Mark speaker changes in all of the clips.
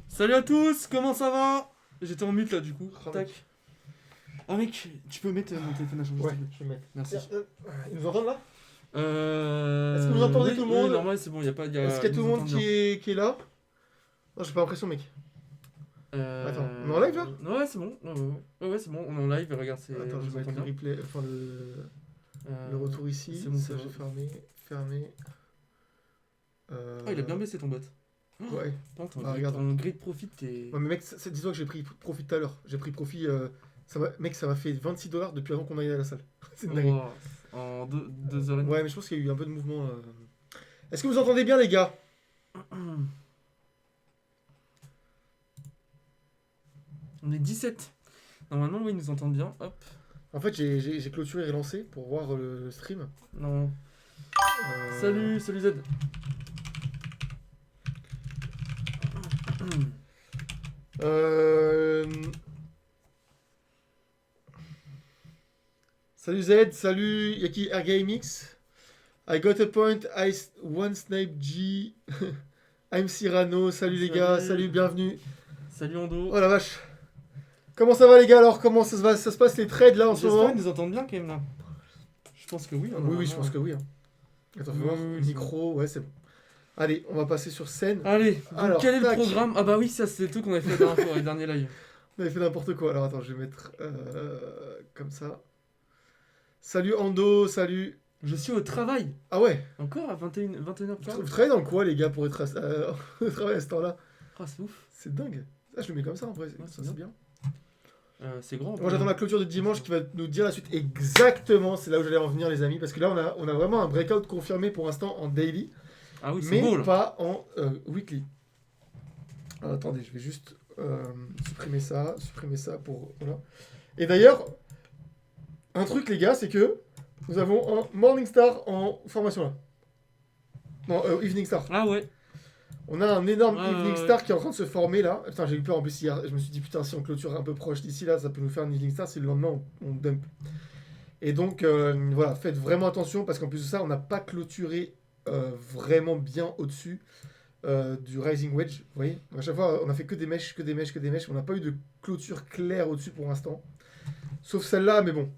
Speaker 1: Salut à tous, comment ça va? J'étais en mute là du coup.
Speaker 2: Ah,
Speaker 1: Tac. Ah mec, tu peux mettre mon téléphone à changer
Speaker 2: Ouais,
Speaker 1: s'il te plaît.
Speaker 2: je vais mettre.
Speaker 1: Merci.
Speaker 2: Ils nous entendent là?
Speaker 1: Euh...
Speaker 2: Est-ce que vous entendez
Speaker 1: oui,
Speaker 2: tout le
Speaker 1: oui,
Speaker 2: monde?
Speaker 1: normal, c'est bon, y a pas.
Speaker 2: Est-ce qu'il y a
Speaker 1: ils
Speaker 2: tout le
Speaker 1: nous
Speaker 2: monde
Speaker 1: entendent
Speaker 2: qui est là? Non, j'ai pas l'impression, mec.
Speaker 1: bien.
Speaker 2: Attends, on est en live là?
Speaker 1: Ouais, c'est bon. Ouais, c'est bon, on est en live, regarde, c'est.
Speaker 2: Attends,
Speaker 1: on
Speaker 2: je
Speaker 1: nous
Speaker 2: vais mettre
Speaker 1: entend
Speaker 2: le
Speaker 1: bien.
Speaker 2: replay, enfin le retour ici.
Speaker 1: C'est bon,
Speaker 2: Ça,
Speaker 1: c'est
Speaker 2: j'ai
Speaker 1: bon.
Speaker 2: fermé.
Speaker 1: Ah, il a bien baissé ton bot.
Speaker 2: Ouais.
Speaker 1: Attends, ton,
Speaker 2: Bah, regarde.
Speaker 1: ton grid profit, t'es.
Speaker 2: Ouais, mais mec, dis-toi que j'ai pris profit tout à l'heure. J'ai pris profit. Mec, ça m'a fait $26 depuis avant qu'on aille à la salle. C'est une dinguerie.
Speaker 1: Oh, en 2 heures et demie.
Speaker 2: Ouais, mais je pense qu'il y a eu un peu de mouvement. Est-ce que vous entendez bien, les gars?
Speaker 1: On est 17. Normalement, oui, ils nous entendent bien. Hop.
Speaker 2: En fait, j'ai clôturé et relancé pour voir le stream.
Speaker 1: Non.
Speaker 2: Euh,
Speaker 1: Salut Z.
Speaker 2: Euh... Salut Z, salut Yaki RGameX. I got a point, one snipe G. I'm Cyrano, salut les gars, salut, bienvenue.
Speaker 1: Salut Ando.
Speaker 2: Oh la vache. Comment ça va les gars alors? Comment ça se passe les trades là en ce
Speaker 1: J'espère
Speaker 2: moment?
Speaker 1: qu'ils nous entendent bien quand même là. Je pense que oui. Hein,
Speaker 2: Oui, je pense que oui. Hein. Attends,
Speaker 1: Oui,
Speaker 2: fais voir.
Speaker 1: oui, c'est
Speaker 2: Micro, ouais, c'est bon. Allez, on va passer sur scène.
Speaker 1: Allez, donc
Speaker 2: Alors,
Speaker 1: quel est le
Speaker 2: tac.
Speaker 1: programme? Ah bah oui, ça c'est le truc qu'on avait fait la dernière fois, les derniers lives.
Speaker 2: On avait fait n'importe quoi. Alors attends, je vais mettre comme ça. Salut Ando, salut.
Speaker 1: Je suis au travail.
Speaker 2: Ah ouais.
Speaker 1: Encore à 21h
Speaker 2: Vous travaillez dans quoi les gars pour être au travail à ce temps-là?
Speaker 1: Ah, c'est ouf.
Speaker 2: C'est dingue. Ah, je le mets comme ça en vrai,
Speaker 1: Ouais,
Speaker 2: ça
Speaker 1: c'est
Speaker 2: c'est bien.
Speaker 1: C'est grand.
Speaker 2: Moi j'attends la clôture de dimanche qui va nous dire la suite exactement, c'est là où j'allais en venir les amis, parce que là on a vraiment un breakout confirmé pour l'instant en daily,
Speaker 1: Ah oui, c'est
Speaker 2: mais
Speaker 1: beau là.
Speaker 2: pas en weekly. Alors, attendez, je vais juste supprimer ça pour... Voilà. Et d'ailleurs, un truc les gars, c'est que nous avons un Morningstar en formation là. Non, Evening Star.
Speaker 1: Ah ouais.
Speaker 2: On a un énorme
Speaker 1: Ouais,
Speaker 2: Evening
Speaker 1: ouais,
Speaker 2: Star qui est en train de se former là. Putain, j'ai eu peur en plus hier. Je me suis dit, putain, si on clôture un peu proche d'ici là, ça peut nous faire un Evening Star. Si le lendemain on dump. Et donc, voilà, faites vraiment attention parce qu'en plus de ça, on n'a pas clôturé vraiment bien au-dessus du Rising Wedge. Vous voyez? Donc, à chaque fois, on a fait que des mèches. On n'a pas eu de clôture claire au-dessus pour l'instant. Sauf celle-là, mais bon.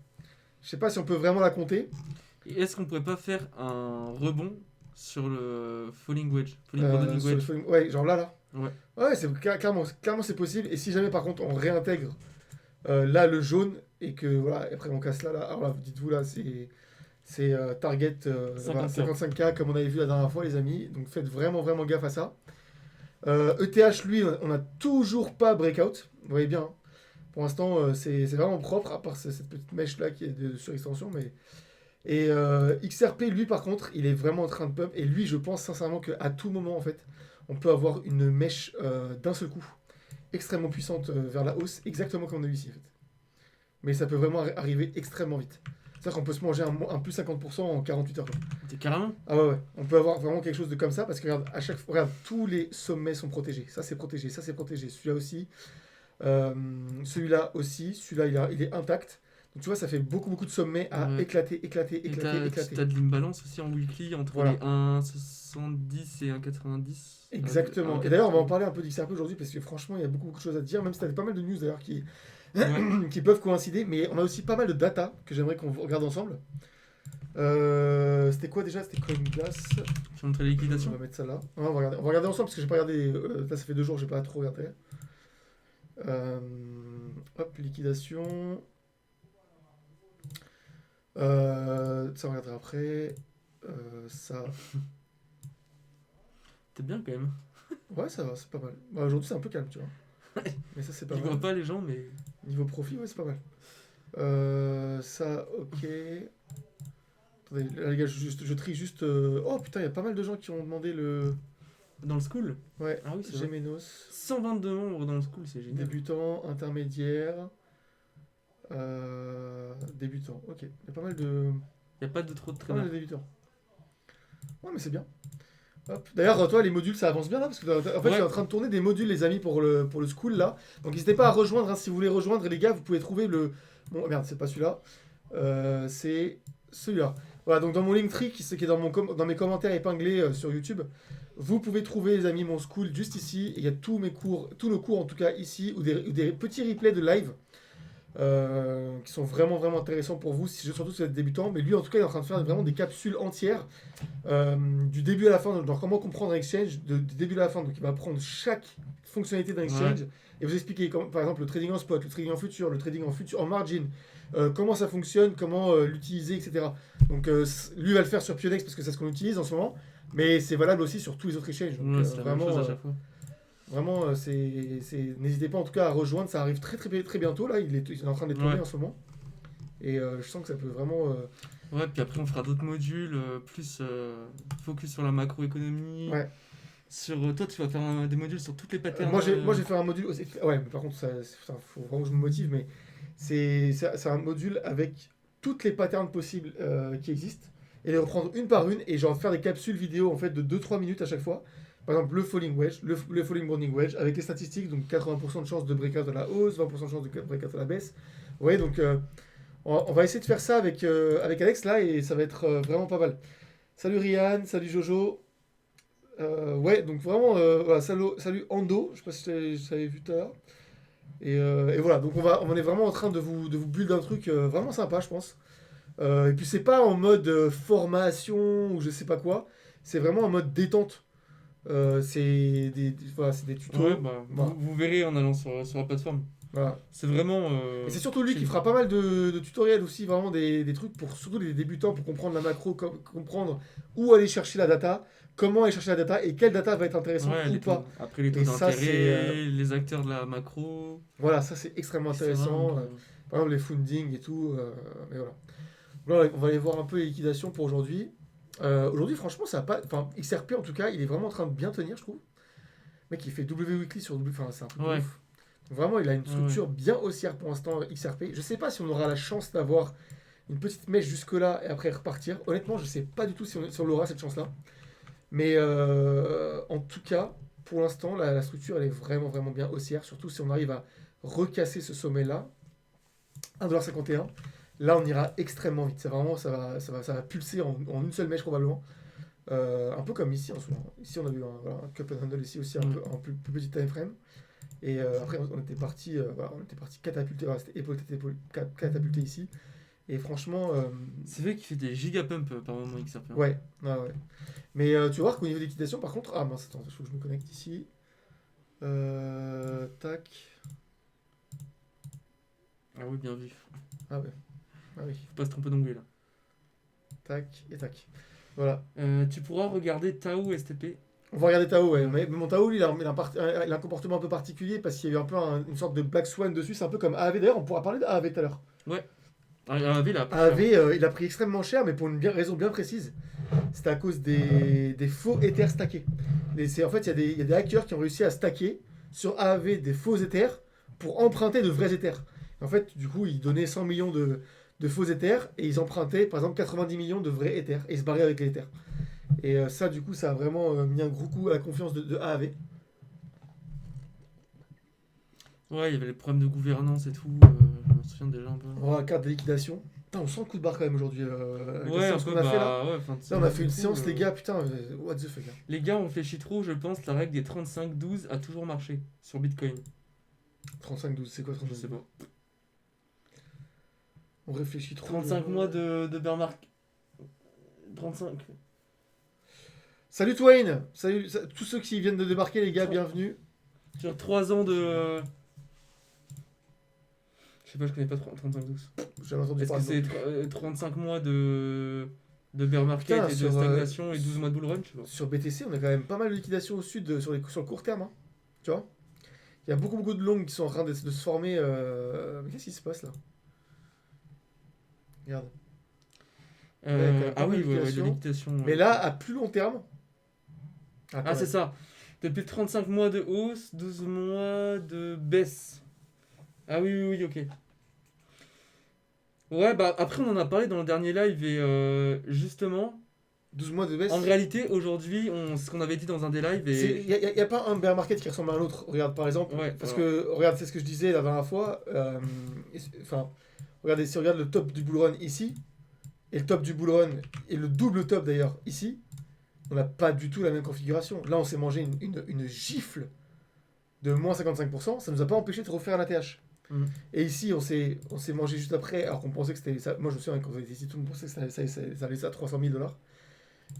Speaker 2: Je sais pas si on peut vraiment la compter.
Speaker 1: Et est-ce qu'on pourrait pas faire un rebond sur le Falling Wedge? Falling
Speaker 2: Sur
Speaker 1: Broadening
Speaker 2: le
Speaker 1: Wedge.
Speaker 2: ouais, genre là.
Speaker 1: Ouais.
Speaker 2: Ouais, clairement c'est possible. Et si jamais par contre on réintègre là le jaune et que voilà, après on casse là, alors là, dites-vous là, c'est target 55K comme on avait vu la dernière fois les amis. Donc faites vraiment gaffe à ça. ETH lui, on a toujours pas breakout. Vous voyez bien. Hein. Pour l'instant, c'est vraiment propre, à part cette petite mèche là qui est de surextension. Et XRP, lui, par contre, il est vraiment en train de pump. Et lui, je pense sincèrement qu'à tout moment, en fait, on peut avoir une mèche d'un seul coup, extrêmement puissante vers la hausse, exactement comme on a eu ici, en fait. Mais ça peut vraiment arriver extrêmement vite. C'est-à-dire qu'on peut se manger un plus 50% en 48 heures. Quoi.
Speaker 1: T'es carrément.
Speaker 2: Ah ouais. On peut avoir vraiment quelque chose de comme ça, parce que regarde, à chaque fois, regarde, tous les sommets sont protégés. Ça, c'est protégé, ça, c'est protégé. Celui-là aussi. Celui-là aussi. Celui-là, il est intact. Donc tu vois, ça fait beaucoup de sommets à éclater.
Speaker 1: Et t'as de l'imbalance aussi en weekly entre les 1,70 et 1,90.
Speaker 2: Exactement. Et d'ailleurs, on va en parler un peu d'XRP aujourd'hui parce que franchement, il y a beaucoup de choses à dire. Même si t'avais pas mal de news d'ailleurs qui peuvent coïncider. Mais on a aussi pas mal de data que j'aimerais qu'on regarde ensemble. C'était quoi déjà? C'était CoinGlass.
Speaker 1: Je vais montrer les liquidations.
Speaker 2: On va mettre ça là. On va regarder ensemble parce que j'ai pas regardé. Là, ça fait 2 jours, j'ai pas trop regardé. Hop, liquidation. Ça, on regardera après. Ça.
Speaker 1: T'es bien quand même.
Speaker 2: Ouais, ça va, c'est pas mal. Bah, aujourd'hui, c'est un peu calme, tu vois. Mais ça, c'est pas
Speaker 1: Je
Speaker 2: mal.
Speaker 1: vois pas les gens, mais.
Speaker 2: Niveau profit, ouais, c'est pas mal. Ça, ok. Attendez, là, les gars, je trie juste. Oh putain, il y a pas mal de gens qui ont demandé le.
Speaker 1: Dans le school.
Speaker 2: Ouais,
Speaker 1: Ah oui, c'est vrai.
Speaker 2: Gémenos.
Speaker 1: 122 membres dans le school, c'est génial.
Speaker 2: Débutant, intermédiaire. Débutant, ok. Il y a pas mal de.
Speaker 1: Y a pas de trop de
Speaker 2: Pas mal
Speaker 1: traîneurs.
Speaker 2: de débutants. Ouais, mais c'est bien. Hop. D'ailleurs, toi, les modules, ça avance bien là parce que en fait, je suis en train de tourner des modules, les amis, pour le school là. Donc, n'hésitez pas à rejoindre. Hein, si vous voulez rejoindre, les gars, vous pouvez trouver le. Bon, merde, c'est pas celui-là. C'est celui-là. Voilà, donc dans mon Linktree, qui est dans mes commentaires épinglés sur YouTube, Vous pouvez trouver, les amis, mon school juste ici. Il y a tous nos cours en tout cas ici, ou des petits replays de live qui sont vraiment vraiment intéressants pour vous, surtout si vous êtes débutant. Mais lui, en tout cas, il est en train de faire vraiment des capsules entières du début à la fin, genre comment comprendre un exchange du début à la fin. Donc, il va apprendre chaque fonctionnalité d'un exchange et vous expliquer, par exemple, le trading en spot, le trading en futur, le trading en margin, comment ça fonctionne, comment l'utiliser, etc. Donc, lui va le faire sur Pionex parce que c'est ce qu'on utilise en ce moment. Mais c'est valable aussi sur tous les autres exchanges. Donc,
Speaker 1: c'est la même chose à chaque fois.
Speaker 2: Vraiment, n'hésitez pas en tout cas à rejoindre. Ça arrive très, très, très bientôt. Là, il est en train d'être tourné en ce moment. Et je sens que ça peut vraiment.
Speaker 1: Ouais, puis après, on fera d'autres modules, plus focus sur la macroéconomie.
Speaker 2: Ouais.
Speaker 1: Toi, tu vas faire des modules sur toutes les patterns.
Speaker 2: Moi, j'ai fait un module aussi. Ouais, mais par contre, faut vraiment que je me motive. Mais c'est un module avec toutes les patterns possibles qui existent. Et les reprendre une par une. Et genre faire des capsules vidéo en fait de 2-3 minutes à chaque fois. Par exemple, le falling wedge, le falling morning wedge, avec les statistiques, donc 80% de chance de breakout à la hausse, 20% de chance de breakout à la baisse. Ouais, donc on va essayer de faire ça avec Alex là, et ça va être vraiment pas mal. Salut Ryan, salut Jojo. Ouais, donc vraiment, voilà, salut Ando, je sais pas si je t'avais vu tout à l'heure. Et voilà, donc on est vraiment en train de vous build un truc vraiment sympa, je pense. Et puis c'est pas en mode formation ou je sais pas quoi, c'est vraiment en mode détente. C'est des tutos.
Speaker 1: Ouais, vous verrez en allant sur la plateforme.
Speaker 2: Voilà.
Speaker 1: C'est vraiment.
Speaker 2: Et c'est surtout lui qui fera pas mal de tutoriels aussi, vraiment des trucs pour surtout les débutants, pour comprendre la macro, comprendre où aller chercher la data, comment aller chercher la data et quelle data va être intéressante ou pas.
Speaker 1: Après les taux d'intérêt, les acteurs de la macro.
Speaker 2: Voilà, ça c'est extrêmement intéressant. Par exemple les funding et tout. Mais voilà. Là, on va aller voir un peu les liquidations pour aujourd'hui. Aujourd'hui, franchement, ça va pas. Enfin, XRP en tout cas, il est vraiment en train de bien tenir, je trouve. Le mec, il fait W weekly sur W. Enfin, c'est un truc de ouf. Donc, vraiment, il a une structure bien haussière pour l'instant, XRP. Je sais pas si on aura la chance d'avoir une petite mèche jusque-là et après repartir. Honnêtement, je sais pas du tout si on aura cette chance-là. Mais en tout cas, pour l'instant, la structure, elle est vraiment, vraiment bien haussière. Surtout si on arrive à recasser ce sommet-là. 1,51$. Là, on ira extrêmement vite. C'est vraiment, ça va pulser en une seule mèche probablement. Un peu comme ici en ce moment. Ici, on a eu un cup and handle ici aussi, un peu en plus petit time frame. Et après, on était parti catapulter, c'était épaule catapulter ici. Et franchement.
Speaker 1: C'est vrai qu'il fait des gigapumps par moment XRP.
Speaker 2: Ouais. Mais tu vas voir qu'au niveau d'équitation, par contre. Ah mince, attends, il faut que je me connecte ici. Tac.
Speaker 1: Ah oui, bien vu.
Speaker 2: Ah ouais. Ah oui.
Speaker 1: Faut pas se tromper d'onglet là.
Speaker 2: Tac et tac. Voilà.
Speaker 1: Tu pourras regarder Tao STP.
Speaker 2: On va regarder Tao, ouais. Mais mon Tao, lui, il a un comportement un peu particulier parce qu'il y a eu un peu une sorte de Black Swan dessus. C'est un peu comme AAV. D'ailleurs, on pourra parler d'AAV tout à l'heure.
Speaker 1: Ouais. AAV,
Speaker 2: il a pris extrêmement cher, mais pour une raison bien précise. C'était à cause des faux Ethers stackés. En fait, il y a des hackers qui ont réussi à stacker sur AAV des faux Ethers pour emprunter de vrais Ethers. En fait, du coup, ils donnaient 100 millions de faux Ethers et ils empruntaient, par exemple, 90 millions de vrais Ethers et ils se barraient avec les Ethers. Et ça, du coup, ça a vraiment mis un gros coup à la confiance de AAV.
Speaker 1: Ouais, il y avait les problèmes de gouvernance et tout. Je me souviens déjà un peu.
Speaker 2: Oh, carte de liquidation. Putain, on sent le coup de barre quand même aujourd'hui.
Speaker 1: Ouais, un peu,
Speaker 2: qu'on a fait là.
Speaker 1: Ouais,
Speaker 2: là, on a fait une séance, les gars. Putain, what the fuck. Hein.
Speaker 1: Les gars, on réfléchit trop. Je pense la règle des 35-12 a toujours marché sur Bitcoin.
Speaker 2: 35-12, c'est quoi 35-12
Speaker 1: Je sais pas.
Speaker 2: On réfléchit trop.
Speaker 1: 35 mois de bear market. 35.
Speaker 2: Salut Twain. Salut tous ceux qui viennent de débarquer, les gars, bienvenue.
Speaker 1: Sur 3 ans de... Je sais pas, je connais pas 35-12.
Speaker 2: J'avais entendu parler.
Speaker 1: Est-ce que c'est 35 mois de bear market et de stagnation et 12 mois de bull run, je sais pas.
Speaker 2: Sur BTC, on a quand même pas mal de liquidation au sud sur le court terme. Hein. Tu vois, il y a beaucoup de longues qui sont en train de se former. Mais qu'est-ce qui se passe là? Regarde.
Speaker 1: Ah oui, de liquidation.
Speaker 2: Mais là, à plus long terme.
Speaker 1: C'est ça. Depuis 35 mois de hausse, 12 mois de baisse. Ah oui, ok. Ouais, bah après on en a parlé dans le dernier live et justement...
Speaker 2: 12 mois de baisse.
Speaker 1: En réalité, aujourd'hui, ce qu'on avait dit dans un des lives...
Speaker 2: Il n'y a pas un bear market qui ressemble à l'autre. Regarde, par exemple, que, regarde, c'est ce que je disais la dernière fois. Regardez, si on regarde le top du bull run ici, et le top du bull run, et le double top d'ailleurs ici, on n'a pas du tout la même configuration. Là, on s'est mangé une gifle de moins 55%, ça nous a pas empêché de refaire un ATH. Et ici, on s'est mangé juste après, alors qu'on pensait que c'était ça. Moi, je me souviens, quand on était ici, tout le monde pensait que ça allait ça à 300 000 $.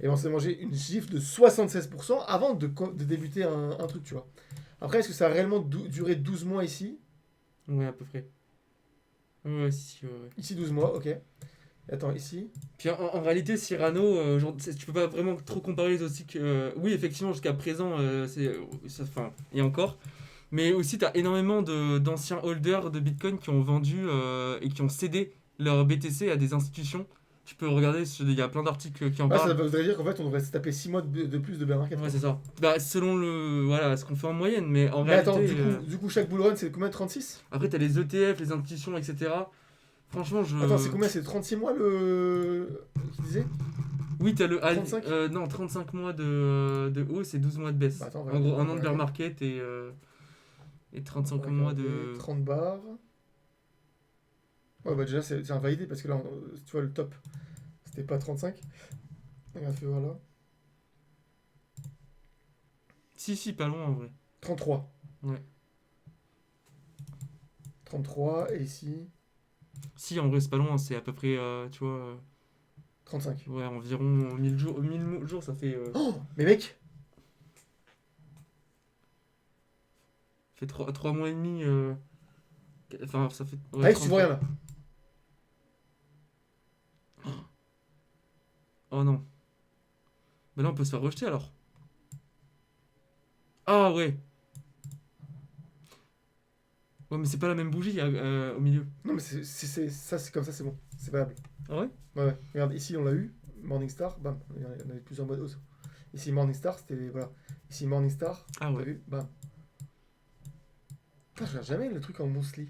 Speaker 2: Et on s'est mangé une gifle de 76% avant de débuter un truc, tu vois. Après, est-ce que ça a réellement duré 12 mois ici?
Speaker 1: Ouais, à peu près. Ouais, si, ouais.
Speaker 2: Ici, 12 mois, ok. Et attends, ici.
Speaker 1: Puis en réalité, Cyrano, tu peux pas vraiment trop comparer les autres cycles. Oui, effectivement, jusqu'à présent, enfin, et encore. Mais aussi, tu as énormément d'anciens holders de Bitcoin qui ont vendu et qui ont cédé leur BTC à des institutions. Tu peux regarder, il y a plein d'articles qui en
Speaker 2: Ah, ça
Speaker 1: parlent.
Speaker 2: voudrait dire qu'en fait, on devrait se taper 6 mois de plus de bear market.
Speaker 1: Ouais, c'est ça. Bah, selon voilà, ce qu'on fait en moyenne, mais en
Speaker 2: Mais attends,
Speaker 1: réalité.
Speaker 2: du coup, chaque bull run, c'est combien? 36?
Speaker 1: Après, tu as les ETF, les institutions, etc. Franchement,
Speaker 2: Attends, c'est combien? C'est 36 mois le. Tu disais?
Speaker 1: Oui, t'as le
Speaker 2: 35?
Speaker 1: non, 35 mois de hausse et 12 mois de baisse.
Speaker 2: Bah, attends,
Speaker 1: En gros, un an de bear
Speaker 2: regarder.
Speaker 1: market et 35
Speaker 2: On va
Speaker 1: mois
Speaker 2: regarder.
Speaker 1: de.
Speaker 2: 30 bars. Ouais, bah déjà, c'est invalidé parce que là, tu vois, le top, c'était pas 35. Regarde, fais voir là.
Speaker 1: Si, pas loin en vrai.
Speaker 2: 33.
Speaker 1: Ouais.
Speaker 2: 33, et ici,
Speaker 1: Si, en vrai, c'est pas loin, c'est à peu près, tu vois,
Speaker 2: 35.
Speaker 1: ouais, environ 1000 jours. 1000 jours, ça fait,
Speaker 2: Oh, mais mec,
Speaker 1: fait 3 mois et demi. Enfin, ça fait. Ouais,
Speaker 2: allez, tu vois rien là.
Speaker 1: Oh non. Mais là, on peut se faire rejeter alors. Ah ouais. Ouais, mais c'est pas la même bougie au milieu.
Speaker 2: Non, mais ça, c'est comme ça, c'est bon. C'est valable.
Speaker 1: Ah ouais.
Speaker 2: Ouais, ouais. Regarde, ici, on l'a eu. Morningstar, bam. Il y en avait plusieurs modes hausse. Ici, Morningstar, c'était. Voilà. Ici, Morningstar,
Speaker 1: Ah
Speaker 2: t'as
Speaker 1: ouais.
Speaker 2: vu? Bam. Putain, je regarde jamais le truc en monthly.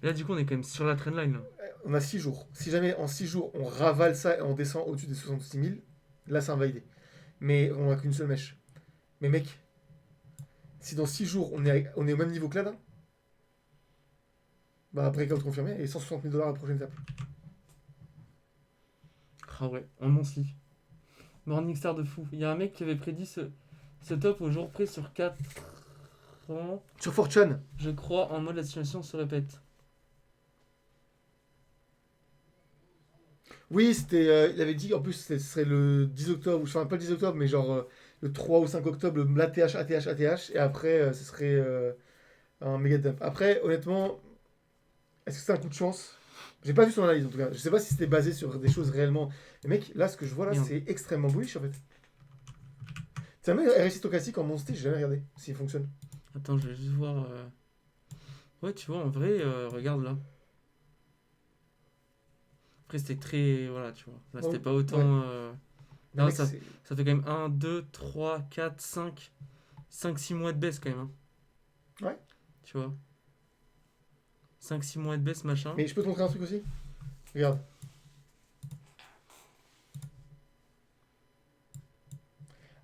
Speaker 1: Et là, du coup, on est quand même sur la trendline là.
Speaker 2: On a 6 jours. Si jamais en 6 jours, on ravale ça et on descend au-dessus des 66 000, là, c'est invalidé. Mais on a qu'une seule mèche. Mais mec, si dans 6 jours, on est au même niveau que là, bah breakout confirmé et 160 000 $ à la prochaine étape.
Speaker 1: Ah ouais, en monthly. Morningstar de fou. Il y a un mec qui avait prédit ce top au jour près sur 4 ans.
Speaker 2: Sur 4chan,
Speaker 1: Je crois, en mode la situation se répète.
Speaker 2: oui, c'était, il avait dit en plus ce serait le 10 octobre, enfin pas le 10 octobre, mais genre le 3 ou 5 octobre, l'ATH, ATH, ATH, et après ce serait un méga dump. Après, honnêtement, est-ce que c'est un coup de chance? J'ai pas vu son analyse en tout cas. Je sais pas si c'était basé sur des choses réellement. Mais mec, là, ce que je vois là,
Speaker 1: Merde.
Speaker 2: c'est extrêmement bullish en fait. C'est un mec RSI stochastique en monté, j'ai jamais regardé s'il fonctionne.
Speaker 1: Attends, je vais juste voir. Ouais, tu vois, en vrai, regarde là. Après, c'était très. Voilà, tu vois. Là, c'était
Speaker 2: Oh,
Speaker 1: pas autant.
Speaker 2: ouais. Mais
Speaker 1: Non,
Speaker 2: mec,
Speaker 1: ça fait quand même 1, 2, 3, 4, 5, 5, 6 mois de baisse quand même. Hein.
Speaker 2: Ouais.
Speaker 1: Tu vois. 5, 6 mois de baisse, machin.
Speaker 2: Mais je peux te montrer un truc aussi? Regarde.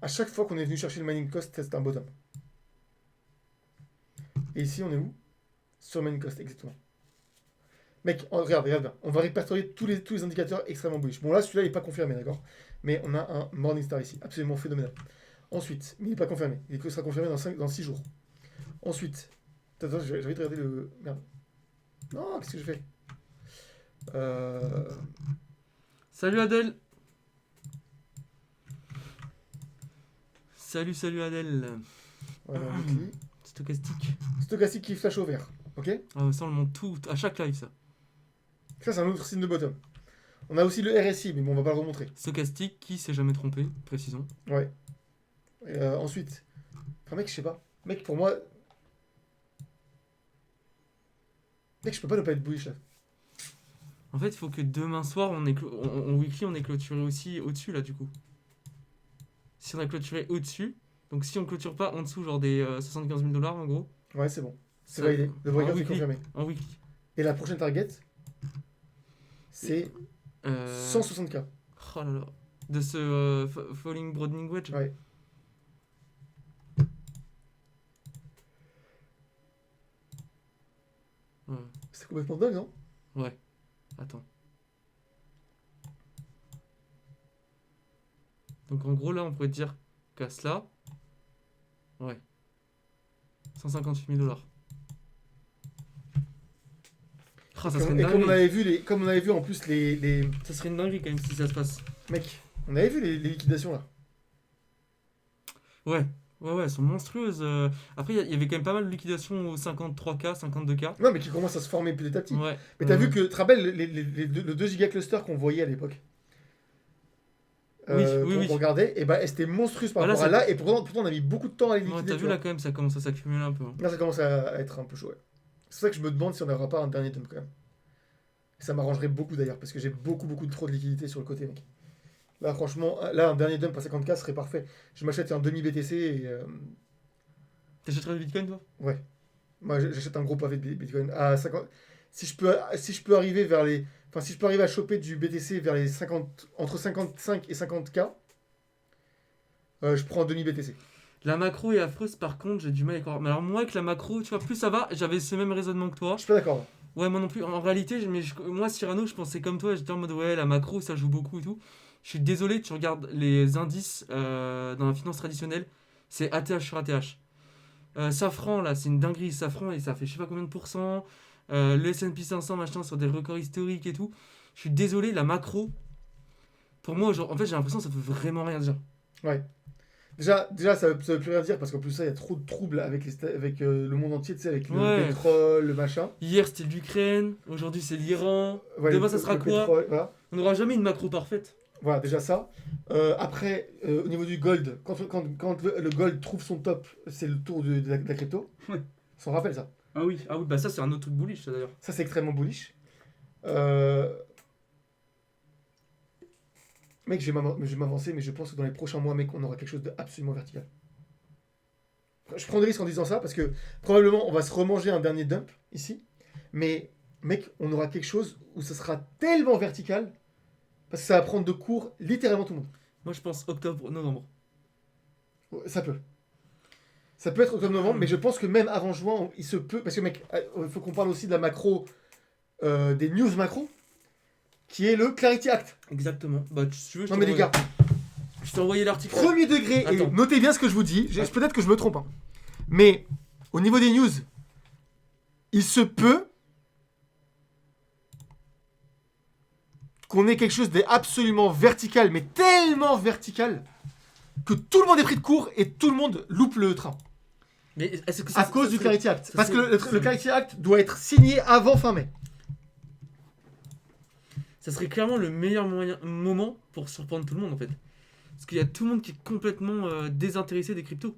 Speaker 2: À chaque fois qu'on est venu chercher le mining cost, c'est un bottom. Et ici, on est où? Sur mining cost, exactement. Mec, regarde bien. On va répertorier tous les indicateurs extrêmement bullish. Bon, là, celui-là, il n'est pas confirmé, d'accord? Mais on a un Morningstar ici, absolument phénoménal. Ensuite, mais il n'est pas confirmé. Il sera confirmé dans 6 jours. Ensuite, attends, j'ai envie de regarder le. Merde. Non, qu'est-ce que je fais?
Speaker 1: Salut Adèle. Salut Adèle.
Speaker 2: Voilà, weekly.
Speaker 1: Stochastique.
Speaker 2: Stochastique qui flash au vert. Ok?
Speaker 1: Ah, ça, on le montre tout, à chaque live, ça.
Speaker 2: Ça, c'est un autre signe de bottom. On a aussi le RSI, mais bon, on va pas le remontrer.
Speaker 1: Stochastique qui s'est jamais trompé, précisons.
Speaker 2: Ouais. Et, ensuite. Enfin, mec, je sais pas. Mec, pour moi. Mec, je peux pas ne pas être bullish là.
Speaker 1: En fait, il faut que demain soir, en weekly, on ait clôturé aussi au-dessus, là, du coup. Si on a clôturé au-dessus, donc si on clôture pas en dessous, genre des 75 000 $, en gros.
Speaker 2: Ouais, c'est bon. C'est
Speaker 1: ça-
Speaker 2: validé. Le
Speaker 1: en
Speaker 2: breakout est
Speaker 1: weekly.
Speaker 2: confirmé.
Speaker 1: En weekly.
Speaker 2: Et la prochaine target, c'est
Speaker 1: Euh,
Speaker 2: 160K.
Speaker 1: Oh là là. De ce Falling Broadening Wedge.
Speaker 2: Ouais.
Speaker 1: Ouais.
Speaker 2: C'est complètement dingue, non?
Speaker 1: Ouais. Attends. Donc en gros, là, on pourrait dire qu'à cela, ouais, 158 000 $. Ah, ça serait une
Speaker 2: Et comme
Speaker 1: dinguerie.
Speaker 2: on avait vu en plus les...
Speaker 1: Ça serait une dinguerie quand même si ça se passe.
Speaker 2: Mec, on avait vu les liquidations là.
Speaker 1: Ouais, ouais, elles sont monstrueuses. Après, il y avait quand même pas mal de liquidations aux 53K, 52K.
Speaker 2: Non, mais qui commencent à se former petit à petit.
Speaker 1: Ouais.
Speaker 2: Mais t'as vu que, tu te rappelles le 2 Giga cluster qu'on voyait à l'époque,
Speaker 1: Oui, oui,
Speaker 2: qu'on
Speaker 1: oui.
Speaker 2: regardait, et bah c'était monstrueuse par
Speaker 1: Bah là,
Speaker 2: rapport à
Speaker 1: ça-
Speaker 2: là, et pourtant on a mis beaucoup de temps à les
Speaker 1: Ouais,
Speaker 2: liquider.
Speaker 1: t'as
Speaker 2: tu
Speaker 1: vu
Speaker 2: vois.
Speaker 1: là quand même, ça commence à s'accumuler un peu.
Speaker 2: Là, ça commence à être un peu chaud. Ouais. C'est pour ça que je me demande si on n'aura pas un dernier dump quand même. Ça m'arrangerait beaucoup d'ailleurs, parce que j'ai beaucoup trop de liquidité sur le côté, mec. Là, franchement, là, un dernier dump à 50K serait parfait. Je m'achète un demi BTC et.
Speaker 1: T'achèterais du Bitcoin, toi?
Speaker 2: Ouais. Moi, j'achète un gros pavé de Bitcoin. À 50... si je peux arriver vers les. Enfin, si je peux arriver à choper du BTC vers les 50. Entre 55 et 50K, je prends un demi BTC.
Speaker 1: La macro est affreuse, par contre, j'ai du mal à y croire. Mais alors, moi, avec la macro, tu vois, plus ça va, j'avais ce même raisonnement que toi.
Speaker 2: Je suis pas d'accord.
Speaker 1: Ouais, moi non plus. En réalité, moi, Cyrano, je pensais comme toi, j'étais en mode, ouais, la macro, ça joue beaucoup et tout. Je suis désolé, tu regardes les indices dans la finance traditionnelle, c'est ATH sur ATH. Safran, là, c'est une dinguerie. Safran, et ça fait je sais pas combien de pourcents. Le S&P 500, machin, sur des records historiques et tout. Je suis désolé, la macro, pour moi, genre, en fait, j'ai l'impression que ça veut vraiment rien dire.
Speaker 2: Ouais. Déjà ça veut plus rien dire parce qu'en plus, ça, il y a trop de troubles avec le monde entier, tu sais, avec le
Speaker 1: Ouais.
Speaker 2: pétrole, le machin.
Speaker 1: Hier, c'était l'Ukraine. Aujourd'hui, c'est l'Iran.
Speaker 2: Ouais,
Speaker 1: Demain, ça sera
Speaker 2: le
Speaker 1: quoi?
Speaker 2: pétrole, voilà.
Speaker 1: On n'aura jamais une macro parfaite.
Speaker 2: Voilà, déjà ça. Après, au niveau du gold, quand le gold trouve son top, c'est le tour de la crypto.
Speaker 1: Ouais.
Speaker 2: On s'en rappelle ça.
Speaker 1: Ah oui, bah ça, c'est un autre truc bullish, ça d'ailleurs.
Speaker 2: Ça, c'est extrêmement bullish. Mec, je vais m'avancer, mais je pense que dans les prochains mois, mec, on aura quelque chose d'absolument vertical. Je prends des risques en disant ça parce que probablement on va se remanger un dernier dump ici. Mais, mec, on aura quelque chose où ça sera tellement vertical parce que ça va prendre de court littéralement tout le monde.
Speaker 1: Moi, je pense octobre-novembre.
Speaker 2: Ça peut. Ça peut être octobre-novembre, mais je pense que même avant juin, il se peut. Parce que, mec, il faut qu'on parle aussi de la macro, des news macro, qui est le Clarity Act.
Speaker 1: Exactement. Bah, si tu veux,
Speaker 2: Non, mais les gars,
Speaker 1: je t'ai envoyé l'article.
Speaker 2: premier degré, et
Speaker 1: Attends.
Speaker 2: notez bien ce que je vous dis, peut-être que je me trompe, hein. Mais au niveau des news, il se peut qu'on ait quelque chose d'absolument vertical, mais tellement vertical, que tout le monde est pris de court et tout le monde loupe le train.
Speaker 1: Mais est-ce que
Speaker 2: À cause du Clarity Act.
Speaker 1: ça
Speaker 2: Parce que
Speaker 1: serait-
Speaker 2: le Clarity Act doit être signé avant fin mai.
Speaker 1: Ça serait clairement le meilleur moment pour surprendre tout le monde en fait. Parce qu'il y a tout le monde qui est complètement désintéressé des cryptos.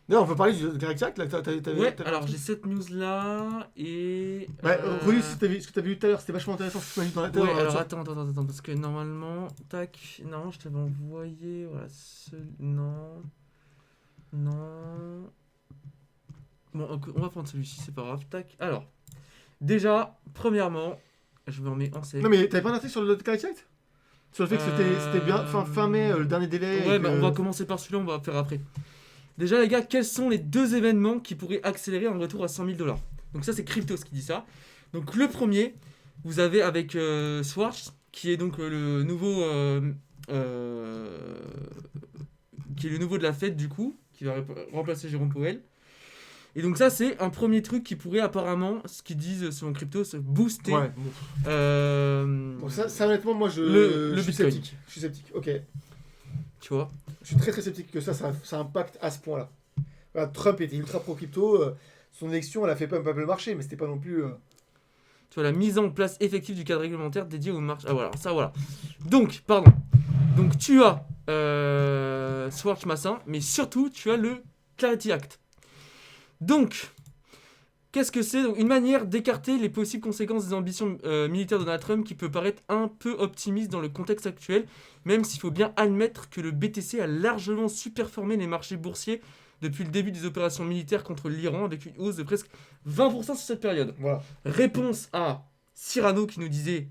Speaker 2: D'ailleurs, on peut parler du Clarity Act là.
Speaker 1: Ouais, alors j'ai cette news là et.
Speaker 2: Ouais, relis ce que t'avais vu tout à l'heure, c'était vachement intéressant ce que tu m'as dit dans la tête.
Speaker 1: Ouais, alors attends, parce que normalement, tac, non, je t'avais envoyé, voilà, non, bon, on va prendre celui-ci, c'est pas grave, tac, alors, déjà, premièrement, je me remets en scène.
Speaker 2: Non, mais t'avais pas un article sur le Clarity Act? Sur le fait que c'était bien fin mai, le dernier délai.
Speaker 1: Ouais, mais on va commencer par celui-là, on va faire après. Déjà, les gars, quels sont les deux événements qui pourraient accélérer un retour à 100 000 $? Donc ça, c'est Cryptos qui dit ça. Donc le premier, vous avez avec Schwartz, qui est donc le nouveau qui est le nouveau de la fête du coup, qui va remplacer Jérôme Powell. Et donc ça, c'est un premier truc qui pourrait apparemment, ce qu'ils disent selon Cryptos, booster.
Speaker 2: Ouais. Bon, ça honnêtement, moi
Speaker 1: Le
Speaker 2: je suis
Speaker 1: Bitcoin.
Speaker 2: sceptique. Je suis sceptique, ok.
Speaker 1: Tu vois.
Speaker 2: Je suis très sceptique que ça impacte à ce point-là. Voilà, Trump était ultra pro-crypto. Son élection, elle a fait pas le marché, mais c'était pas non plus.
Speaker 1: Tu vois, la mise en place effective du cadre réglementaire dédié au marché. Ah voilà, ça voilà. Donc, pardon. Donc tu as Schwartz Massin, mais surtout tu as le Clarity Act. Donc, qu'est-ce que c'est? Donc, une manière d'écarter les possibles conséquences des ambitions militaires de Donald Trump qui peut paraître un peu optimiste dans le contexte actuel, même s'il faut bien admettre que le BTC a largement superformé les marchés boursiers depuis le début des opérations militaires contre l'Iran, avec une hausse de presque 20% sur cette période.
Speaker 2: Voilà.
Speaker 1: Réponse à Cyrano qui nous disait,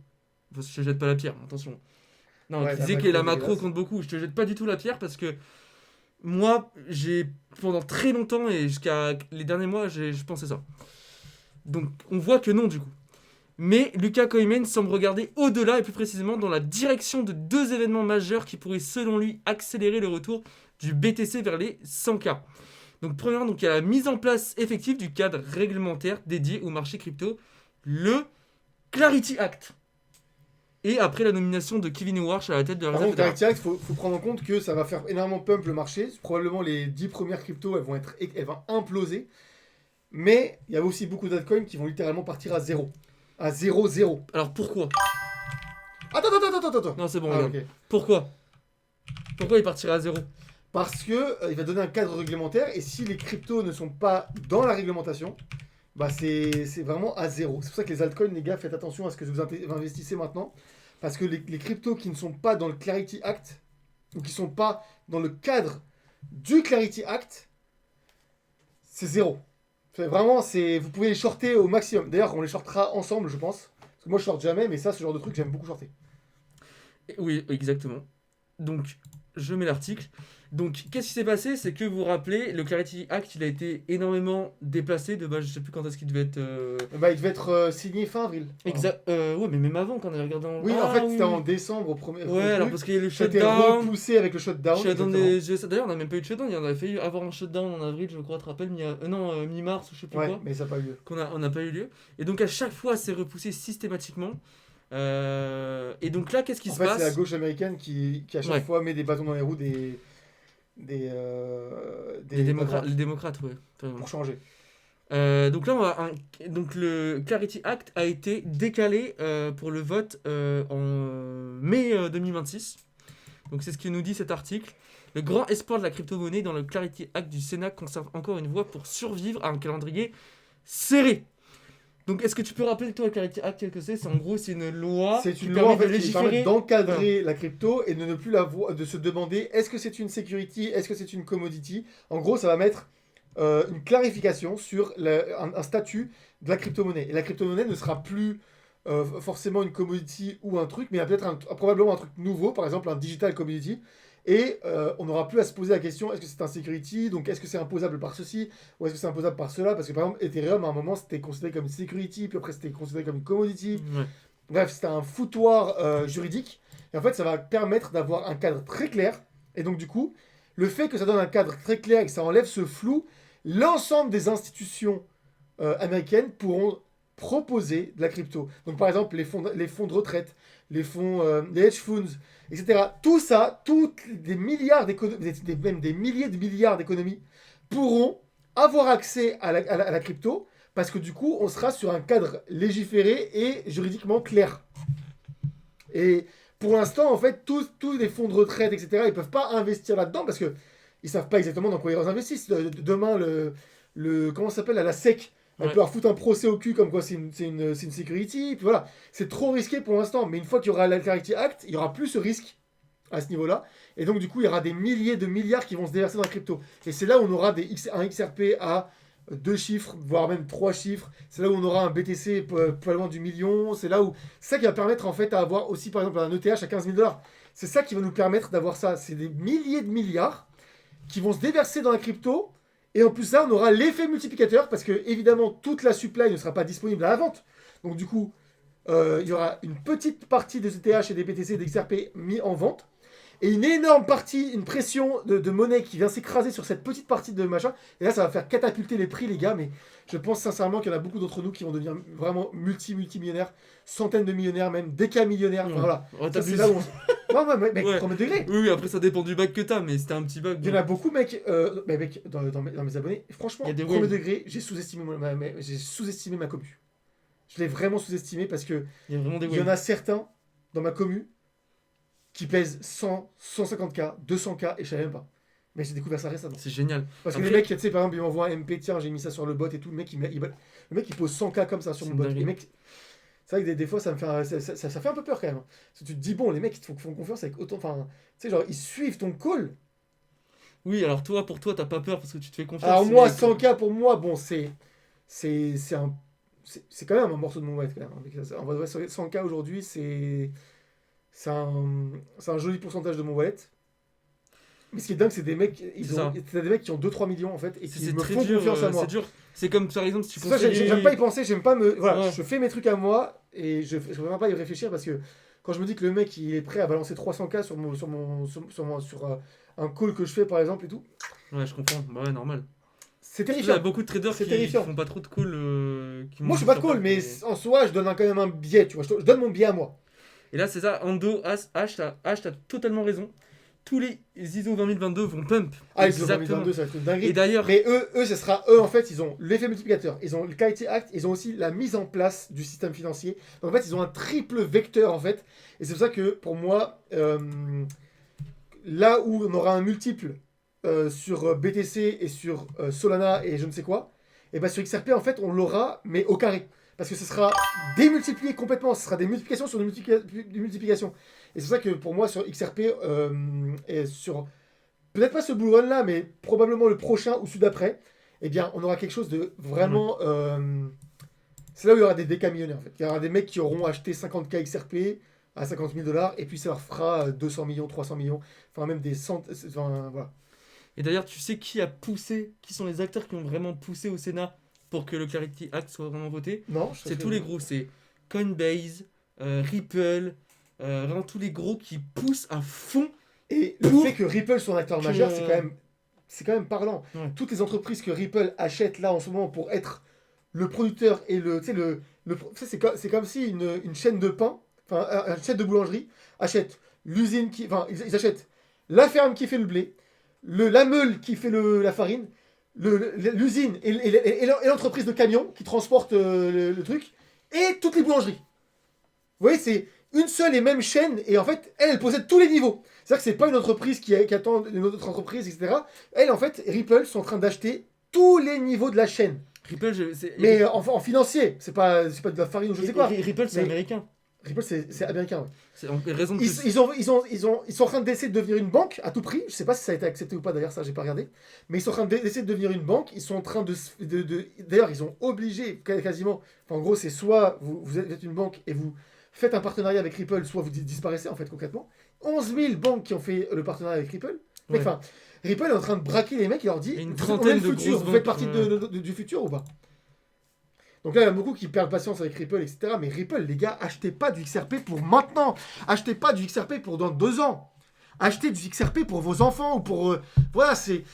Speaker 1: je te jette pas la pierre, attention. Non,
Speaker 2: Ouais,
Speaker 1: qui disait que la macro compte beaucoup. Je te jette pas du tout la pierre parce que moi, pendant très longtemps et jusqu'à les derniers mois, je pensais ça. Donc, on voit que non, du coup. Mais Lucas Koeman semble regarder au-delà et plus précisément dans la direction de 2 événements majeurs qui pourraient selon lui accélérer le retour du BTC vers les 100K. Donc premièrement, donc, il y a la mise en place effective du cadre réglementaire dédié au marché crypto, le Clarity Act. Et après la nomination de Kevin Warsh à la tête de la Réserve fédérale.
Speaker 2: Clarity Act, il faut prendre en compte que ça va faire énormément pump le marché. Probablement les 10 premières cryptos, elles vont imploser. Mais il y a aussi beaucoup d'altcoins qui vont littéralement partir à zéro. À 0-0.
Speaker 1: Alors pourquoi ?
Speaker 2: Attends.
Speaker 1: Non, c'est bon, regarde. Okay. Pourquoi il partira à zéro ?
Speaker 2: Parce que il va donner un cadre réglementaire et si les cryptos ne sont pas dans la réglementation, bah c'est vraiment à zéro. C'est pour ça que les altcoins, les gars, faites attention à ce que vous investissez maintenant. Parce que les cryptos qui ne sont pas dans le Clarity Act ou qui ne sont pas dans le cadre du Clarity Act, c'est zéro. Vraiment, vous pouvez les shorter au maximum. D'ailleurs, on les shortera ensemble, je pense. Parce que moi, je shorte jamais, mais ça, ce genre de truc, j'aime beaucoup shorter.
Speaker 1: Oui, exactement. Donc, je mets l'article. Donc, qu'est-ce qui s'est passé ? C'est que vous vous rappelez, le Clarity Act, il a été énormément déplacé. De base, je sais plus quand est-ce qu'il devait être.
Speaker 2: Il devait être signé fin avril.
Speaker 1: Exact. Ouais, mais même avant, quand on avait regardé en.
Speaker 2: Oui, en fait, c'était en décembre au premier.
Speaker 1: Ouais, alors parce qu'il y a eu le shutdown.
Speaker 2: C'était repoussé avec le shutdown.
Speaker 1: D'ailleurs, on n'a même pas eu de shutdown. Il y en avait fait avoir un shutdown en avril, je crois, tu te rappelles, mi-mars ou je sais plus quoi.
Speaker 2: Ouais, mais ça n'a pas eu lieu.
Speaker 1: On n'a pas eu lieu. Et donc, à chaque fois, c'est repoussé systématiquement. Et donc là, qu'est-ce qui se passe ?
Speaker 2: En fait, c'est la gauche américaine qui à chaque fois met des bâtons dans les roues des
Speaker 1: démocrates, ouais.
Speaker 2: Pour changer.
Speaker 1: Donc là, donc le Clarity Act a été décalé pour le vote en mai 2026. Donc c'est ce que nous dit cet article. Le grand espoir de la crypto-monnaie dans le Clarity Act du Sénat conserve encore une voie pour survivre à un calendrier serré. Donc, est-ce que tu peux rappeler, toi, le Clarity Act, qu'est-ce que c'est ? En gros, c'est une loi
Speaker 2: qui permet d'encadrer la crypto et de ne plus de se demander est-ce que c'est une security, est-ce que c'est une commodity. En gros, ça va mettre une clarification sur un statut de la crypto-monnaie. Et la crypto-monnaie ne sera plus forcément une commodity ou un truc, mais il y a peut-être probablement un truc nouveau, par exemple un digital commodity. Et on n'aura plus à se poser la question est-ce que c'est un security, donc est-ce que c'est imposable par ceci ou est-ce que c'est imposable par cela, parce que par exemple Ethereum à un moment c'était considéré comme une security, puis après c'était considéré comme une commodity.
Speaker 1: Ouais.
Speaker 2: Bref, c'était un foutoir juridique. Et en fait, ça va permettre d'avoir un cadre très clair. Et donc du coup, le fait que ça donne un cadre très clair et que ça enlève ce flou, l'ensemble des institutions américaines pourront proposer de la crypto. Donc par exemple les fonds de retraite, les hedge funds, etc. Tout ça, des milliards d'économies, même des milliers de milliards d'économies pourront avoir accès à la crypto parce que du coup, on sera sur un cadre légiféré et juridiquement clair. Et pour l'instant, en fait, tous les fonds de retraite, etc., ils ne peuvent pas investir là-dedans parce qu'ils ne savent pas exactement dans quoi ils investissent. Demain, comment ça s'appelle, la SEC, elle peut leur foutre un procès au cul comme quoi c'est une security. Puis voilà, c'est trop risqué pour l'instant. Mais une fois qu'il y aura la Clarity Act, il n'y aura plus ce risque à ce niveau-là. Et donc, du coup, il y aura des milliers de milliards qui vont se déverser dans la crypto. Et c'est là où on aura un XRP à 2 chiffres, voire même 3 chiffres. C'est là où on aura un BTC pas loin du million. C'est ça qui va permettre en fait à avoir aussi, par exemple, un ETH à 15 000 $. C'est ça qui va nous permettre d'avoir ça. C'est des milliers de milliards qui vont se déverser dans la crypto. Et en plus, là, on aura l'effet multiplicateur parce que, évidemment, toute la supply ne sera pas disponible à la vente. Donc, du coup, il y aura une petite partie des ETH et des BTC et des XRP mis en vente. Et une énorme partie, une pression de monnaie qui vient s'écraser sur cette petite partie de machin. Et là, ça va faire catapulter les prix, les gars. Mais je pense sincèrement qu'il y en a beaucoup d'entre nous qui vont devenir vraiment multimillionnaires, centaines de millionnaires, même décamillionnaires. Enfin, voilà.
Speaker 1: Ouais,
Speaker 2: c'est là où non, mec,
Speaker 1: ouais.
Speaker 2: Premier degré.
Speaker 1: Oui, après, ça dépend du bac que t'as, mais c'était un petit bac.
Speaker 2: Il y en a beaucoup, mec. Mec dans mes abonnés, franchement, premier degré, j'ai sous-estimé ma commu. Je l'ai vraiment sous-estimé parce que il y en a certains dans ma commu qui pèsent 100, 150K, 200K et je savais même pas. Mais j'ai découvert ça récemment.
Speaker 1: C'est génial.
Speaker 2: Parce que les mecs, tu sais, par exemple, ils m'envoient un MP, tiens, j'ai mis ça sur le bot et tout. Le mec, il pose 100K comme ça sur mon bot. Les mecs, c'est vrai que des fois, ça me fait, ça fait un peu peur quand même. Parce que tu te dis, bon, les mecs, ils te font confiance avec autant. Enfin, tu sais, genre, ils suivent ton call.
Speaker 1: Oui, alors pour toi, t'as pas peur parce que tu te fais confiance.
Speaker 2: Alors moi, 100K pour moi, bon, c'est quand même un morceau de mon wallet quand même. En vrai, 100K aujourd'hui, c'est un joli pourcentage de mon wallet. Mais ce qui est dingue, c'est des mecs, c'est des mecs qui ont 2-3 millions en fait et qui me font confiance à moi.
Speaker 1: C'est dur. C'est comme par exemple si tu
Speaker 2: conseilles... ça, j'aime pas y penser, j'aime pas me. Voilà, je fais mes trucs à moi et je ne vais pas y réfléchir parce que quand je me dis que le mec il est prêt à balancer 300K sur un call que je fais par exemple et tout.
Speaker 1: Ouais, je comprends. Bah ouais, normal.
Speaker 2: C'est terrifiant.
Speaker 1: Il y a beaucoup de traders qui font pas trop de call.
Speaker 2: Moi je fais pas de call, mais en soi je donne quand même un biais, tu vois. Je donne mon biais à moi.
Speaker 1: Et là c'est ça, Ando, H, t'as totalement raison. Tous les ISO 20022 vont pump.
Speaker 2: Ah, les ISO 2022, ça va être une dinguerie.
Speaker 1: Et d'ailleurs,
Speaker 2: mais eux, ce sera eux en fait, ils ont l'effet multiplicateur, ils ont le Clarity Act, ils ont aussi la mise en place du système financier. Donc en fait, ils ont un triple vecteur en fait. Et c'est pour ça que pour moi, là où on aura un multiple sur BTC et sur Solana et je ne sais quoi, et bien sur XRP en fait, on l'aura mais au carré. Parce que ce sera démultiplié complètement, ce sera des multiplications sur des multiplications. Et c'est pour ça que pour moi sur XRP et sur peut-être pas ce bull run là, mais probablement le prochain ou celui d'après, eh bien on aura quelque chose de vraiment. C'est là où il y aura des DK millionnaires en fait. Il y aura des mecs qui auront acheté 50K XRP à 50 000 $ et puis ça leur fera 200 millions, 300 millions, enfin même des centaines. Enfin, voilà.
Speaker 1: Et d'ailleurs, tu sais qui a poussé, qui sont les acteurs qui ont vraiment poussé au Sénat pour que le Clarity Act soit vraiment voté?
Speaker 2: Non,
Speaker 1: c'est tous les gros, c'est Coinbase, Ripple, vraiment tous les gros qui poussent à fond.
Speaker 2: Et le fait que Ripple soit un acteur majeur, c'est quand même parlant. Ouais. Toutes les entreprises que Ripple achète là en ce moment pour être le producteur et c'est comme si une chaîne de pain, enfin une chaîne de boulangerie achète l'usine ils achètent la ferme qui fait le blé, la meule qui fait la farine, l'usine et l'entreprise de camion qui transporte le truc, et toutes les boulangeries. Vous voyez, c'est une seule et même chaîne, et en fait, elle possède tous les niveaux. C'est-à-dire que c'est pas une entreprise qui attend une autre entreprise, etc. Elle, en fait, Ripple sont en train d'acheter tous les niveaux de la chaîne.
Speaker 1: Ripple,
Speaker 2: mais en financier, c'est pas de la farine ou je sais quoi.
Speaker 1: Ripple, c'est américain.
Speaker 2: Ripple, c'est américain, ouais.
Speaker 1: C'est raison de
Speaker 2: ils sont en train d'essayer de devenir une banque à tout prix. Je sais pas si ça a été accepté ou pas, d'ailleurs, ça, j'ai pas regardé. Mais ils sont en train d'essayer de devenir une banque. Ils sont en train d'ailleurs, ils ont obligé quasiment. Enfin, en gros, c'est soit vous êtes une banque et vous faites un partenariat avec Ripple, soit vous disparaissez, en fait, concrètement. 11 000 banques qui ont fait le partenariat avec Ripple. Ouais. Enfin, Ripple est en train de braquer les mecs. Il leur dit
Speaker 1: une trentaine de futur.
Speaker 2: Vous faites partie du futur ou pas? Donc là, il y a beaucoup qui perdent patience avec Ripple, etc. Mais Ripple, les gars, achetez pas du XRP pour maintenant. Achetez pas du XRP pour dans 2 ans. Achetez du XRP pour vos enfants ou pour... voilà, c'est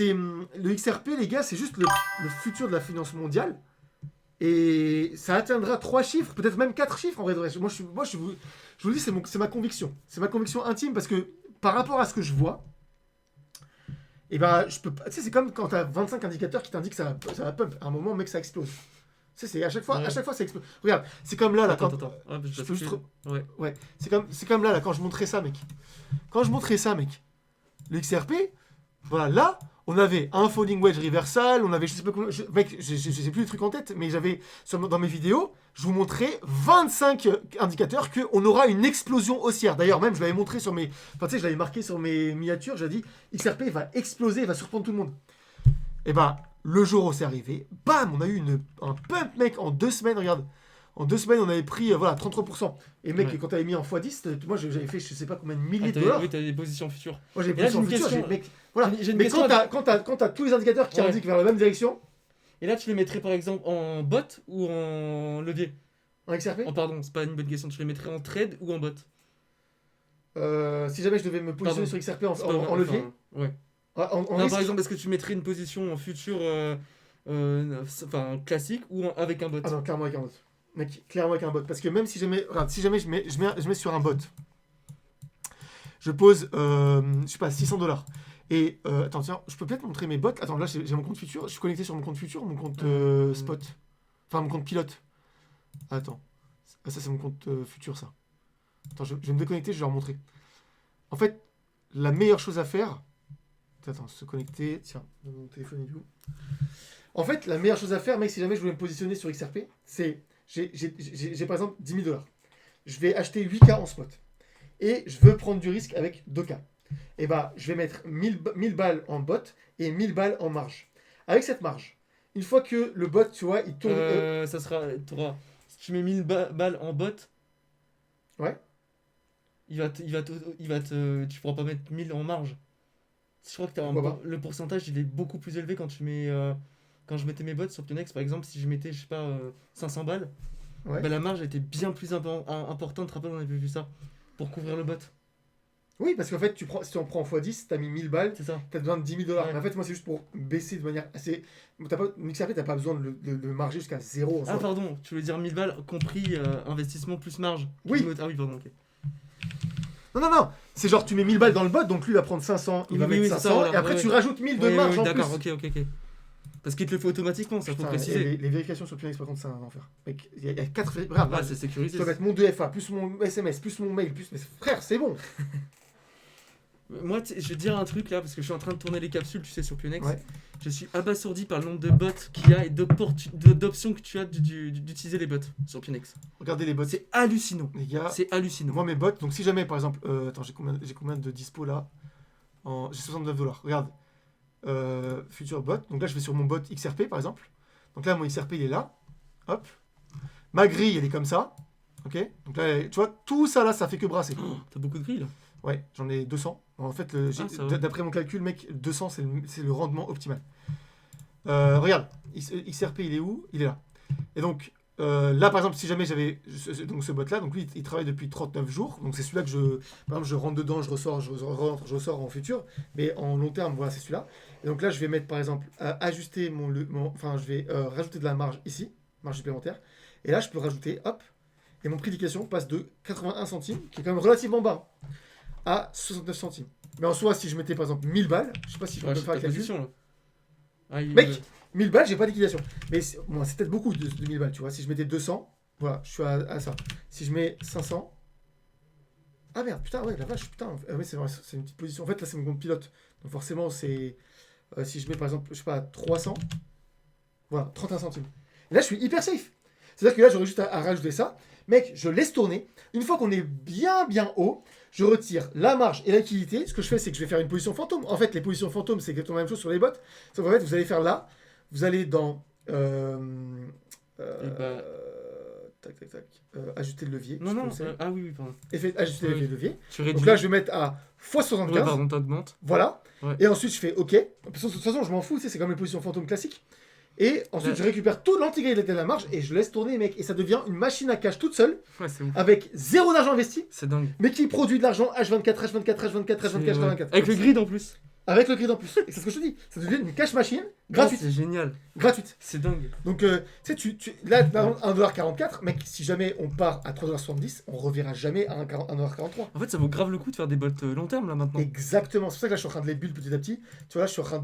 Speaker 2: le XRP, les gars, c'est juste le futur de la finance mondiale. Et ça atteindra 3 chiffres, peut-être même 4 chiffres en vrai. Moi, je vous dis, c'est ma conviction. C'est ma conviction intime parce que par rapport à ce que je vois, et ben, je peux pas... Tu sais, c'est comme quand tu as 25 indicateurs qui t'indiquent que ça va pump. À un moment, mec, ça explose. C'est à chaque fois ça explose. Regarde, c'est comme là
Speaker 1: attends.
Speaker 2: Je peux juste... Ouais. C'est comme là quand je montrais ça, mec. Quand je montrais ça, mec. Le XRP, voilà, là, on avait un falling wedge reversal, on avait, je sais pas comment, mec, j'ai plus les trucs en tête, mais j'avais dans mes vidéos, je vous montrais 25 indicateurs qu'on aura une explosion haussière. D'ailleurs, même, je l'avais montré sur mes, enfin, tu sais, je l'avais marqué sur mes miniatures, j'ai dit, XRP va exploser, va surprendre tout le monde. Et ben, le jour où c'est arrivé, bam, on a eu un pump, mec, en 2 semaines, regarde. En 2 semaines, on avait pris 33%. Et mec, quand t'avais mis en x10, moi j'avais fait je sais pas combien de milliers de dollars.
Speaker 1: Oui, t'avais des positions futures.
Speaker 2: Moi j'ai des positions futures. Voilà. Mais quand t'as tous les indicateurs qui indiquent vers la même direction.
Speaker 1: Et là, tu les mettrais par exemple en bot ou en levier?
Speaker 2: En XRP?
Speaker 1: Pardon, c'est pas une bonne question. Tu les mettrais en trade ou en bot?
Speaker 2: Si jamais je devais me positionner sur XRP en levier.
Speaker 1: Ouais. Non, par exemple, est-ce que tu mettrais une position en futur classique ou avec un bot?
Speaker 2: Ah non, clairement avec un bot. Mec, clairement avec un bot. Parce que même si jamais, regarde, si jamais je mets sur un bot, je pose, je sais pas, 600 $. Et, attends, tiens, je peux peut-être montrer mes bots. Attends, là, j'ai mon compte futur. Je suis connecté sur mon compte futur ou mon compte spot? Enfin, mon compte pilote. Attends. Ça, c'est mon compte futur, ça. Attends, je vais me déconnecter, je vais leur montrer. En fait, la meilleure chose à faire... Attends, se connecter. Tiens, mon téléphone est où? En fait, la meilleure chose à faire, mec, si jamais je voulais me positionner sur XRP, c'est... J'ai par exemple 10 000 $. Je vais acheter 8K en spot. Et je veux prendre du risque avec 2K. Et bah, je vais mettre 1000 balles en bot et 1000 balles en marge. Avec cette marge, une fois que le bot, tu vois, il tourne...
Speaker 1: ça sera... Si tu mets 1000 balles en bot...
Speaker 2: Ouais.
Speaker 1: Tu pourras pas mettre 1000 en marge. Je crois que
Speaker 2: Pourquoi pas.
Speaker 1: le pourcentage il est beaucoup plus élevé quand tu mets quand je mettais mes bots sur Pionex par exemple, si je mettais je sais pas 500 balles,
Speaker 2: Ouais.
Speaker 1: bah, la marge était bien plus importante, tu te rappelles on avait vu ça pour couvrir le bot.
Speaker 2: Oui, parce qu'en fait, si tu en prends x10, t'as mis 1000 balles,
Speaker 1: C'est ça.
Speaker 2: t'as besoin de 10 000 dollars.
Speaker 1: Ouais.
Speaker 2: Mais en fait, moi, c'est juste pour baisser de manière assez. MixRP, t'as pas besoin de marger jusqu'à 0 en
Speaker 1: Ah
Speaker 2: soi.
Speaker 1: pardon, tu veux dire 1000 balles compris investissement plus marge.
Speaker 2: Oui.
Speaker 1: Ah oui pardon, OK.
Speaker 2: Non. C'est genre, tu mets 1000 balles dans le bot, donc lui, il va prendre 500, il va
Speaker 1: Oui,
Speaker 2: mettre
Speaker 1: c'est
Speaker 2: 500,
Speaker 1: ça, voilà.
Speaker 2: et après,
Speaker 1: Ouais,
Speaker 2: tu
Speaker 1: ouais.
Speaker 2: rajoutes 1000 de
Speaker 1: Oui,
Speaker 2: marge en
Speaker 1: d'accord,
Speaker 2: plus.
Speaker 1: OK. Parce qu'il te le fait automatiquement, ça faut
Speaker 2: Putain,
Speaker 1: préciser.
Speaker 2: et les vérifications sur Pionex, par contre, c'est un enfer. Mec, il y a 4 Regarde,
Speaker 1: Ah,
Speaker 2: là,
Speaker 1: c'est
Speaker 2: je
Speaker 1: sécurisé.
Speaker 2: dois mettre mon 2FA, plus mon SMS, plus mon mail, plus. Mais frère, c'est bon.
Speaker 1: Moi, je vais te dire un truc là, parce que je suis en train de tourner les capsules, tu sais, sur Pionex.
Speaker 2: Ouais.
Speaker 1: Je suis abasourdi par le nombre de bots qu'il y a et d'options que tu as d'utiliser les bots sur Pionex.
Speaker 2: Regardez les bots.
Speaker 1: C'est hallucinant.
Speaker 2: Les gars,
Speaker 1: C'est hallucinant.
Speaker 2: moi, mes bots, donc si jamais, par exemple. Attends, j'ai combien de dispo là J'ai 69 dollars. Regarde. Future bot. Donc là, je vais sur mon bot XRP, par exemple. Donc là, mon XRP, il est là. Hop. Ma grille, elle est comme ça. Ok. Donc là, tu vois, tout ça là, ça fait que brasser.
Speaker 1: T'as beaucoup de grilles là.
Speaker 2: Ouais, j'en ai 200. En fait,
Speaker 1: ça va.
Speaker 2: d'après mon calcul, mec, 200, c'est le rendement optimal. Regarde, XRP, il est où? Il est là. Et donc, là, par exemple, si jamais j'avais donc ce bot-là, donc lui, il travaille depuis 39 jours. Donc, c'est celui-là que par exemple, je rentre dedans, je ressors, je rentre, je ressors en futur. Mais en long terme, voilà, c'est celui-là. Et donc là, je vais mettre, par exemple, ajuster enfin, je vais rajouter de la marge ici, marge supplémentaire. Et là, je peux rajouter, hop, et mon prix d'éducation passe de 81 centimes, qui est quand même relativement bas, à 69 centimes. Mais en soi, si je mettais par exemple 1000 balles, je sais pas si je peux faire la calcul.
Speaker 1: Là. Ah,
Speaker 2: Mec, 1000 balles, j'ai pas d'équilation. Mais c'est peut-être beaucoup de 1000 balles, tu vois. Si je mettais 200, voilà, je suis à ça. Si je mets 500. Ah merde, putain, ouais, la vache, putain. Ouais, c'est vrai, c'est une petite position. En fait, là, c'est mon compte pilote. Donc forcément, c'est. Si je mets par exemple, je sais pas, 300. Voilà, 31 centimes. Et là, je suis hyper safe. C'est-à-dire que là, j'aurais juste à rajouter ça. Mec, je laisse tourner. Une fois qu'on est bien haut, je retire la marge et la liquidité. Ce que je fais, c'est que je vais faire une position fantôme. En fait, les positions fantômes, c'est exactement la même chose sur les bots. Sauf qu'en fait, vous allez faire là. Vous allez dans. Tac. Ajuster le levier.
Speaker 1: Non. Ah oui, pardon.
Speaker 2: Ajuster le levier.
Speaker 1: Donc
Speaker 2: là, je vais mettre à x75.
Speaker 1: Ouais, pardon, t'augmentes.
Speaker 2: Voilà.
Speaker 1: Ouais.
Speaker 2: Et ensuite, je fais OK. De toute façon, je m'en fous. C'est comme les positions fantômes classiques. Et ensuite, je récupère tout l'intégralité de la marge et je laisse tourner, mec. Et ça devient une machine à cash toute seule, avec zéro d'argent investi.
Speaker 1: C'est dingue.
Speaker 2: Mais qui produit de l'argent H24.
Speaker 1: Avec le grid en plus.
Speaker 2: Avec le grid en plus. Et c'est ce que je te dis. Ça devient une cash machine gratuite.
Speaker 1: C'est génial.
Speaker 2: Gratuite.
Speaker 1: C'est dingue.
Speaker 2: Donc, tu sais, là, par exemple, 1,44$, mec, si jamais on part à 3,70$, on reverra jamais à 1,43$.
Speaker 1: En fait, ça vaut grave le coup de faire des bots long terme là maintenant.
Speaker 2: Exactement. C'est pour ça que là, je suis en train de les build petit à petit. Tu vois, là, je suis en train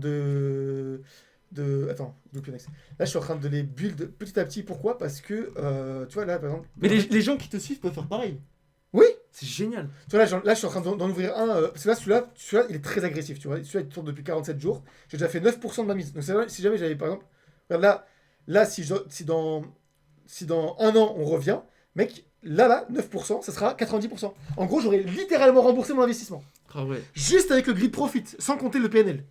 Speaker 2: Attends, Pionex. Là, je suis en train de les build petit à petit. Pourquoi? Parce que, tu vois, là, par exemple.
Speaker 1: Mais les gens qui te suivent peuvent faire pareil.
Speaker 2: Oui.
Speaker 1: C'est génial.
Speaker 2: Tu vois, là, je suis en train d'en ouvrir un. Parce que là, celui-là, il est très agressif. Tu vois, celui-là, il tourne depuis 47 jours. J'ai déjà fait 9% de ma mise. Donc, si jamais j'avais, par exemple. Regarde, là si dans un an, on revient, mec, là, 9%, ça sera 90%. En gros, j'aurais littéralement remboursé mon investissement.
Speaker 1: Ah ouais.
Speaker 2: Juste avec le grid profit, sans compter le PNL. Tu vois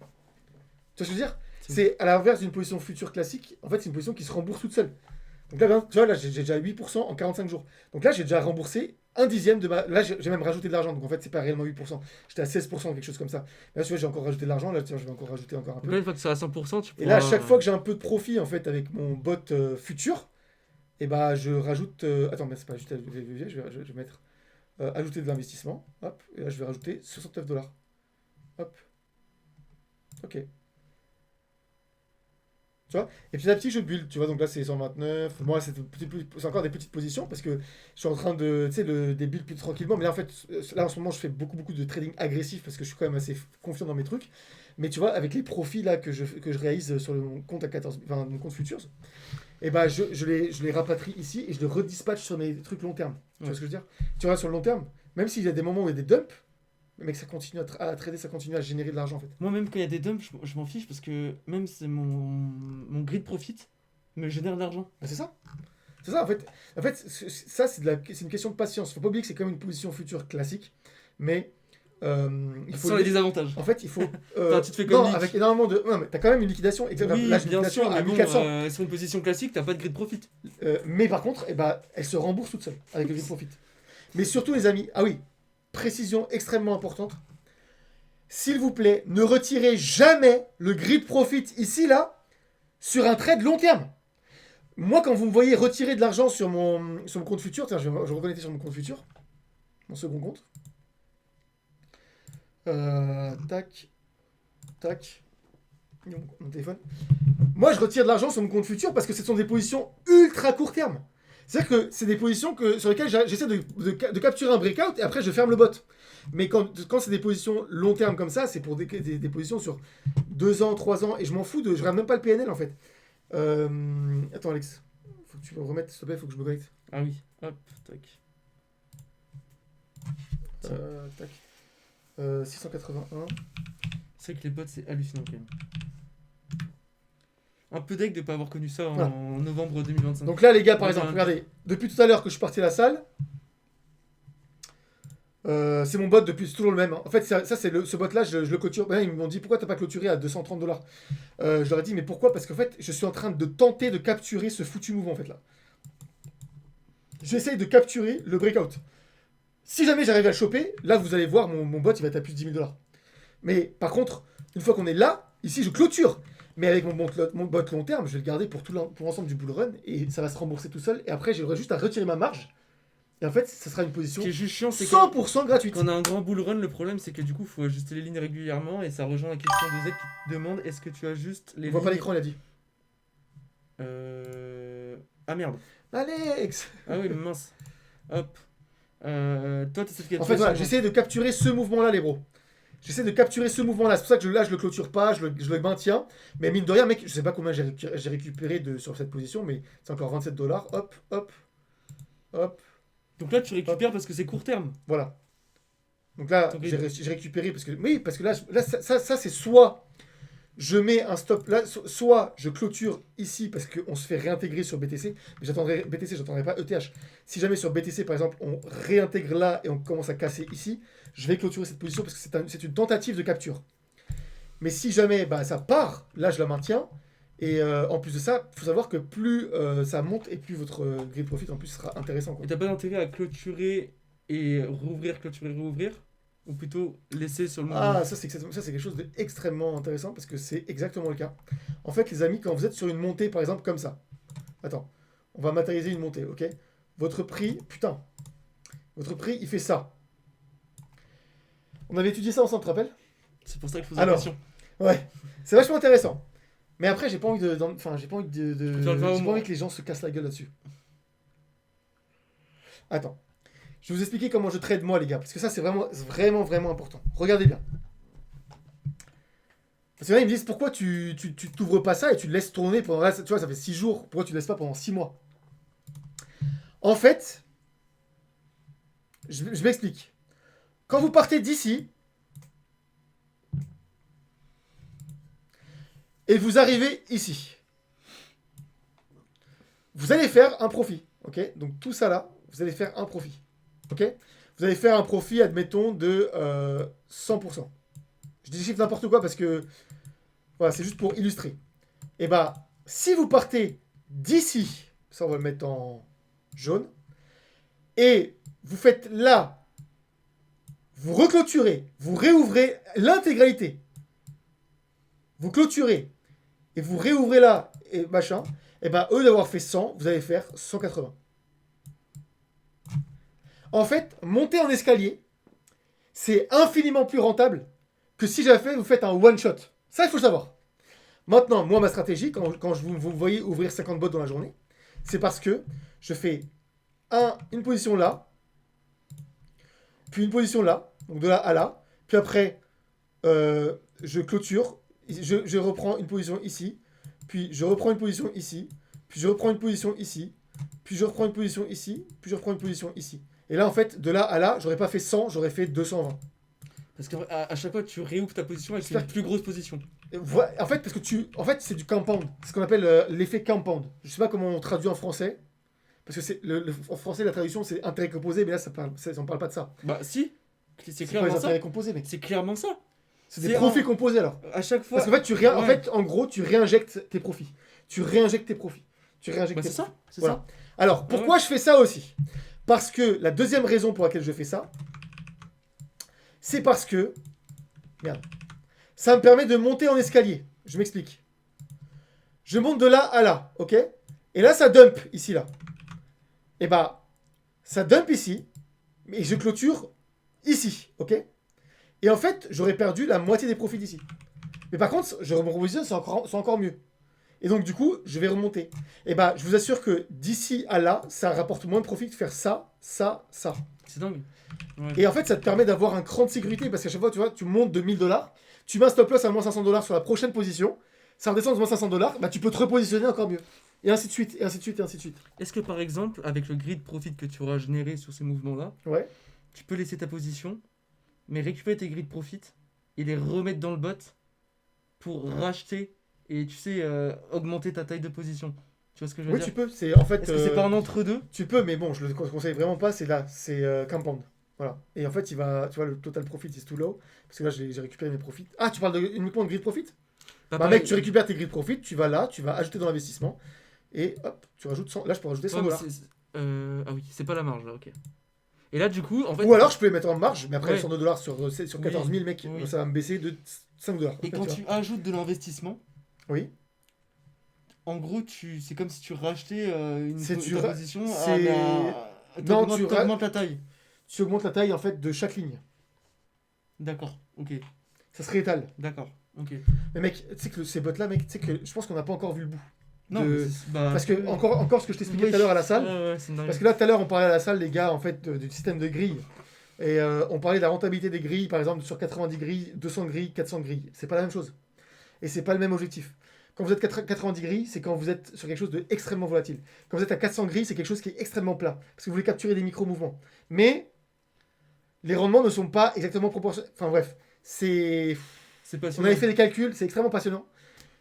Speaker 2: ce que je veux dire? C'est à l'inverse d'une position future classique. En fait, c'est une position qui se rembourse toute seule. Donc là, tu vois, là, j'ai déjà 8% en 45 jours. Donc là, j'ai déjà remboursé un dixième de ma. Là, j'ai même rajouté de l'argent. Donc en fait, c'est pas réellement 8%. J'étais à 16%, quelque chose comme ça. Là, tu vois, j'ai encore rajouté de l'argent. Là, tiens, je vais encore rajouter encore un peu.
Speaker 1: Donc là, une fois que c'est à 100%, tu pourras...
Speaker 2: Et là, à chaque fois que j'ai un peu de profit, en fait, avec mon bot futur, et bah, je rajoute. Attends, mais c'est pas juste levier. Je vais mettre ajouter de l'investissement. Hop. Et là, je vais rajouter 69$. Hop. Ok. Tu vois, et petit à petit je build, tu vois, donc là c'est 129, moi c'est encore des petites positions parce que je suis en train de, tu sais, des builds plus tranquillement, mais là en fait, là en ce moment je fais beaucoup de trading agressif parce que je suis quand même assez confiant dans mes trucs, mais tu vois, avec les profits là que je réalise sur mon compte à 14, enfin mon compte Futures, et bah je les rapatrie ici et je les redispatche sur mes trucs long terme, tu vois ce que je veux dire? Tu vois, sur le long terme, même s'il y a des moments où il y a des dumps, mec, ça continue à trader, ça continue à générer de l'argent en fait.
Speaker 1: Moi, même quand il y a des dumps, je m'en fiche parce que même c'est mon grid profit me génère de l'argent.
Speaker 2: Ben, c'est ça. C'est ça en fait. En fait, ça c'est une question de patience. Faut pas oublier que c'est quand même une position future classique, mais
Speaker 1: il faut les désavantages.
Speaker 2: En fait, il faut.
Speaker 1: Enfin, tu te fais comme
Speaker 2: non, avec énormément de. Non, mais t'as quand même une liquidation.
Speaker 1: Oui, là, bien sûr, mais bon, sur une position classique, t'as pas de grid profit.
Speaker 2: Mais par contre, eh ben, elle se rembourse toute seule avec le grid profit. Mais surtout, les amis, ah oui, précision extrêmement importante. s'il vous plaît, ne retirez jamais le grid profit ici, là, sur un trade long terme. Moi, quand vous me voyez retirer de l'argent sur mon compte futur, tiens, je vais reconnecter sur mon compte futur, mon second compte. Tac, tac, mon téléphone. Moi, je retire de l'argent sur mon compte futur parce que ce sont des positions ultra court terme. C'est-à-dire que c'est des positions sur lesquelles j'essaie de capturer un breakout et après je ferme le bot. Mais quand c'est des positions long terme comme ça, c'est pour des positions sur 2 ans, 3 ans, et je m'en fous je regarde même pas le PNL en fait. Attends Alex, faut que tu me remettes, s'il te plaît, faut que je me connecte.
Speaker 1: Ah oui, hop, tac.
Speaker 2: Tac. 681.
Speaker 1: C'est vrai que les bots, c'est hallucinant quand même. Un peu deck de ne pas avoir connu ça en novembre 2025.
Speaker 2: Donc là, les gars, par exemple, regardez, depuis tout à l'heure que je suis parti à la salle, c'est mon bot depuis, c'est toujours le même. Hein. En fait, ce bot-là, je le clôture. Ben, ils m'ont dit pourquoi t'as pas clôturé à 230$. Je leur ai dit mais pourquoi? Parce qu'en fait, je suis en train de tenter de capturer ce foutu mouvement en fait là. J'essaye de capturer le breakout. Si jamais j'arrive à le choper, là vous allez voir mon bot il va être à plus de 10 000$. Mais par contre, une fois qu'on est là, ici je clôture. Mais avec mon bot long terme, je vais le garder pour l'ensemble du bull run et ça va se rembourser tout seul. Et après, j'aurai juste à retirer ma marge. Et en fait, ça sera une position 100% gratuite.
Speaker 1: Quand on a un grand bull run, le problème c'est que du coup, il faut ajuster les lignes régulièrement et ça rejoint la question de Z qui te demande est-ce que tu ajustes les lignes.
Speaker 2: On voit pas l'écran, il a dit.
Speaker 1: Ah merde.
Speaker 2: Alex.
Speaker 1: Ah oui, mince. Hop. Toi, t'essaies de capturer.
Speaker 2: En fait, voilà, j'essaie de capturer ce mouvement-là, les bros. J'essaie de capturer ce mouvement-là. C'est pour ça que là, je le clôture pas, je le maintiens. Mais mine de rien, mec, je sais pas combien j'ai récupéré sur cette position, mais c'est encore 27$. Hop, hop, hop.
Speaker 1: Donc là, tu récupères parce que c'est court terme.
Speaker 2: Voilà. Donc là, j'ai récupéré parce que... Oui, parce que là ça c'est soit je mets un stop là, soit je clôture ici parce qu'on se fait réintégrer sur BTC. Mais j'attendrai BTC, j'attendrai pas ETH. Si jamais sur BTC, par exemple, on réintègre là et on commence à casser ici, je vais clôturer cette position parce que c'est une tentative de capture. Mais si jamais ça part, là je la maintiens. Et en plus de ça, il faut savoir que plus ça monte et plus votre grid profit en plus sera intéressant. Quoi.
Speaker 1: Et t'as pas d'intérêt à clôturer et rouvrir, clôturer, rouvrir? Ou plutôt laisser sur le moment?
Speaker 2: Ah, ça c'est quelque chose d'extrêmement intéressant parce que c'est exactement le cas. En fait, les amis, quand vous êtes sur une montée, par exemple, comme ça. Attends, on va matérialiser une montée, ok? Votre prix, il fait ça. On avait étudié ça ensemble, tu te rappelles?
Speaker 1: C'est pour ça qu'il faut la question.
Speaker 2: Ouais, c'est vachement intéressant. Mais après, j'ai pas envie j'ai pas envie que les gens se cassent la gueule là-dessus. Attends. Je vais vous expliquer comment je trade moi, les gars. Parce que ça, c'est vraiment important. Regardez bien. Parce que là, ils me disent, pourquoi tu t'ouvres pas ça et tu le laisses tourner pendant... Là, tu vois, ça fait 6 jours. Pourquoi tu le laisses pas pendant 6 mois? En fait, je m'explique. Quand vous partez d'ici, et vous arrivez ici, vous allez faire un profit. Ok? Donc tout ça là, vous allez faire un profit. Ok? Vous allez faire un profit, admettons, de 100%. Je dis chiffre n'importe quoi parce que voilà, c'est juste pour illustrer. Et si vous partez d'ici, ça on va le mettre en jaune, et vous faites là, vous reclôturez, vous réouvrez l'intégralité, vous clôturez, et vous réouvrez là, et machin, et au lieu d'avoir fait 100, vous allez faire 180. En fait, monter en escalier, c'est infiniment plus rentable que si vous faites un one-shot. Ça, il faut le savoir. Maintenant, moi, ma stratégie, quand vous voyez ouvrir 50 bots dans la journée, c'est parce que je fais une position là, puis une position là, donc de là à là, puis après, je clôture, je reprends une position ici, puis je reprends une position ici, puis je reprends une position ici, puis je reprends une position ici, puis je reprends une position ici. Et là, en fait, de là à là, j'aurais pas fait 100, j'aurais fait 220.
Speaker 1: Parce qu'à chaque fois, tu réouvres ta position avec une plus grosse position.
Speaker 2: En fait, c'est du compound. C'est ce qu'on appelle l'effet compound. Je sais pas comment on traduit en français. Parce que en français, la traduction, c'est intérêt composé, mais là, on parle pas de ça.
Speaker 1: Si. C'est clairement ça.
Speaker 2: Composé, mec.
Speaker 1: C'est clairement ça.
Speaker 2: C'est des profits composés, alors.
Speaker 1: À chaque fois.
Speaker 2: Parce qu'en fait, en fait, en gros, tu réinjectes tes profits. C'est
Speaker 1: ça.
Speaker 2: Voilà. Alors, pourquoi je fais ça aussi? Parce que la deuxième raison pour laquelle je fais ça, c'est parce que Merde. Ça me permet de monter en escalier. Je m'explique. Je monte de là à là, ok? Et là, ça dump, ici, là. Et bah, ça dump ici, et je clôture ici, ok? Et en fait, j'aurais perdu la moitié des profits d'ici. Mais par contre, je repositionne, c'est encore mieux. Et donc, du coup, je vais remonter. Et bah, je vous assure que d'ici à là, ça rapporte moins de profit de faire ça, ça, ça.
Speaker 1: C'est dingue. Ouais.
Speaker 2: Et en fait, ça te permet d'avoir un cran de sécurité parce qu'à chaque fois, tu vois, tu montes de 1000$, tu mets un stop loss à moins 500$ sur la prochaine position, ça redescend de moins 500$, bah tu peux te repositionner encore mieux. Et ainsi de suite, et ainsi de suite, et ainsi de suite.
Speaker 1: Est-ce que par exemple, avec le grid profit que tu auras généré sur ces mouvements-là,
Speaker 2: Ouais.
Speaker 1: tu peux laisser ta position, mais récupérer tes grid profit et les remettre dans le bot pour racheter et tu sais, augmenter ta taille de position? Tu vois ce que je veux
Speaker 2: Oui,
Speaker 1: dire?
Speaker 2: tu peux. C'est en fait.
Speaker 1: Est-ce que c'est pas un entre-deux?
Speaker 2: Tu peux, mais bon, je le conseille vraiment pas. C'est là, c'est compound. Voilà. Et en fait, il va, tu vois, le total profit is too low parce que là, j'ai récupéré mes profits. Ah, tu parles uniquement de grid profit?
Speaker 1: Bah,
Speaker 2: Bah mec, tu récupères tes grid profit, tu vas là, tu vas ajouter dans l'investissement et hop, tu rajoutes 100. Là, je peux rajouter 100$.
Speaker 1: Ah oui, c'est pas la marge là, ok. Et là, du coup, en fait.
Speaker 2: Ou alors, je peux les mettre en marge, mais après,
Speaker 1: Ouais.
Speaker 2: 102$ sur 14 000, mec,
Speaker 1: Oui.
Speaker 2: ça va me baisser de 5$.
Speaker 1: Et quand
Speaker 2: vois.
Speaker 1: tu ajoutes de l'investissement,
Speaker 2: Oui.
Speaker 1: en gros, c'est comme si tu rachetais
Speaker 2: C'est
Speaker 1: ta position
Speaker 2: c'est- Non, tu
Speaker 1: t'augmentes la taille.
Speaker 2: Tu augmentes la taille en fait de chaque ligne.
Speaker 1: D'accord, ok.
Speaker 2: Ça se réétale.
Speaker 1: D'accord, ok.
Speaker 2: Mais mec, tu sais que ces bots là, mec, tu sais que je pense qu'on n'a pas encore vu le bout.
Speaker 1: Non,
Speaker 2: De-
Speaker 1: mais
Speaker 2: Parce que, encore ce que je t'expliquais tout à l'heure à la salle,
Speaker 1: Ouais, c'est une dinguerie.
Speaker 2: parce que là, tout à l'heure, on parlait à la salle, les gars, en fait, du système de grilles. Et on parlait de la rentabilité des grilles, par exemple, sur 90 grilles, 200 grilles, 400 grilles. C'est pas la même chose. Et c'est pas le même objectif. Quand vous êtes 90 grilles, c'est quand vous êtes sur quelque chose d'extrêmement volatile. Quand vous êtes à 400 grilles, c'est quelque chose qui est extrêmement plat. Parce que vous voulez capturer des micro-mouvements. Mais les rendements ne sont pas exactement proportionnels. Enfin bref, c'est...
Speaker 1: C'est
Speaker 2: On
Speaker 1: passionnant.
Speaker 2: avait fait des calculs, c'est extrêmement passionnant.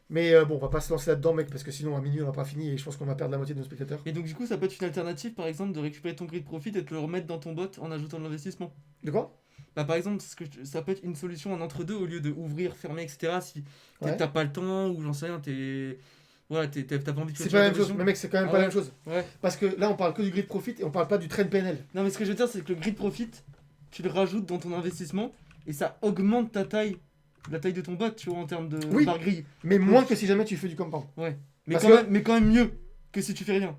Speaker 2: Mais bon, on va pas se lancer là-dedans, mec, parce que sinon, à minuit, on n'a pas fini et je pense qu'on va perdre la moitié de nos spectateurs.
Speaker 1: Et donc, du coup, ça peut être une alternative, par exemple, de récupérer ton grid profit et de le remettre dans ton bot en ajoutant de l'investissement.
Speaker 2: De quoi?
Speaker 1: Bah, par exemple, ça peut être une solution en entre-deux au lieu de ouvrir, fermer, etc. Si
Speaker 2: Ouais.
Speaker 1: t'as pas le temps ou j'en sais rien, voilà, t'as pas envie de
Speaker 2: C'est
Speaker 1: clôturer
Speaker 2: pas la
Speaker 1: ta
Speaker 2: même chose,
Speaker 1: position.
Speaker 2: mais mec, c'est quand même
Speaker 1: Ah
Speaker 2: pas la
Speaker 1: ouais.
Speaker 2: même chose.
Speaker 1: Ouais.
Speaker 2: Parce que là, on parle que du grid profit et on parle pas du trend PNL.
Speaker 1: Non, mais ce que je veux dire, c'est que le grid profit, tu le rajoutes dans ton investissement et ça augmente ta taille, la taille de ton bot, tu vois, en termes de
Speaker 2: Oui.
Speaker 1: par grille.
Speaker 2: Mais moins que si jamais tu fais du compound.
Speaker 1: Mais
Speaker 2: Parce
Speaker 1: quand même mieux que si tu fais rien.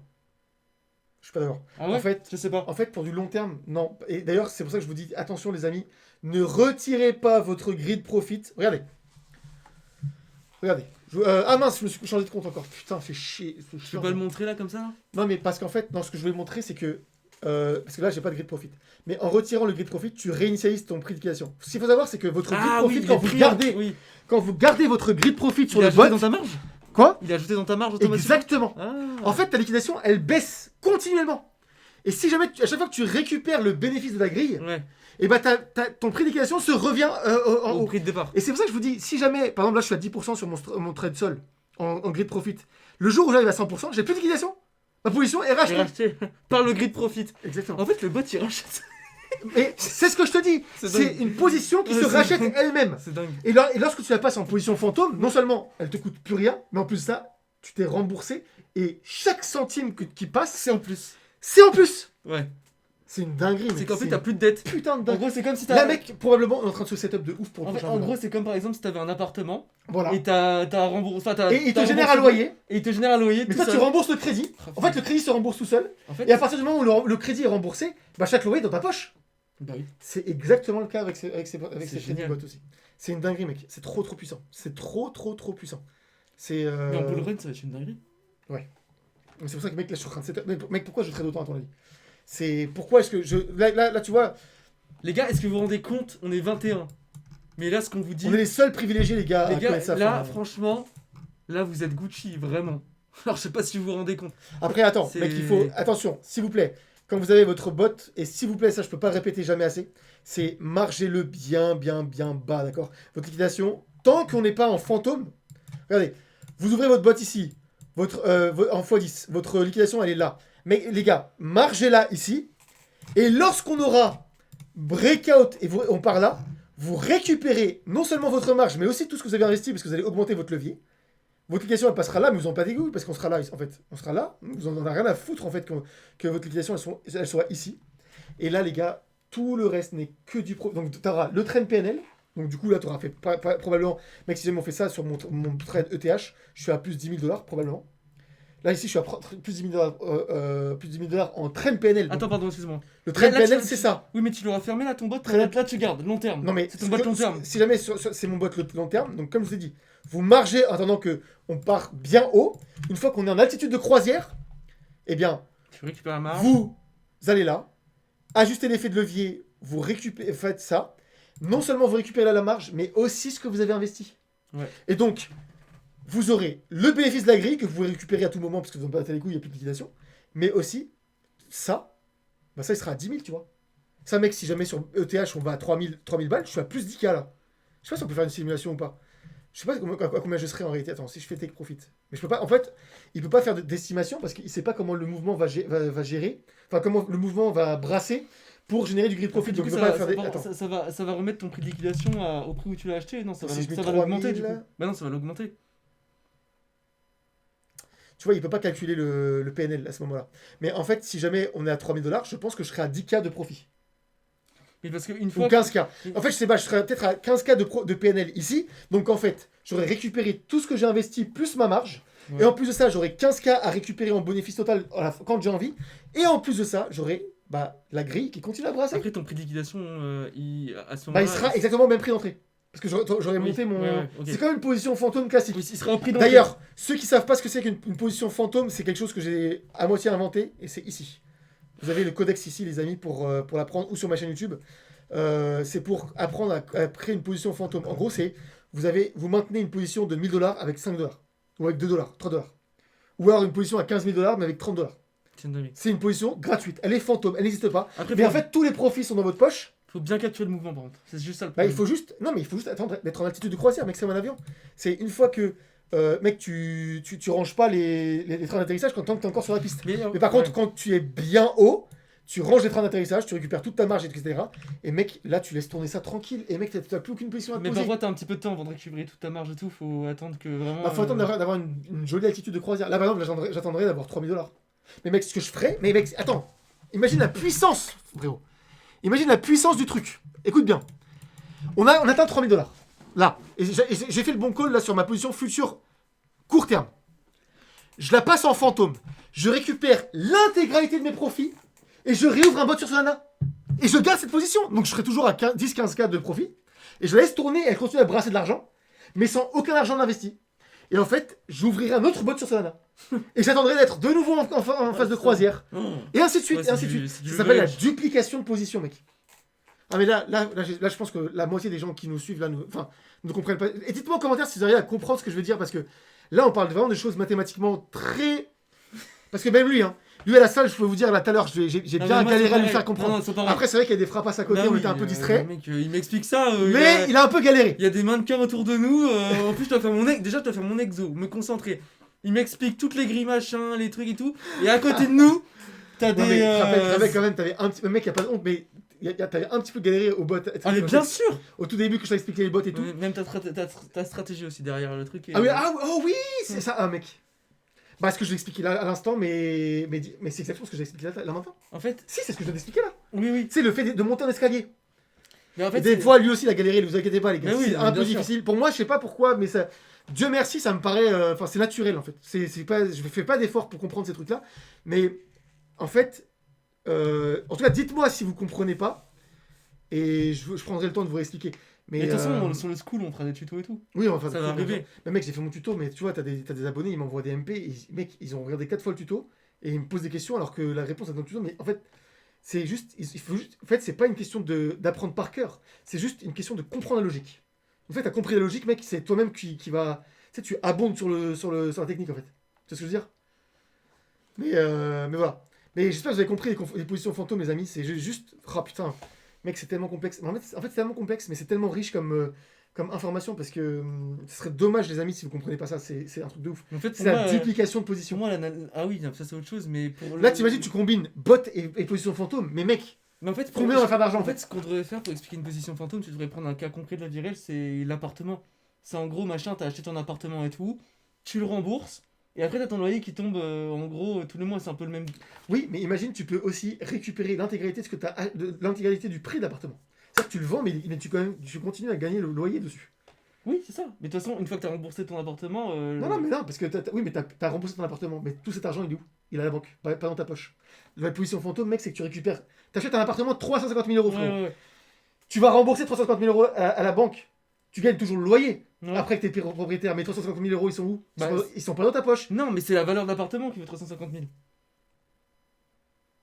Speaker 2: Je suis pas d'accord.
Speaker 1: Ah ouais?
Speaker 2: En fait,
Speaker 1: Je sais pas.
Speaker 2: En fait, pour du long terme, non. Et d'ailleurs, c'est pour ça que je vous dis, attention les amis, ne retirez pas votre grid profit. Regardez. Regardez. Ah mince, je me suis changé de compte encore. Putain, fait chier.
Speaker 1: Tu peux pas le montrer là comme ça là?
Speaker 2: Non, mais parce qu'en fait, non, ce que je voulais montrer, c'est que... parce que là, j'ai pas de grid profit. Mais en retirant le grid profit, tu réinitialises ton prix de liquidation. Ce qu'il faut savoir, c'est que votre grid profit,
Speaker 1: il
Speaker 2: quand,
Speaker 1: est
Speaker 2: vous
Speaker 1: pris,
Speaker 2: gardez,
Speaker 1: oui.
Speaker 2: quand vous gardez votre grid profit sur
Speaker 1: Il est
Speaker 2: le
Speaker 1: ajouté
Speaker 2: bot...
Speaker 1: dans ta marge?
Speaker 2: Quoi?
Speaker 1: Il est ajouté dans ta marge automatiquement?
Speaker 2: Exactement.
Speaker 1: Ah.
Speaker 2: En fait, ta liquidation, elle baisse continuellement. Et si jamais, à chaque fois que tu récupères le bénéfice de la grille,
Speaker 1: Ouais,
Speaker 2: et bah ton prix de liquidation se revient en
Speaker 1: au
Speaker 2: haut.
Speaker 1: prix de départ.
Speaker 2: Et c'est pour ça que je vous dis, si jamais, par exemple là je suis à 10% sur mon trade sol, en grid profit, le jour où j'arrive à 100%, j'ai plus de liquidation. Ma position est
Speaker 1: Il est
Speaker 2: rachetée.
Speaker 1: racheté par le grid profit.
Speaker 2: Exactement.
Speaker 1: En fait, le bot il rachète.
Speaker 2: Et c'est ce que je te dis.
Speaker 1: C'est
Speaker 2: C'est
Speaker 1: dingue.
Speaker 2: une position qui
Speaker 1: Ouais,
Speaker 2: se
Speaker 1: c'est
Speaker 2: rachète
Speaker 1: dingue.
Speaker 2: elle-même.
Speaker 1: C'est dingue.
Speaker 2: Et lorsque tu la passes en position fantôme, non seulement elle te coûte plus rien, mais en plus de ça, tu t'es remboursé. Et chaque centime qui passe,
Speaker 1: C'est en plus.
Speaker 2: c'est en plus.
Speaker 1: Ouais.
Speaker 2: C'est une dinguerie.
Speaker 1: C'est
Speaker 2: mec.
Speaker 1: qu'en fait, t'as plus de dette.
Speaker 2: putain de
Speaker 1: En
Speaker 2: dingue.
Speaker 1: gros, c'est comme si
Speaker 2: Là, mec, probablement, on est en train de se setup de ouf pour le
Speaker 1: En, fait,
Speaker 2: prochain
Speaker 1: en
Speaker 2: mois.
Speaker 1: gros, c'est comme par exemple si t'avais un appartement
Speaker 2: Voilà.
Speaker 1: et t'as remboursé. Enfin, t'as-
Speaker 2: Et il te
Speaker 1: t'as
Speaker 2: génère un
Speaker 1: remboursé-
Speaker 2: loyer.
Speaker 1: Et il te génère un loyer.
Speaker 2: Mais
Speaker 1: tout
Speaker 2: toi, tu
Speaker 1: seul.
Speaker 2: rembourses le crédit.
Speaker 1: Ah,
Speaker 2: En fait, le crédit se rembourse tout seul.
Speaker 1: En fait,
Speaker 2: Et à partir du moment où le crédit est remboursé, bah, chaque loyer est dans ta poche.
Speaker 1: bah oui.
Speaker 2: C'est exactement le cas avec ces
Speaker 1: C'est
Speaker 2: crédits
Speaker 1: génial.
Speaker 2: bots aussi. C'est une dinguerie, mec. C'est trop puissant. C'est trop puissant. C'est
Speaker 1: Mais en bull run, ça va être une dinguerie.
Speaker 2: c'est pour ça que, mec, là, je suis en train de setup. Mais, mec, pourquoi je trade autant à ton avis? C'est pourquoi est-ce que je. Là, tu vois,
Speaker 1: Les gars, est-ce que vous vous rendez compte? On est 21. Mais là, ce qu'on vous dit.
Speaker 2: on est les seuls privilégiés, les gars,
Speaker 1: Les
Speaker 2: à
Speaker 1: gars,
Speaker 2: connaître ça.
Speaker 1: là,
Speaker 2: enfin.
Speaker 1: franchement, là, vous êtes Gucci, vraiment. Alors, je sais pas si vous vous rendez compte.
Speaker 2: Après, attends,
Speaker 1: C'est-
Speaker 2: mec, il faut. Attention, s'il vous plaît. Quand vous avez votre bot, et s'il vous plaît, ça je peux pas le répéter jamais assez, c'est margez-le bien bas, d'accord? Votre liquidation, tant qu'on n'est pas en fantôme, regardez, vous ouvrez votre bot ici, en x10, votre liquidation elle est là. Mais les gars, margez-la ici, et lorsqu'on aura breakout et on part là, vous récupérez non seulement votre marge, mais aussi tout ce que vous avez investi parce que vous allez augmenter votre levier. Votre liquidation elle passera là, mais vous en pas dégoût parce qu'on sera là en fait. On sera là, vous en avez rien à foutre en fait que votre liquidation elle soit ici. Et là les gars, tout le reste n'est que du pro. Donc tu auras le trend PNL, Donc du coup, là, tu auras fait probablement, mec, si jamais on fait ça sur mon trade ETH, je suis à plus de 10 000 $, probablement. Là, ici, je suis à plus de 10 000 $, plus de 10 000 $ en train PNL.
Speaker 1: Attends, pardon, excuse-moi.
Speaker 2: Le train
Speaker 1: Là,
Speaker 2: PNL, c'est ça.
Speaker 1: Oui, mais tu l'auras fermé là, ton bot.
Speaker 2: Train-
Speaker 1: Là, tu gardes, long terme.
Speaker 2: Non, mais
Speaker 1: c'est ton bot long terme.
Speaker 2: si jamais c'est mon bot long terme, donc comme je vous ai dit, vous margez en attendant qu'on part bien haut. Une fois qu'on est en altitude de croisière, eh bien,
Speaker 1: Tu récupères la marge.
Speaker 2: vous allez là, ajustez l'effet de levier, vous récupérez, faites ça. Non seulement vous récupérez la marge, mais aussi ce que vous avez investi.
Speaker 1: Ouais.
Speaker 2: Et donc, vous aurez le bénéfice de la grille que vous pouvez récupérer à tout moment parce que vous n'en battez les couilles, il n'y a plus de liquidation. Mais aussi, ça, bah ça, il sera à 10 000, tu vois. Ça, mec, si jamais sur ETH on va à 3 000 balles, je suis à plus 10K là. Je sais pas si on peut faire une simulation ou pas. Je sais pas à combien je serai en réalité. Attends, si je fais take profit. Mais je peux pas. En fait, il peut pas faire d'estimation parce qu'il sait pas comment le mouvement va gérer. Enfin, comment le mouvement va brasser pour générer du grid profit. Donc, il peut pas faire des. Attends.
Speaker 1: Ça va remettre ton prix de liquidation au prix où tu l'as acheté. Non, ça
Speaker 2: Si je mets
Speaker 1: va l'augmenter
Speaker 2: 3000,
Speaker 1: du coup. Bah non, ça va l'augmenter.
Speaker 2: Tu vois, il peut pas calculer le PNL à ce moment-là. Mais en fait, si jamais on est à 3 000 $, je pense que je serai à 10K de profit.
Speaker 1: Mais parce qu'une fois.
Speaker 2: Ou 15K. En fait, je sais pas, je serais peut-être à 15K de PNL ici. Donc en fait, j'aurais récupéré tout ce que j'ai investi plus ma marge.
Speaker 1: Ouais.
Speaker 2: Et en plus de ça, j'aurais 15K à récupérer en bénéfice total quand j'ai envie. Et en plus de ça, j'aurais la grille qui continue à brasser.
Speaker 1: Après, ton prix de liquidation, à ce
Speaker 2: Il
Speaker 1: moment-là.
Speaker 2: sera exactement au même prix d'entrée. Parce que j'aurais monté mon.
Speaker 1: Ouais, okay.
Speaker 2: C'est quand même une position fantôme classique.
Speaker 1: Oui, il sera au prix d'entrée.
Speaker 2: D'ailleurs, ceux qui savent pas ce que c'est qu'une position fantôme, c'est quelque chose que j'ai à moitié inventé. Et c'est ici. Vous avez le codex ici, les amis, pour l'apprendre, ou sur ma chaîne YouTube. C'est pour apprendre à créer une position fantôme. En gros, c'est vous maintenez une position de 1 000 $ avec 5 $. Ou avec 2 $, 3 $. Ou alors une position à 15 000 $ mais avec 30 $. C'est une position gratuite. Elle est fantôme, elle n'existe pas.
Speaker 1: Après,
Speaker 2: mais en fait, tous les profits sont dans votre poche.
Speaker 1: Faut bien capturer le mouvement par contre. C'est juste ça le
Speaker 2: Bah,
Speaker 1: problème.
Speaker 2: il faut juste attendre d'être en altitude de croisière, mec, c'est comme un avion. C'est une fois que, mec, tu ranges pas les trains d'atterrissage tant que tu es encore sur la piste. Mais par contre, quand tu es bien haut, tu ranges les trains d'atterrissage, tu récupères toute ta marge, etc. Et mec, là, tu laisses tourner ça tranquille. Et mec, t'as plus aucune position à te
Speaker 1: Mais
Speaker 2: poser.
Speaker 1: parfois, t'as un petit peu de temps avant de récupérer toute ta marge et tout. Faut attendre que vraiment.
Speaker 2: Faut attendre d'avoir une jolie altitude de croisière. Là, par exemple, j'attendrais d'avoir 3 000 $. Mais mec, ce que je ferais. Mais mec, attends. Imagine la puissance, frérot. Imagine la puissance du truc. Écoute bien. On atteint 3 000 $. Là. Et j'ai fait le bon call là sur ma position future court terme. Je la passe en fantôme. Je récupère l'intégralité de mes profits. Et je réouvre un bot sur Solana. Et je garde cette position. Donc je serai toujours à 10-15K de profit. Et je la laisse tourner et elle continue à brasser de l'argent. Mais sans aucun argent investi. Et en fait, j'ouvrirai un autre bot sur Solana. Et j'attendrai d'être de nouveau en phase de croisière. Et ainsi de suite,
Speaker 1: Ouais,
Speaker 2: et ainsi de suite. Ça s'appelle la duplication de position, mec. Ah mais là, je pense que la moitié des gens qui nous suivent là ne comprennent pas. Et dites-moi en commentaire si vous arrivez à comprendre ce que je veux dire. Parce que là, on parle vraiment de choses mathématiquement très... Parce que même lui, lui à la salle, je peux vous dire, là tout à l'heure, j'ai bien galéré à lui faire comprendre. Après, c'est vrai qu'il y a des frapasses à côté, on était un peu distrait.
Speaker 1: Mec, il m'explique ça.
Speaker 2: Mais il a un peu galéré.
Speaker 1: Il y a des mannequins autour de nous. En plus, je dois faire mon exo, me concentrer. Il m'explique toutes les grilles, machin, les trucs et tout. Et à côté de nous, t'as des.
Speaker 2: Mais rappelle quand même, t'avais un petit. Mec, y a pas de honte, mais t'avais un petit peu galéré au bot.
Speaker 1: Ah, mais bien sûr.
Speaker 2: Au tout début, que je t'ai expliqué les bots et tout.
Speaker 1: Même ta stratégie aussi derrière le truc.
Speaker 2: Oh oui, c'est ça, mec. Bah, ce que je l'ai expliqué là à l'instant, mais c'est exactement ce que j'ai expliqué là maintenant.
Speaker 1: En fait.
Speaker 2: Si, c'est ce que je viens d'expliquer là.
Speaker 1: Oui.
Speaker 2: C'est le fait de monter en escalier.
Speaker 1: Mais en fait,
Speaker 2: des fois, lui aussi, il a galéré, ne vous inquiétez pas, les gars.
Speaker 1: Oui,
Speaker 2: c'est un peu difficile. Pour moi, je sais pas pourquoi, mais ça. Dieu merci, ça me paraît. Enfin, c'est naturel en fait. C'est pas, je fais pas d'effort pour comprendre ces trucs-là. Mais en fait, en tout cas, dites-moi si vous comprenez pas. Et je prendrai le temps de vous expliquer. Mais
Speaker 1: de toute façon, sur le school, on fera des tutos et tout.
Speaker 2: Oui, on va faire
Speaker 1: ça va arriver.
Speaker 2: Mais mec, j'ai fait mon tuto, mais tu vois, t'as des abonnés, ils m'envoient des MP. Et, mec, ils ont regardé 4 fois le tuto. Et ils me posent des questions alors que la réponse est dans le tuto. Mais en fait, c'est juste. Il faut juste en fait, c'est pas une question d'apprendre par cœur. C'est juste une question de comprendre la logique. En fait, t'as compris la logique, mec, c'est toi-même qui va. Tu sais, tu abondes sur la technique, en fait. Tu sais ce que je veux dire? Mais voilà. Mais j'espère que vous avez compris les positions fantômes, mes amis. C'est juste. Oh putain, mec, c'est tellement complexe. En fait, c'est tellement complexe, mais c'est tellement riche comme information parce que ce serait dommage, les amis, si vous comprenez pas ça. C'est un truc de ouf.
Speaker 1: En fait,
Speaker 2: c'est la duplication de position.
Speaker 1: Pour moi, ah oui, ça c'est autre chose, mais
Speaker 2: là, t'imagines, tu combines bot et position fantôme, mais mec.
Speaker 1: Mais en fait,
Speaker 2: combien on va faire d'argent
Speaker 1: en fait, ce qu'on devrait faire pour expliquer une position fantôme, tu devrais prendre un cas concret de la vie réelle, c'est l'appartement. C'est en gros, machin, t'as acheté ton appartement et tout, tu le rembourses, et après t'as ton loyer qui tombe en gros tous les mois, c'est un peu le même.
Speaker 2: Oui, mais imagine, tu peux aussi récupérer l'intégralité de l'intégralité du prix de l'appartement. C'est-à-dire que tu le vends, mais tu continues à gagner le loyer dessus.
Speaker 1: Oui, c'est ça. Mais de toute façon, une fois que tu as remboursé ton appartement.
Speaker 2: Non, mais non, parce que t'as remboursé ton appartement. Mais tout cet argent, il est où? Il est à la banque, pas dans ta poche. La position fantôme, mec, c'est que tu récupères. T'achètes un appartement de 350 000 euros, frérot.
Speaker 1: Ouais.
Speaker 2: Tu vas rembourser 350 000 euros à la banque. Tu gagnes toujours le loyer.
Speaker 1: Ouais.
Speaker 2: Après que t'es propriétaire. Mais 350 000 euros, ils sont où?
Speaker 1: Bah,
Speaker 2: Ils sont pas dans ta poche.
Speaker 1: Non, mais c'est la valeur de l'appartement qui vaut 350 000.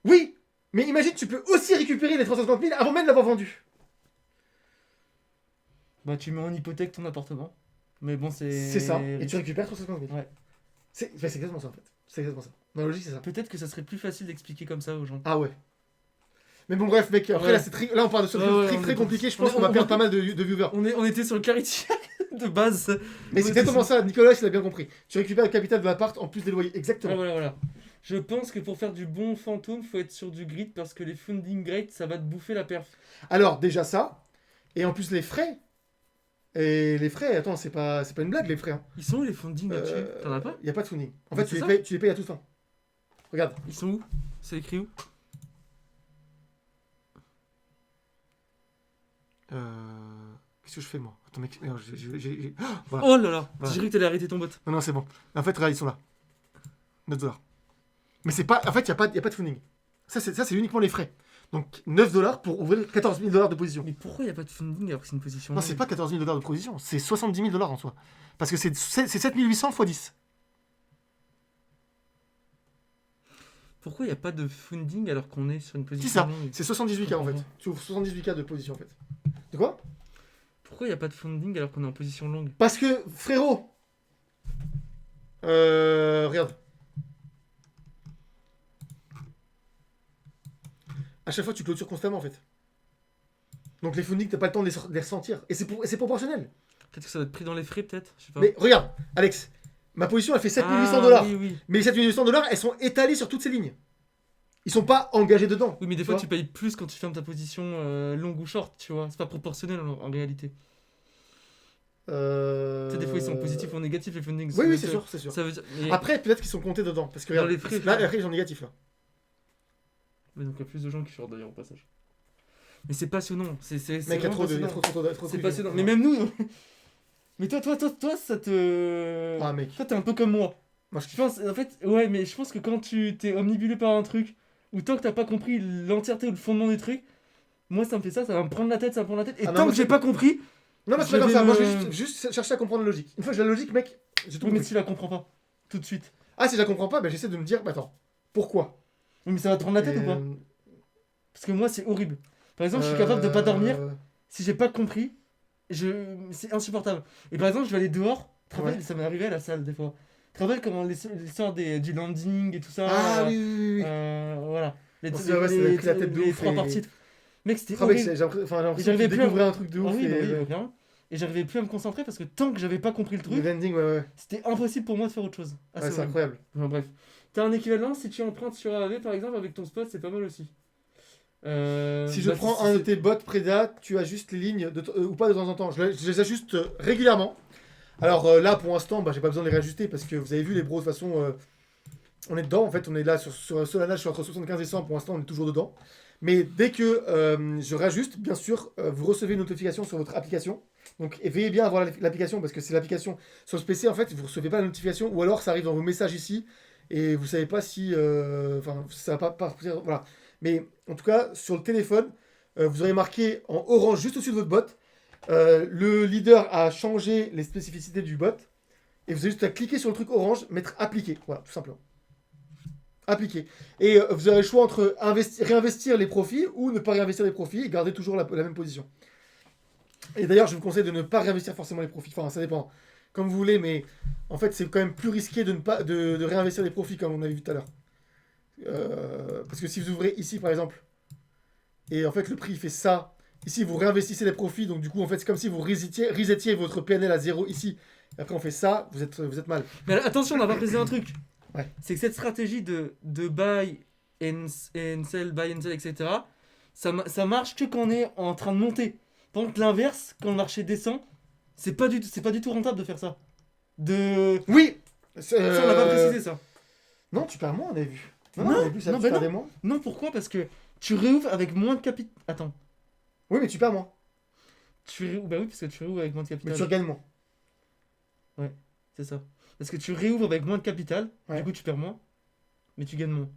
Speaker 2: Oui, mais imagine, tu peux aussi récupérer les 350 000 avant même de l'avoir vendu.
Speaker 1: Bah, tu mets en hypothèque ton appartement. Mais bon, c'est.
Speaker 2: C'est ça. Et tu récupères 350 000.
Speaker 1: Ouais.
Speaker 2: C'est exactement ça, en fait. C'est exactement ça. Dans la logique, c'est ça.
Speaker 1: Peut-être que ça serait plus facile d'expliquer comme ça aux gens.
Speaker 2: Ah ouais. Mais bon, bref, mec, après,
Speaker 1: Ouais.
Speaker 2: là, on parle de trucs très compliqués. Je pense qu'on va perdre pas mal de viewers.
Speaker 1: On était sur le Clarity de base.
Speaker 2: Mais c'est exactement ça. Nicolas, il a bien compris. Tu récupères le capital de l'appart en plus des loyers. Exactement.
Speaker 1: Voilà. Je pense que pour faire du bon fantôme, faut être sur du grid parce que les funding rates, ça va te bouffer la perf.
Speaker 2: Alors, déjà ça. Et en plus, les frais. Et les frais, attends, c'est pas une blague, les frais. Hein.
Speaker 1: Ils sont où les funding là-dessus? T'en as pas?
Speaker 2: Il n'y a pas de funding. En
Speaker 1: Mais
Speaker 2: fait,
Speaker 1: c'est
Speaker 2: tu les payes à toute fin. Regarde.
Speaker 1: Ils sont où? C'est écrit où?
Speaker 2: Qu'est-ce que je fais, moi? Attends, mec. Voilà.
Speaker 1: Oh là là!
Speaker 2: Voilà.
Speaker 1: J'ai cru que t'allais arrêter ton bot.
Speaker 2: Non, c'est bon. En fait, regarde, ils sont là. 9 $. Mais c'est pas. En fait, il n'y a pas de funding. Ça, c'est uniquement les frais. Donc, 9 $ pour ouvrir 14 000 $ de position.
Speaker 1: Mais pourquoi il n'y a pas de funding alors que c'est une position?
Speaker 2: Non, c'est pas 14 000 $ de position. C'est 70 000 $ en soi. Parce que c'est 7 800 x 10.
Speaker 1: Pourquoi il n'y a pas de funding alors qu'on est sur une position
Speaker 2: C'est ça.
Speaker 1: longue?
Speaker 2: C'est 78K en fait. Tu ouvres 78K de position en fait. De quoi?
Speaker 1: Pourquoi il n'y a pas de funding alors qu'on est en position longue?
Speaker 2: Parce que, frérot. Regarde. À chaque fois, tu clôtures constamment en fait. Donc les fundings, t'as pas le temps de les ressentir. Et c'est proportionnel.
Speaker 1: Peut-être que ça doit être pris dans les frais, peut-être. Je sais pas.
Speaker 2: Mais regarde, Alex. Ma position, elle fait 7 800 $.
Speaker 1: Oui.
Speaker 2: Mais les 7 800 $, elles sont étalées sur toutes ces lignes. Ils sont pas engagés dedans.
Speaker 1: Oui, mais des fois, tu payes plus quand tu fermes ta position longue ou short, tu vois. C'est pas proportionnel en réalité. Tu sais, des fois, ils sont positifs ou négatifs, les fundings.
Speaker 2: Oui, c'est sûr, c'est sûr.
Speaker 1: Ça veut dire... mais...
Speaker 2: Après, peut-être qu'ils sont comptés dedans. Parce que
Speaker 1: Dans
Speaker 2: regarde,
Speaker 1: les frais,
Speaker 2: là, après, ils sont négatifs là.
Speaker 1: Mais donc, il y a plus de gens qui short d'ailleurs au passage. Mais c'est passionnant. C'est
Speaker 2: Mec, il y a trop de.
Speaker 1: C'est passionnant. Mais même nous. Mais toi, ça te.
Speaker 2: Ah, mec.
Speaker 1: Toi, t'es un peu comme moi.
Speaker 2: Moi,
Speaker 1: Je pense, en fait, ouais, mais je pense que quand tu t'es omnibulé par un truc, ou tant que t'as pas compris l'entièreté ou le fondement du truc, moi, ça me fait ça va me prendre la tête, Et tant que j'ai pas compris.
Speaker 2: Non, mais c'est pas comme ça. Moi, je vais juste chercher à comprendre la logique. Une fois que j'ai la logique, mec, j'ai tout
Speaker 1: Oui, mais
Speaker 2: compris.
Speaker 1: si tu la comprends pas, tout de suite.
Speaker 2: Ah, si je la comprends pas, ben j'essaie de me dire, bah attends, pourquoi?
Speaker 1: Oui, mais ça va te prendre la tête ou pas? Parce que moi, c'est horrible. Par exemple, je suis capable de pas dormir si j'ai pas compris. C'est insupportable. Et par exemple, je vais aller dehors.
Speaker 2: Ouais.
Speaker 1: Ça m'est arrivé à la salle des fois. Tu te rappelles comment l'histoire du landing et tout ça?
Speaker 2: Ah oui.
Speaker 1: Voilà.
Speaker 2: Ouais, ça m'a pris la tête de
Speaker 1: les
Speaker 2: ouf.
Speaker 1: trois parties. Mec, c'était
Speaker 2: Ah, mec,
Speaker 1: horrible.
Speaker 2: j'ai l'impression que tu découvrais un truc de ouf.
Speaker 1: Ah oui, bah clairement. Et j'arrivais plus à me concentrer parce que tant que j'avais pas compris le
Speaker 2: Le
Speaker 1: truc,
Speaker 2: landing, ouais.
Speaker 1: c'était impossible pour moi de faire autre chose. Ah,
Speaker 2: Ouais, c'est incroyable.
Speaker 1: Enfin, bref. T'as un équivalent si tu empruntes sur AAV par exemple avec ton spot, c'est pas mal aussi.
Speaker 2: Si je prends un de tes bots Preda, tu ajustes les lignes ou pas de temps en temps. Je les ajuste régulièrement. Alors là, pour l'instant, j'ai pas besoin de les réajuster parce que vous avez vu les bros, de toute façon, on est dedans. En fait, on est là sur Solana, je suis entre 75 et 100. Pour l'instant, on est toujours dedans. Mais dès que je réajuste, bien sûr, vous recevez une notification sur votre application. Donc, et veillez bien à avoir l'application parce que c'est l'application sur ce PC, en fait, vous recevez pas la notification ou alors ça arrive dans vos messages ici et vous savez pas si. Enfin, ça va pas partir. Voilà. Mais en tout cas, sur le téléphone, vous aurez marqué en orange juste au-dessus de votre bot. Le leader a changé les spécificités du bot. Et vous avez juste à cliquer sur le truc orange, mettre appliquer. Voilà, tout simplement. Appliquer. Et vous aurez le choix entre réinvestir les profits ou ne pas réinvestir les profits et garder toujours la même position. Et d'ailleurs, je vous conseille de ne pas réinvestir forcément les profits. Enfin, ça dépend. Comme vous voulez, mais en fait, c'est quand même plus risqué de réinvestir les profits, comme on avait vu tout à l'heure. Parce que si vous ouvrez ici par exemple et en fait le prix il fait ça, ici vous réinvestissez les profits, donc du coup en fait c'est comme si vous resettiez votre PNL à 0 ici, et après on fait ça, vous êtes mal.
Speaker 1: Mais attention, on n'a pas précisé un truc.
Speaker 2: Ouais.
Speaker 1: C'est que cette stratégie de buy and sell, buy and sell, etc. Ça marche que quand on est en train de monter. Par contre l'inverse, quand le marché descend, c'est pas du tout rentable de faire ça.
Speaker 2: Oui.
Speaker 1: Ça on n'a pas précisé ça.
Speaker 2: Non, tu perds moins, on avait vu.
Speaker 1: Non,
Speaker 2: on avait vu ça, tu perdais moins.
Speaker 1: Non, pourquoi? Parce que tu réouvres avec moins de capital. Attends.
Speaker 2: Oui, mais tu perds moins.
Speaker 1: Bah oui, parce que tu réouvres avec moins de
Speaker 2: Mais
Speaker 1: capital.
Speaker 2: tu regagnes moins.
Speaker 1: Ouais, c'est ça. Parce que tu réouvres avec moins de capital,
Speaker 2: Ouais.
Speaker 1: du coup tu perds moins, mais tu gagnes moins.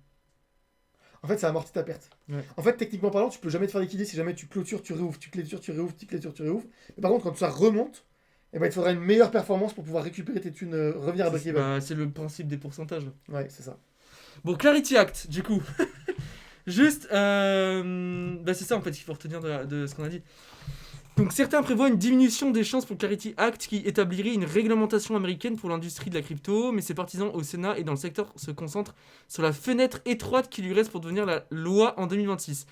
Speaker 2: En fait, ça amortit ta perte.
Speaker 1: Ouais.
Speaker 2: En fait, techniquement parlant, tu peux jamais te faire liquider si jamais tu clôtures, tu réouvres, tu clôtures, tu réouvres, tu clôtures, tu réouvres. Mais par contre, quand ça remonte, eh ben, il te faudra une meilleure performance pour pouvoir récupérer tes thunes, revenir à break-even.
Speaker 1: Bah, c'est le principe des pourcentages.
Speaker 2: Ouais, c'est ça.
Speaker 1: Bon, Clarity Act, du coup. Juste, bah c'est ça en fait qu'il faut retenir de ce qu'on a dit. Donc certains prévoient une diminution des chances pour Clarity Act qui établirait une réglementation américaine pour l'industrie de la crypto, mais ses partisans au Sénat et dans le secteur se concentrent sur la fenêtre étroite qui lui reste pour devenir la loi en 2026.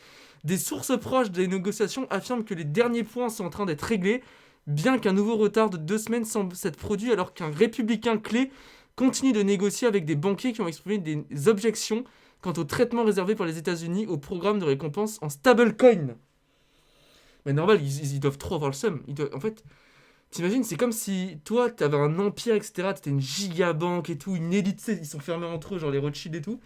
Speaker 1: Des sources proches des négociations affirment que les derniers points sont en train d'être réglés, bien qu'un nouveau retard de 2 semaines semble s'être produit alors qu'un républicain clé continue de négocier avec des banquiers qui ont exprimé des objections quant au traitement réservé par les États-Unis au programme de récompense en stablecoin. Mais normal, ils doivent trop avoir le seum. En fait, t'imagines, c'est comme si toi, t'avais un empire, etc. T'étais une gigabanque et tout, une élite, tu sais, ils sont fermés entre eux, genre les Rothschild et tout.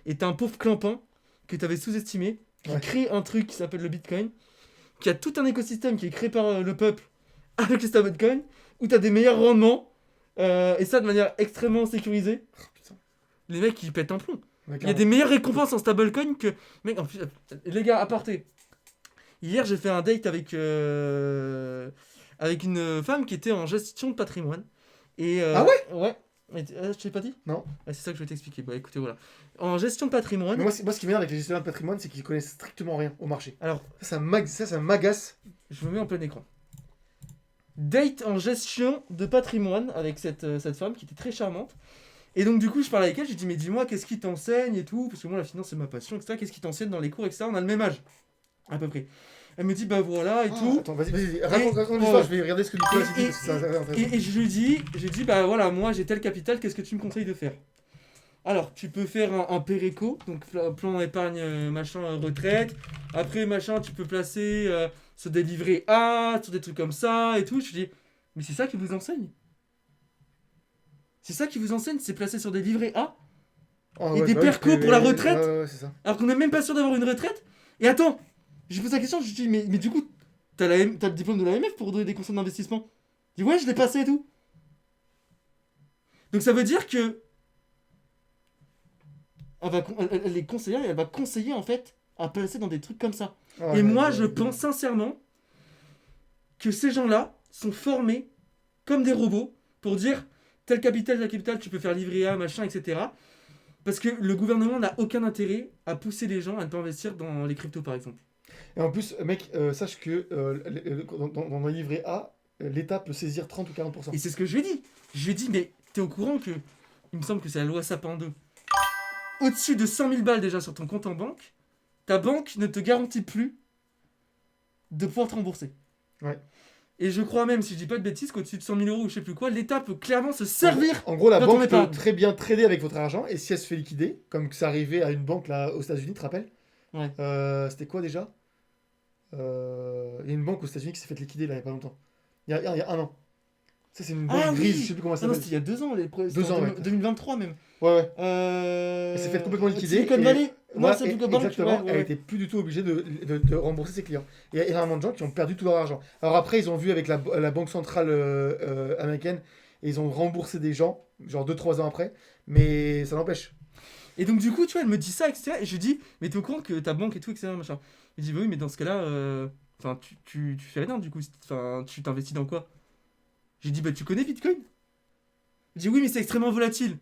Speaker 1: Et t'as un pauvre clampin que t'avais sous-estimé, qui crée un truc qui s'appelle le Bitcoin, qui a tout un écosystème qui est créé par le peuple avec les stablecoins, où t'as des meilleurs rendements, et ça de manière extrêmement sécurisée.
Speaker 2: Oh, putain.
Speaker 1: Les mecs, ils pètent un plomb.
Speaker 2: Ouais,
Speaker 1: Il y a des meilleures récompenses en stablecoin que... Mec, en plus, les gars, aparté. Hier, j'ai fait un date avec une femme qui était en gestion de patrimoine. Et,
Speaker 2: Ah ouais.
Speaker 1: Ouais. Je t'ai pas dit.
Speaker 2: Non.
Speaker 1: C'est ça que je vais t'expliquer. Bah écoutez, voilà. En gestion de patrimoine...
Speaker 2: Mais moi, ce qui m'énerve avec les gestionnaires de patrimoine, c'est qu'ils connaissent strictement rien au marché.
Speaker 1: Alors,
Speaker 2: Ça m'agace.
Speaker 1: je me mets en plein écran. Date en gestion de patrimoine avec cette femme qui était très charmante. Et donc du coup, je parle avec elle, je lui dis mais dis-moi, qu'est-ce qui t'enseigne et tout, parce que moi la finance c'est ma passion, etc. Qu'est-ce qui t'enseigne dans les cours, etc. On a le même âge, à peu près. Elle me dit bah voilà et tout.
Speaker 2: Attends, vas-y, raconte l'histoire, je vais regarder ce que Nicolas a dit, parce que ça intéressant.
Speaker 1: Et je lui dis bah voilà, moi j'ai tel capital, qu'est-ce que tu me conseilles de faire? Alors, tu peux faire un Péréco, donc plan épargne, machin, retraite. Après, machin, tu peux placer sur des livrets A, sur des trucs comme ça et tout. Je lui dis, mais c'est ça qui vous enseigne? C'est ça qui vous enseigne, c'est placer sur des livrets A et des percos pour la retraite,
Speaker 2: Ouais, c'est ça.
Speaker 1: alors qu'on n'est même pas sûr d'avoir une retraite. Et attends, je pose la question, je lui dis, mais du coup, t'as le diplôme de l'AMF pour donner des conseils d'investissement? Je dis, ouais, je l'ai passé et tout. Donc ça veut dire que elle est conseillère et elle va conseiller en fait à placer dans des trucs comme ça. Et moi, je pense sincèrement que ces gens-là sont formés comme des robots pour dire tel capital, tu peux faire livrer A, machin, etc. Parce que le gouvernement n'a aucun intérêt à pousser les gens à ne pas investir dans les cryptos, par exemple.
Speaker 2: Et en plus, mec, sache que dans un livret A, l'État peut saisir 30 ou 40%.
Speaker 1: Et c'est ce que je lui ai dit. Je lui ai dit, mais t'es au courant que, il me semble que c'est la loi Sapin 2. Au-dessus de 100 000 balles déjà sur ton compte en banque, ta banque ne te garantit plus de pouvoir te rembourser.
Speaker 2: Ouais.
Speaker 1: Et je crois même, si je dis pas de bêtises, qu'au-dessus de 100 000 euros ou je sais plus quoi, l'État peut clairement se servir.
Speaker 2: En gros, la
Speaker 1: dans
Speaker 2: banque
Speaker 1: ton
Speaker 2: peut
Speaker 1: épargne.
Speaker 2: très bien trader avec votre argent, et si elle se fait liquider, comme ça arrivait à une banque là aux États-Unis, tu te rappelles?
Speaker 1: Ouais.
Speaker 2: C'était quoi déjà? Il y a une banque aux États-Unis qui s'est fait liquider là il y a pas longtemps. Il y a un an. Ça, c'est une banque grise, je sais plus comment ça
Speaker 1: Ah non,
Speaker 2: s'appelle.
Speaker 1: c'était il y a 2 ans,
Speaker 2: 2 ans, ouais.
Speaker 1: 2023 même.
Speaker 2: Ouais. Elle s'est fait complètement liquider.
Speaker 1: Silicon Valley. Non,
Speaker 2: Ouais,
Speaker 1: c'est Silicon Bank.
Speaker 2: exactement,
Speaker 1: Ouais.
Speaker 2: elle était plus du tout obligée de rembourser ses clients. Il y a énormément de gens qui ont perdu tout leur argent. Alors après, ils ont vu avec la banque centrale américaine, et ils ont remboursé des gens, genre 2-3 ans après, mais ça n'empêche.
Speaker 1: Et donc du coup, tu vois, elle me dit ça, etc. Et je lui dis, mais t'es au courant que ta banque et tout, etc. Machin. Il dit, bah oui, mais dans ce cas-là, enfin, tu fais rien du coup. Enfin, tu t'investis dans quoi? J'ai dit, bah tu connais Bitcoin? Il dit, oui, mais c'est extrêmement volatile.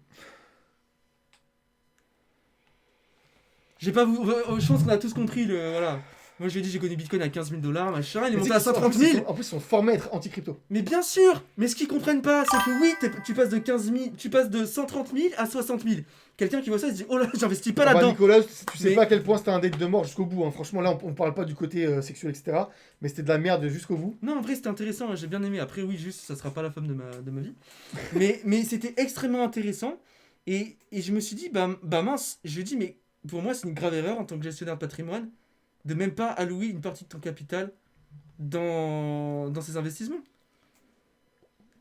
Speaker 1: J'ai pas vous. Je pense qu'on a tous compris le. Voilà. Moi, je lui ai dit, j'ai connu Bitcoin à 15 000 $, machin. Il est monté à 130 000.
Speaker 2: En plus, ils sont formés à être anti-crypto.
Speaker 1: Mais bien sûr. Mais ce qu'ils comprennent pas, c'est que oui, tu passes de 15 000, tu passes de 130 000 à 60 000. Quelqu'un qui voit ça, il se dit, oh là, j'investis pas là-dedans.
Speaker 2: Nicolas, tu sais
Speaker 1: Mais-
Speaker 2: pas à quel point c'était un date de mort jusqu'au bout. Hein. Franchement, là, on parle pas du côté sexuel, etc. Mais c'était de la merde jusqu'au bout.
Speaker 1: Non, en vrai, c'était intéressant, j'ai bien aimé. Après, oui, juste, ça sera pas la femme de ma vie. mais c'était extrêmement intéressant. Et je me suis dit, bah mince, je lui ai dit, mais pour moi, c'est une grave erreur en tant que gestionnaire de patrimoine de même pas allouer une partie de ton capital dans ces investissements.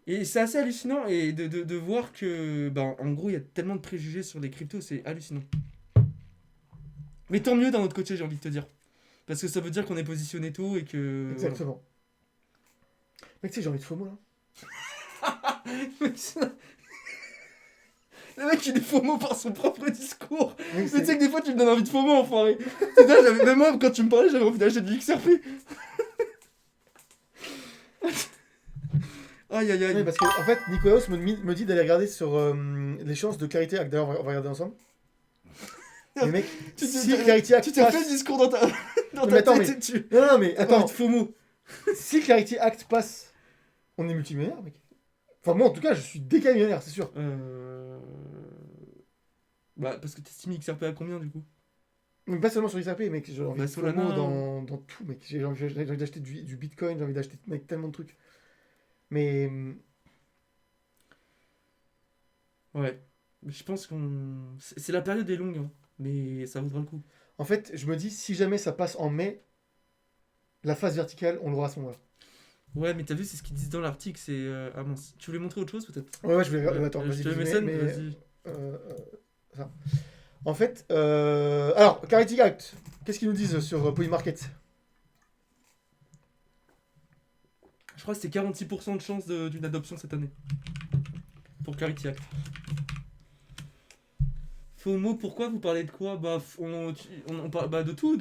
Speaker 1: Et c'est assez hallucinant et de voir que, en gros, il y a tellement de préjugés sur les cryptos, c'est hallucinant. Mais tant mieux d'un autre côté, j'ai envie de te dire. Parce que ça veut dire qu'on est positionné tôt et que...
Speaker 2: Exactement. Mec, tu sais, j'ai envie de FOMO, là.
Speaker 1: Le mec, il est FOMO par son propre discours.
Speaker 2: Mec,
Speaker 1: Mais tu sais que des fois, tu me donnes envie de FOMO, enfoiré. C'est-à-dire, même moi, quand tu me parlais, j'avais envie d'acheter du XRP. Aïe, aïe, aïe.
Speaker 2: Oui, parce que, en fait, Nicolas me dit d'aller regarder sur les chances de Clarity Act. D'ailleurs, on va regarder ensemble. Mais mec, si Clarity Act
Speaker 1: tu t'es fait le discours dans ta, tête.
Speaker 2: Non, mais
Speaker 1: Attends,
Speaker 2: attends.
Speaker 1: FOMO.
Speaker 2: Si Clarity Act passe, on est multimillionnaire, mec. Enfin, moi, en tout cas, je suis déca millionnaire, c'est sûr.
Speaker 1: Bah, parce que t'estimes XRP à combien, du coup?
Speaker 2: Mais pas seulement sur XRP, mec. J'ai envie de
Speaker 1: Solana,
Speaker 2: FOMO dans tout, mec. J'ai envie d'acheter du Bitcoin, j'ai envie d'acheter, mec, tellement de trucs. Mais...
Speaker 1: Ouais. Je pense qu'on... C'est la période est longue, hein. Mais ça vaudra le coup.
Speaker 2: En fait, je me dis, si jamais ça passe en mai, la phase verticale, on l'aura à ce moment-là.
Speaker 1: Ouais, mais t'as vu, c'est ce qu'ils disent dans l'article, c'est... Ah mince. Tu voulais montrer autre chose, peut-être?
Speaker 2: Ouais, je vais... Attends,
Speaker 1: je
Speaker 2: vas-y,
Speaker 1: te le
Speaker 2: vas-y,
Speaker 1: mécène, vas-y.
Speaker 2: ça. En fait, alors, Clarity Act, qu'est-ce qu'ils nous disent sur Polymarket?
Speaker 1: Je crois que c'était 46% de chance d'une adoption cette année. Pour Clarity Act. FOMO, pourquoi vous parlez de quoi? Bah, on parle de tout,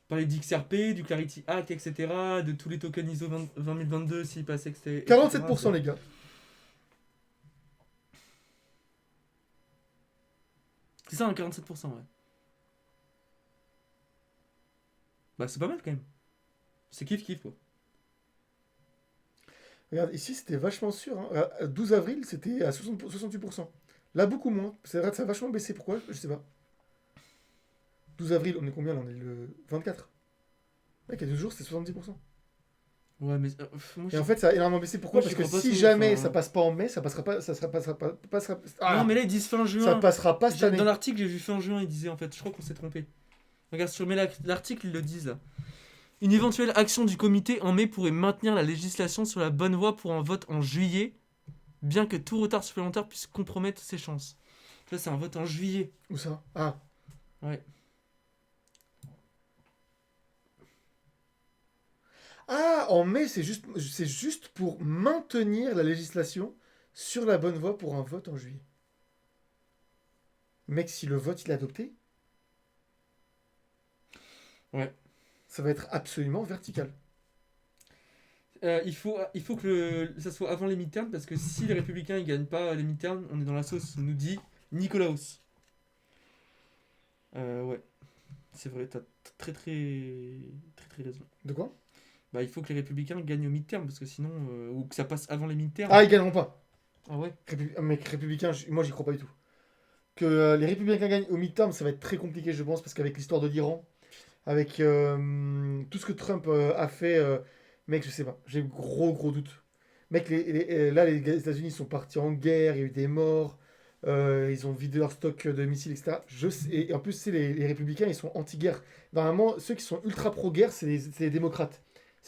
Speaker 1: parler d'XRP, du Clarity Act, etc. De tous les tokens ISO 20022 s'ils passaient, etc.
Speaker 2: 47% les gars.
Speaker 1: C'est ça, un 47%, ouais. Bah, c'est pas mal quand même. C'est kiff-kiff, quoi.
Speaker 2: Regarde, ici c'était vachement sûr. Hein. 12 avril, c'était à 68%. Là, beaucoup moins. C'est vrai que ça a vachement baissé. Pourquoi? Je sais pas. 12 avril, on est combien là? On est le 24. Mec, il y a 2 jours, c'était 70%.
Speaker 1: Ouais, mais moi,
Speaker 2: Et en fait, ça a énormément baissé. Pourquoi?
Speaker 1: moi,
Speaker 2: Parce que
Speaker 1: j'y crois pas
Speaker 2: si
Speaker 1: trop,
Speaker 2: jamais
Speaker 1: enfin,
Speaker 2: ça passe pas en mai, ça passera pas. Ah,
Speaker 1: non, mais là, ils disent fin juin.
Speaker 2: ça passera pas cette année.
Speaker 1: Dans l'article, j'ai vu fin juin, ils disaient en fait. Je crois qu'on s'est trompé. Regarde, sur l'article, ils le disent là. Une éventuelle action du comité en mai pourrait maintenir la législation sur la bonne voie pour un vote en juillet, bien que tout retard supplémentaire puisse compromettre ses chances. Ça, c'est un vote en juillet.
Speaker 2: Où ça? Ah.
Speaker 1: Ouais.
Speaker 2: Ah, en mai, c'est juste pour maintenir la législation sur la bonne voie pour un vote en juillet. Mec, si le vote il est adopté,
Speaker 1: Ouais.
Speaker 2: ça va être absolument vertical.
Speaker 1: Il faut que ça soit avant les midterms, parce que si les républicains ils gagnent pas les midterms, on est dans la sauce, nous dit Nicolaus. Ouais. C'est vrai, t'as très raison.
Speaker 2: De quoi?
Speaker 1: Bah, il faut que les républicains gagnent au midterm, parce que sinon, ou que ça passe avant les midterms.
Speaker 2: Ah, ils gagneront pas.
Speaker 1: Ah ouais.
Speaker 2: Mec, républicain, moi j'y crois pas du tout. Que les républicains gagnent au midterm, ça va être très compliqué, je pense, parce qu'avec l'histoire de l'Iran, avec tout ce que Trump a fait, mec, je sais pas, j'ai gros doutes. Mec, là, les États-Unis sont partis en guerre, il y a eu des morts, ils ont vidé leur stock de missiles, etc. Et en plus, c'est les républicains, ils sont anti-guerre. Normalement, ceux qui sont ultra pro-guerre, c'est les démocrates.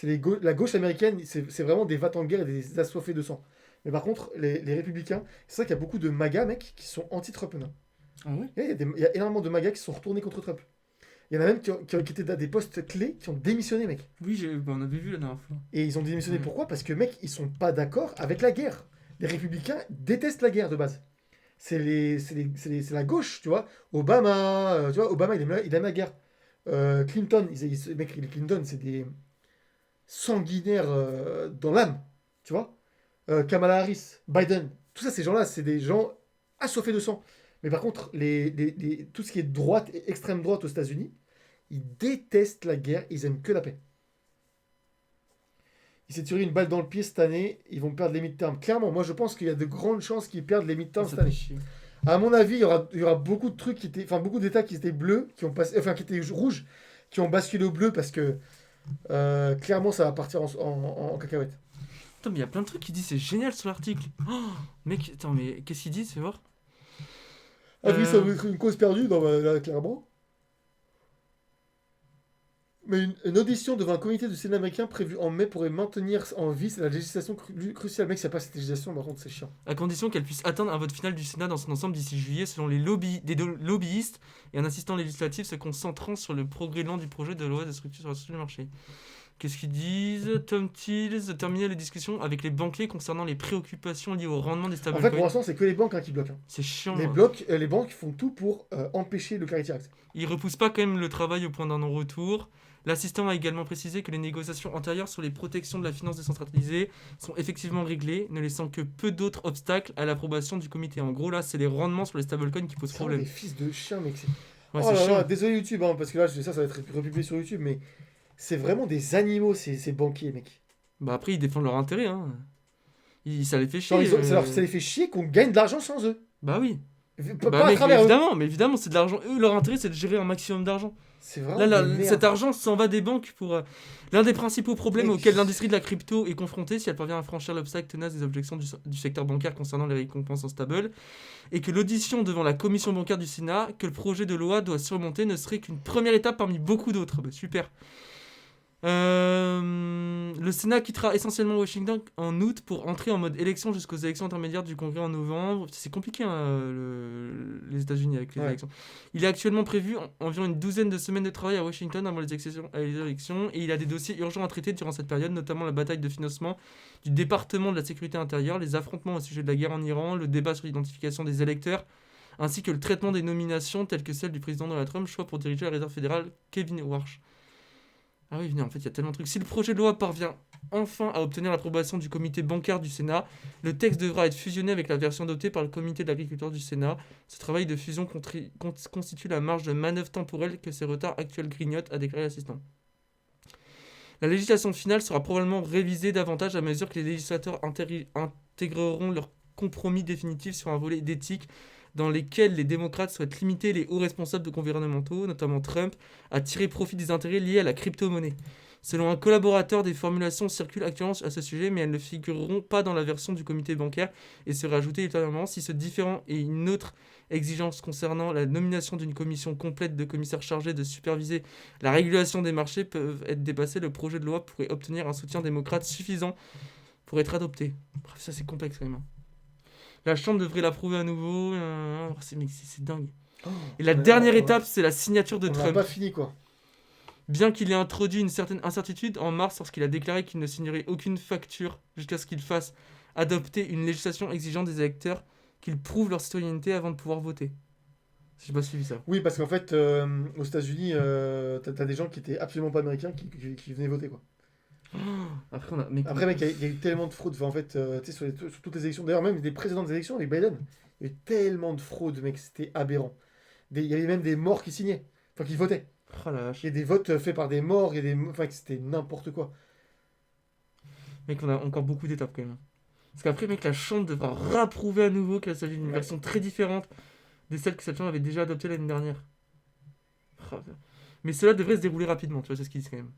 Speaker 2: La gauche américaine, c'est vraiment des vats en guerre et des assoiffés de sang. Mais par contre, les républicains, c'est ça qu'il y a beaucoup de MAGA, mec, qui sont anti-Trump maintenant.
Speaker 1: Ah ouais.
Speaker 2: Il y a énormément de MAGA qui sont retournés contre Trump. Il y en a même qui étaient à des postes clés, qui ont démissionné, mec.
Speaker 1: Oui, on avait vu la dernière fois.
Speaker 2: Et ils ont démissionné
Speaker 1: Ouais.
Speaker 2: pourquoi? Parce que, mec, ils sont pas d'accord avec la guerre. Les républicains détestent la guerre de base. C'est la gauche, tu vois. Obama, tu vois, Obama, il aime la guerre. Clinton, mec, les Clinton, c'est des sanguinaires dans l'âme, tu vois. Kamala Harris, Biden, tout ça, ces gens-là, c'est des gens assoiffés de sang. Mais par contre, tout ce qui est droite et extrême droite aux États-Unis, ils détestent la guerre, ils aiment que la paix. Il s'est tiré une balle dans le pied cette année, ils vont perdre les midterms. Clairement, moi je pense qu'il y a de grandes chances qu'ils perdent les midterms cette année. À mon avis, il y aura beaucoup de trucs beaucoup d'États qui étaient bleus, qui étaient rouges, qui ont basculé au bleu parce que clairement ça va partir en cacahuète.
Speaker 1: Attends, mais il y a plein de trucs qui disent, c'est génial sur l'article. Oh, mec, attends, mais qu'est-ce qu'ils disent, fais voir.
Speaker 2: Ah oui, ça va être une cause perdue, non, bah, là, clairement. Mais une audition devant un comité du Sénat américain prévue en mai pourrait maintenir en vie la législation cruciale. Mec, s'il n'y a pas cette législation, par contre, c'est chiant.
Speaker 1: À condition qu'elle puisse atteindre un vote final du Sénat dans son ensemble d'ici juillet, selon des lobbyistes et un assistant législatif se concentrant sur le progrès lent du projet de loi de structure sur la structure du marché. Qu'est-ce qu'ils disent? Tom Tills terminer les discussions avec les banquiers concernant les préoccupations liées au rendement des stablecoins.
Speaker 2: En fait, pour l'instant, c'est que les banques qui bloquent.
Speaker 1: C'est chiant.
Speaker 2: Les banques font tout pour empêcher le Clarity Act.
Speaker 1: Ils repoussent pas quand même le travail au point d'un non-retour. L'assistant a également précisé que les négociations antérieures sur les protections de la finance décentralisée sont effectivement réglées, ne laissant que peu d'autres obstacles à l'approbation du comité. En gros, là, c'est les rendements sur les stablecoins qui posent problème.
Speaker 2: C'est des fils de chiens, mec.
Speaker 1: Ouais, c'est chiant.
Speaker 2: Désolé YouTube, parce que là, ça va être republié sur YouTube, mais c'est vraiment des animaux, ces banquiers, mec.
Speaker 1: Bah après, ils défendent leur intérêt. Ça les fait chier.
Speaker 2: Ça les fait chier qu'on gagne de l'argent sans eux.
Speaker 1: Bah oui.
Speaker 2: Pas à travers
Speaker 1: mais évidemment, c'est de l'argent. Eux, leur intérêt, c'est de gérer un maximum d'argent.
Speaker 2: C'est vraiment
Speaker 1: cet argent s'en va des banques pour... L'un des principaux problèmes auxquels l'industrie de la crypto est confrontée, si elle parvient à franchir l'obstacle tenace des objections du secteur bancaire concernant les récompenses en stable, et que l'audition devant la commission bancaire du Sénat, que le projet de loi doit surmonter, ne serait qu'une première étape parmi beaucoup d'autres. Bah, super. Le Sénat quittera essentiellement Washington en août pour entrer en mode élection jusqu'aux élections intermédiaires du Congrès en novembre. C'est compliqué les États-Unis avec les élections. Il est actuellement prévu environ une douzaine de semaines de travail à Washington avant les élections et il a des dossiers urgents à traiter durant cette période, notamment la bataille de financement du département de la sécurité intérieure, les affrontements au sujet de la guerre en Iran, le débat sur l'identification des électeurs, ainsi que le traitement des nominations telles que celle du président Donald Trump, choix pour diriger la réserve fédérale Kevin Warsh. Ah oui, en fait, il y a tellement de trucs. Si le projet de loi parvient enfin à obtenir l'approbation du comité bancaire du Sénat, le texte devra être fusionné avec la version adoptée par le comité de l'agriculture du Sénat. Ce travail de fusion constitue la marge de manœuvre temporelle que ces retards actuels grignotent, a déclaré l'assistant. La législation finale sera probablement révisée davantage à mesure que les législateurs intégreront leur compromis définitif sur un volet d'éthique dans lesquels les démocrates souhaitent limiter les hauts responsables gouvernementaux, notamment Trump, à tirer profit des intérêts liés à la crypto-monnaie. Selon un collaborateur, des formulations circulent actuellement à ce sujet, mais elles ne figureront pas dans la version du comité bancaire et seraient ajoutées ultérieurement si ce différend et une autre exigence concernant la nomination d'une commission complète de commissaires chargés de superviser la régulation des marchés peuvent être dépassées. Le projet de loi pourrait obtenir un soutien démocrate suffisant pour être adopté. Bref, ça c'est complexe quand même. La Chambre devrait l'approuver à nouveau. C'est dingue. Et la dernière étape, c'est la signature de Trump.
Speaker 2: On n'a pas fini, quoi.
Speaker 1: Bien qu'il ait introduit une certaine incertitude en mars lorsqu'il a déclaré qu'il ne signerait aucune facture jusqu'à ce qu'il fasse adopter une législation exigeant des électeurs qu'ils prouvent leur citoyenneté avant de pouvoir voter. J'ai pas suivi ça.
Speaker 2: Oui, parce qu'en fait, aux États-Unis, t'as des gens qui étaient absolument pas américains qui venaient voter, quoi.
Speaker 1: Après,
Speaker 2: mec, il y a eu tellement de fraude. Enfin, en fait, tu sais, sur toutes les élections, d'ailleurs, même des précédentes élections avec Biden, il y a eu tellement de fraude, mec, c'était aberrant. Il y avait même des morts qui signaient, enfin, qui votaient.
Speaker 1: Oh la vache.
Speaker 2: Il y a des votes faits par des morts, enfin, c'était n'importe quoi.
Speaker 1: Mec, on a encore beaucoup d'étapes quand même. Parce qu'après, mec, la Chambre devra rapprouver à nouveau qu'il s'agit d'une version très différente de celle que cette Chambre avait déjà adoptée l'année dernière. Mais cela devrait se dérouler rapidement, tu vois, c'est ce qu'ils disent quand même.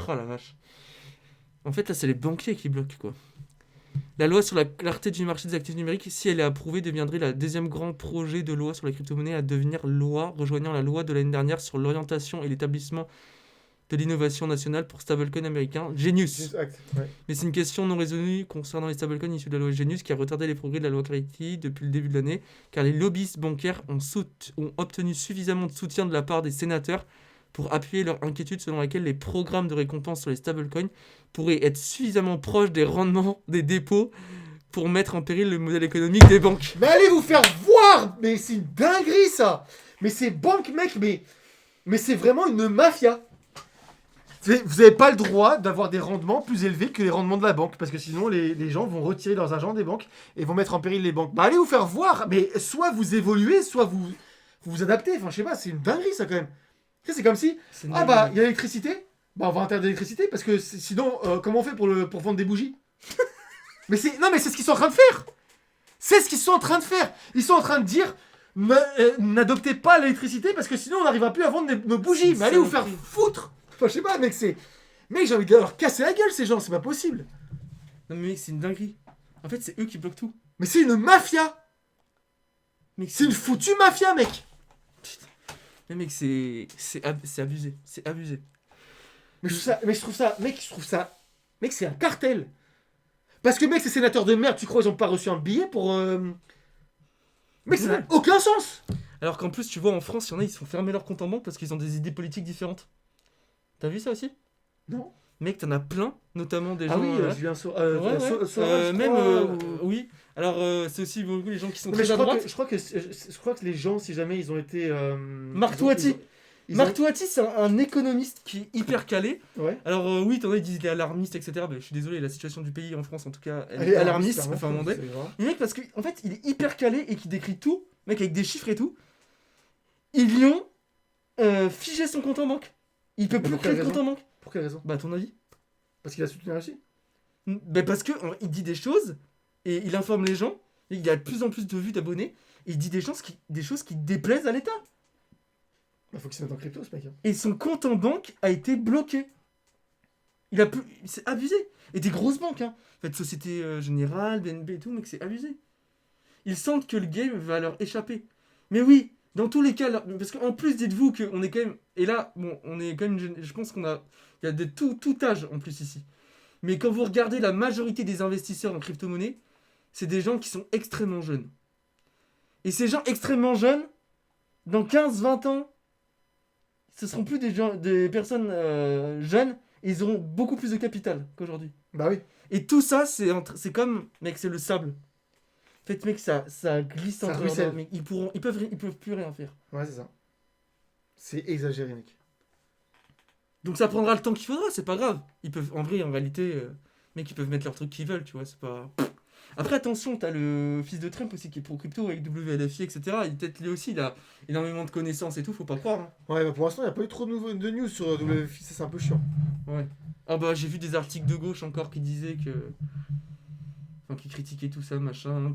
Speaker 1: Oh la vache. En fait, là, c'est les banquiers qui bloquent, quoi. La loi sur la clarté du marché des actifs numériques, si elle est approuvée, deviendrait le deuxième grand projet de loi sur la crypto-monnaie à devenir loi, rejoignant la loi de l'année dernière sur l'orientation et l'établissement de l'innovation nationale pour stablecoin américain, Genius. Mais c'est une question non résolue concernant les stablecoins issus de la loi Genius qui a retardé les progrès de la loi Clarity depuis le début de l'année, car les lobbyistes bancaires ont obtenu suffisamment de soutien de la part des sénateurs pour appuyer leur inquiétude selon laquelle les programmes de récompense sur les stablecoins pourraient être suffisamment proches des rendements des dépôts pour mettre en péril le modèle économique des banques.
Speaker 2: Mais allez vous faire voir! Mais c'est une dinguerie, ça! Mais ces banques, mec, mais c'est vraiment une mafia! Vous n'avez pas le droit d'avoir des rendements plus élevés que les rendements de la banque, parce que sinon les gens vont retirer leurs argent des banques et vont mettre en péril les banques. Bah allez vous faire voir! Mais soit vous évoluez, soit vous adaptez. Enfin, je sais pas, c'est une dinguerie, ça, quand même. C'est comme si, il y a l'électricité, on va interdire l'électricité, parce que sinon, comment on fait pour vendre des bougies? Mais c'est ce qu'ils sont en train de faire. C'est ce qu'ils sont en train de faire. Ils sont en train de dire, n'adoptez pas l'électricité, parce que sinon on n'arrivera plus à vendre nos bougies. Mais allez vous faire foutre. Enfin, je sais pas, mec, Mec, j'ai envie de leur casser la gueule, ces gens, c'est pas possible.
Speaker 1: Non mais mec, c'est une dinguerie. En fait, c'est eux qui bloquent tout.
Speaker 2: Mais c'est une mafia.
Speaker 1: Mec,
Speaker 2: c'est une foutue mafia, mec.
Speaker 1: Putain. Mais mec, c'est abusé. C'est abusé.
Speaker 2: Mais je trouve ça, mec, c'est un cartel. Parce que, mec, ces sénateurs de merde, tu crois qu'ils ont pas reçu un billet pour. Mec, ça n'a aucun sens!
Speaker 1: Alors qu'en plus, tu vois, en France, il y en a, ils se font fermer leur compte en banque parce qu'ils ont des idées politiques différentes. T'as vu ça aussi?
Speaker 2: Non.
Speaker 1: Mec, t'en as plein, notamment des gens.
Speaker 2: Ah oui, Julien Sorel.
Speaker 1: Même, oui. Alors, c'est aussi beaucoup les gens qui sont
Speaker 2: mais
Speaker 1: très à droite.
Speaker 2: je crois que les gens, si jamais ils ont été.
Speaker 1: Marc Toiti. Marc Toiti, c'est un économiste qui est hyper calé.
Speaker 2: Ouais.
Speaker 1: Alors, oui, t'en as, ils disent qu'il est alarmiste, etc. Bah, je suis désolé, la situation du pays en France, en tout cas, elle est alarmiste. Enfin, mon dieu. Mais mec, parce qu'en fait, il est hyper calé et qui décrit tout, mec, avec des chiffres et tout. Ils lui ont figé son compte en banque. Il peut plus créer de compte en banque.
Speaker 2: Pour quelle raison?
Speaker 1: Bah, à ton avis?
Speaker 2: Parce qu'il a soutenu la Russie?
Speaker 1: Bah, parce que il dit des choses et il informe les gens. Et il a de plus en plus de vues, d'abonnés. Et il dit des choses qui déplaisent à l'État.
Speaker 2: Bah, faut qu'il se mette en crypto, ce mec.
Speaker 1: Et son compte en banque a été bloqué. Il a plus. C'est abusé. Et des grosses banques, hein. En fait, Société Générale, BNB et tout, mec, c'est abusé. Ils sentent que le game va leur échapper. Mais oui, dans tous les cas, parce qu'en plus, dites-vous qu'on est quand même. Et là, bon, on est quand même. Je pense qu'on a. Il y a de tout âge en plus ici. Mais quand vous regardez la majorité des investisseurs en crypto-monnaie, c'est des gens qui sont extrêmement jeunes. Et ces gens extrêmement jeunes, dans 15-20 ans, ce seront plus des personnes jeunes, et ils auront beaucoup plus de capital qu'aujourd'hui.
Speaker 2: Bah oui.
Speaker 1: Et tout ça, c'est comme, mec, c'est le sable. En fait, mec, ça glisse entre leurs doigts, mec. Ils peuvent plus rien faire.
Speaker 2: Ouais, c'est ça. C'est exagéré, mec.
Speaker 1: Donc ça prendra le temps qu'il faudra, c'est pas grave. En réalité, mec, ils peuvent mettre leur truc qu'ils veulent, tu vois, c'est pas... Après, attention, t'as le fils de Trump aussi qui est pro crypto avec WLFI, etc. Et peut-être lui aussi, il a énormément de connaissances et tout, faut pas croire. Hein.
Speaker 2: Ouais, bah pour l'instant, il n'y a pas eu trop de news sur WLFI, ça c'est un peu chiant.
Speaker 1: Ouais. Ah bah, j'ai vu des articles de gauche encore qui disaient que... Enfin, qui critiquaient tout ça, machin,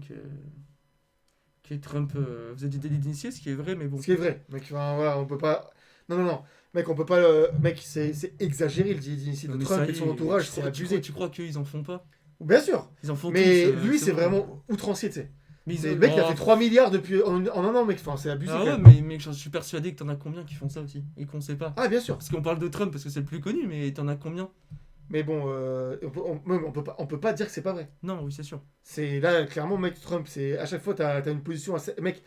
Speaker 1: que Trump faisait du délit d'initié, ce qui est vrai, mais bon.
Speaker 2: Ce qui est vrai, mec, enfin, voilà, on peut pas... Non. Mec, on peut pas... Mec, c'est exagéré le délit d'initié de Trump et de son entourage, c'est abusé.
Speaker 1: Tu crois qu'ils en font pas?
Speaker 2: Bien sûr.
Speaker 1: Ils en font
Speaker 2: mais
Speaker 1: tous,
Speaker 2: lui, c'est vraiment outrancier, tu sais.
Speaker 1: Mais
Speaker 2: le mec, il a fait 3 milliards depuis en un an, mec. Enfin, c'est abusé.
Speaker 1: Ah ouais, mais je suis persuadé que t'en as combien qui font ça aussi et qu'on sait pas.
Speaker 2: Ah, bien sûr.
Speaker 1: Parce qu'on parle de Trump parce que c'est le plus connu, mais t'en as combien?
Speaker 2: Mais bon, on peut pas dire que c'est pas vrai.
Speaker 1: Non, oui, c'est sûr.
Speaker 2: C'est là, clairement, mec, Trump, c'est à chaque fois, t'as une position assez... Mec,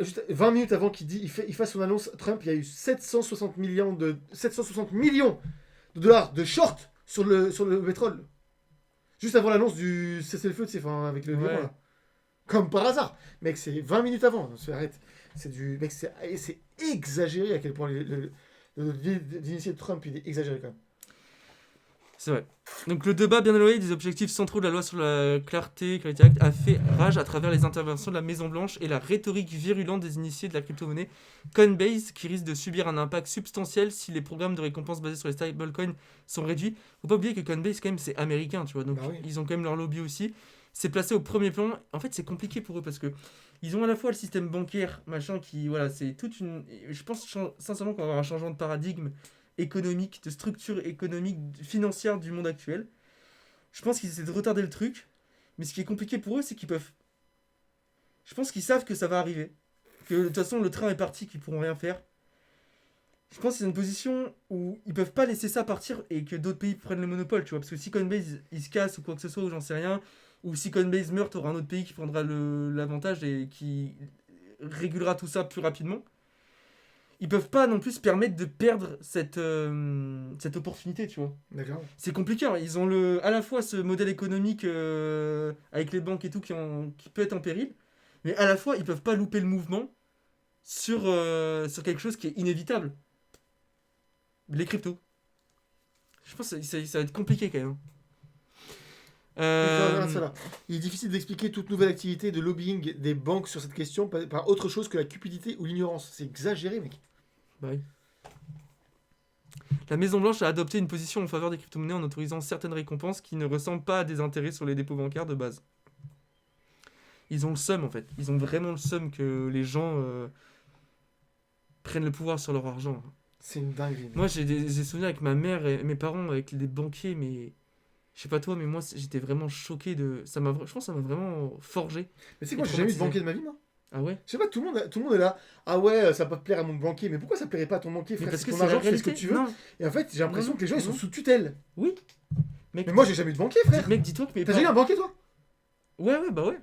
Speaker 2: juste 20 minutes avant il fasse son annonce, Trump, il y a eu 760 millions de dollars de short sur le pétrole. Juste avant l'annonce du cessez-le-feu, avec le lion, là. Comme par hasard. Mec, c'est 20 minutes avant. Arrête. Mec, c'est exagéré à quel point l'initié de Trump, il est exagéré quand même.
Speaker 1: C'est vrai. Donc le débat bien éloigné des objectifs centraux de la loi sur la Clarté Act a fait rage à travers les interventions de la Maison-Blanche et la rhétorique virulente des initiés de la crypto-monnaie Coinbase, qui risque de subir un impact substantiel si les programmes de récompense basés sur les stablecoins sont réduits. Faut pas oublier que Coinbase, quand même, c'est américain, tu vois, donc ils ont quand même leur lobby aussi. C'est placé au premier plan. En fait, c'est compliqué pour eux parce que ils ont à la fois le système bancaire, machin, qui, voilà, c'est toute une... Je pense sincèrement qu'on va avoir un changement de paradigme économique, de structure économique, financière du monde actuel. Je pense qu'ils essaient de retarder le truc, mais ce qui est compliqué pour eux, c'est qu'ils peuvent... Je pense qu'ils savent que ça va arriver, que de toute façon le train est parti, qu'ils pourront rien faire. Je pense que c'est une position où ils peuvent pas laisser ça partir et que d'autres pays prennent le monopole, tu vois, parce que si Coinbase il se casse ou quoi que ce soit, ou j'en sais rien, ou si Coinbase meurt, t'auras un autre pays qui prendra l'avantage et qui régulera tout ça plus rapidement. Ils peuvent pas non plus se permettre de perdre cette opportunité, tu vois.
Speaker 2: D'accord.
Speaker 1: C'est compliqué, hein. Ils ont à la fois ce modèle économique avec les banques et tout qui peut être en péril, mais à la fois ils peuvent pas louper le mouvement sur quelque chose qui est inévitable. Les cryptos. Je pense que ça va être compliqué quand même.
Speaker 2: Il est difficile d'expliquer toute nouvelle activité de lobbying des banques sur cette question par autre chose que la cupidité ou l'ignorance. C'est exagéré, mec.
Speaker 1: Bah oui. La Maison-Blanche a adopté une position en faveur des crypto-monnaies en autorisant certaines récompenses qui ne ressemblent pas à des intérêts sur les dépôts bancaires de base. Ils ont le seum en fait. Ils ont vraiment le seum que les gens prennent le pouvoir sur leur argent.
Speaker 2: C'est une dinguerie.
Speaker 1: Moi j'ai des souvenirs avec ma mère et mes parents, avec des banquiers, mais... Je sais pas toi, mais moi j'étais vraiment choqué de... Je pense que ça m'a vraiment forgé.
Speaker 2: Mais tu sais quoi, j'ai jamais eu de banquier de ma vie, moi.
Speaker 1: Ah ouais?
Speaker 2: Je sais pas, tout le monde est là. Ah ouais, ça peut plaire à mon banquier. Mais pourquoi ça plairait pas à ton banquier,
Speaker 1: Mais
Speaker 2: frère?
Speaker 1: parce
Speaker 2: C'est
Speaker 1: que
Speaker 2: ton
Speaker 1: c'est la
Speaker 2: argent, tu fais ce que
Speaker 1: réalité.
Speaker 2: tu veux.
Speaker 1: Non,
Speaker 2: Et en fait, j'ai l'impression
Speaker 1: non,
Speaker 2: que les gens, ils sont
Speaker 1: non.
Speaker 2: sous tutelle.
Speaker 1: Oui. Mec,
Speaker 2: Mais moi, j'ai jamais eu de banquier, frère.
Speaker 1: mec, dis-toi que mes
Speaker 2: T'as déjà eu
Speaker 1: parents.
Speaker 2: un banquier, toi?
Speaker 1: Ouais, ouais, bah ouais.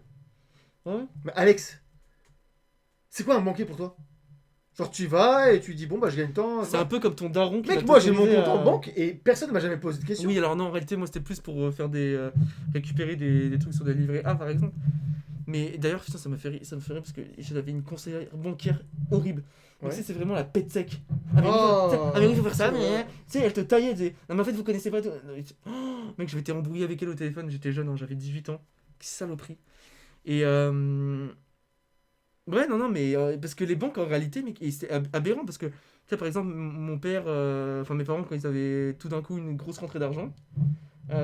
Speaker 1: Ouais.
Speaker 2: Mais Alex, c'est quoi un banquier pour toi? Genre, tu y vas et tu dis, bon, bah, je gagne tant.
Speaker 1: C'est un peu comme ton daron qui va
Speaker 2: Mec, moi, j'ai mon
Speaker 1: t'autoriser
Speaker 2: compte en
Speaker 1: à.
Speaker 2: banque et personne ne m'a jamais posé de questions.
Speaker 1: Oui, alors non, en réalité, moi c'était plus pour faire récupérer des trucs sur des livrets A par exemple. Mais d'ailleurs, putain, ça me fait rire parce que j'avais une conseillère bancaire horrible. Mais tu sais,
Speaker 2: Ouais.
Speaker 1: c'est vraiment la pète sec. Ah, mais oui, il faut faire ça, mais. Tu sais, elle te taillait, elle disait, non, mais en fait, vous connaissez pas tout. Mec, je m'étais embrouillé avec elle au téléphone, j'étais jeune, hein, j'avais 18 ans. Saloperie. Et. Ouais, non, non, mais parce que les banques en réalité, mec, et c'est aberrant parce que, tu sais, par exemple, mon père, enfin mes parents, quand ils avaient tout d'un coup une grosse rentrée d'argent,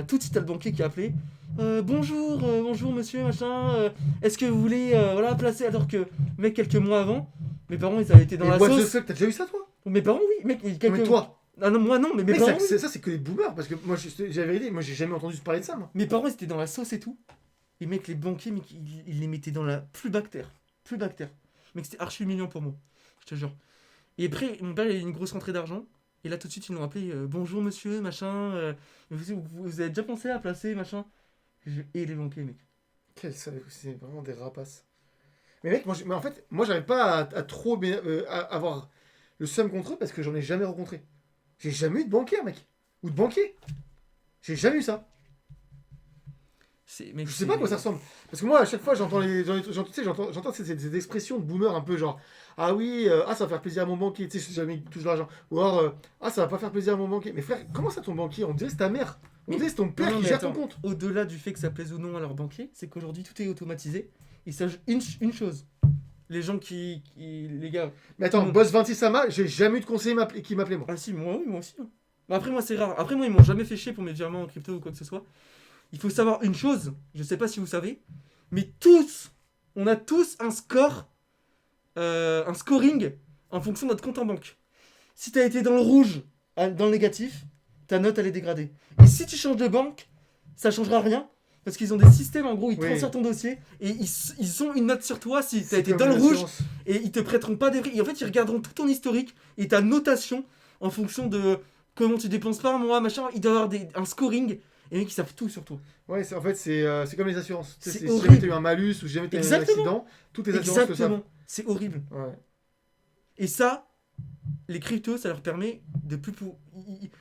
Speaker 1: tout de suite, t'as le banquier qui a appelé. Bonjour, bonjour monsieur, machin. Est-ce que vous voulez voilà, placer. Alors que, mec, quelques mois avant, mes parents, ils avaient été dans
Speaker 2: Et
Speaker 1: la
Speaker 2: what the
Speaker 1: sauce.
Speaker 2: fuck, t'as déjà eu ça, toi?
Speaker 1: Mes parents, oui, mec,
Speaker 2: Non,
Speaker 1: quelques.
Speaker 2: mais toi.
Speaker 1: Ah non, moi non, mais mes
Speaker 2: Mec,
Speaker 1: parents,
Speaker 2: ça,
Speaker 1: oui.
Speaker 2: ça, c'est que les boomers. Parce que moi, j'ai la vérité, moi, j'ai jamais entendu parler de ça, moi.
Speaker 1: Mes parents, ils étaient dans la sauce et tout. Et mec, les banquiers, mec, ils les mettaient dans la plus bactère. Plus bactère. Mec, c'était archi mignon pour moi. Je te jure. Et après, mon père, il a eu une grosse rentrée d'argent. Et là, tout de suite, ils l'ont appelé bonjour monsieur, machin. Vous avez déjà pensé à placer, machin. Et les banquiers, mec.
Speaker 2: C'est vraiment des rapaces. Mais mec, mais en fait, moi, j'arrive pas à trop à avoir le seum contre eux parce que j'en ai jamais rencontré. J'ai jamais eu de banquier, mec. Ou de banquier. J'ai jamais eu ça.
Speaker 1: Mec,
Speaker 2: Je sais pas à quoi ça ressemble. Parce que moi, à chaque fois, j'entends ces expressions de boomers un peu genre ah oui, ah ça va faire plaisir à mon banquier, tu sais, si jamais il touche de l'argent. Ou alors ah ça va pas faire plaisir à mon banquier. Mais frère, comment ça ton banquier? On dirait que c'est ta mère. On dirait que c'est ton père qui
Speaker 1: mais
Speaker 2: gère ton
Speaker 1: attends,
Speaker 2: compte.
Speaker 1: au-delà du fait que ça plaise ou non à leur banquier, c'est qu'aujourd'hui, tout est automatisé. Ils savent une chose. Les gens les gars.
Speaker 2: Mais attends,
Speaker 1: Non.
Speaker 2: Boss 26 Sama, j'ai jamais eu de conseiller qui m'appelait moi.
Speaker 1: Ah si, moi, oui, moi aussi. Hein. Bah, après, moi, c'est rare. Après, moi, ils m'ont jamais fait chier pour mes virements en crypto ou quoi que ce soit. Il faut savoir une chose, je sais pas si vous savez, mais on a tous un score, un scoring en fonction de notre compte en banque. Si t'as été dans le rouge, dans le négatif, ta note elle est dégradée. Et si tu changes de banque, ça changera rien. Parce qu'ils ont des systèmes, en gros, ils
Speaker 2: Oui.
Speaker 1: transfèrent ton dossier et ils ont une note sur toi si t'as
Speaker 2: C'est
Speaker 1: été
Speaker 2: comme
Speaker 1: dans le
Speaker 2: les
Speaker 1: rouge
Speaker 2: assurances.
Speaker 1: et ils te prêteront pas des prix. Et en fait, ils regarderont tout ton historique et ta notation en fonction de comment tu dépenses par mois, machin. Ils doivent avoir un scoring et mec, ils savent tout sur toi.
Speaker 2: Ouais, en fait, c'est comme les assurances. Tu sais,
Speaker 1: C'est
Speaker 2: si jamais
Speaker 1: horrible.
Speaker 2: t'as eu un malus ou si jamais t'as eu un
Speaker 1: Exactement.
Speaker 2: accident, toutes les assurances le savent.
Speaker 1: Exactement. C'est horrible.
Speaker 2: Ouais.
Speaker 1: Et ça, les cryptos, ça leur permet de plus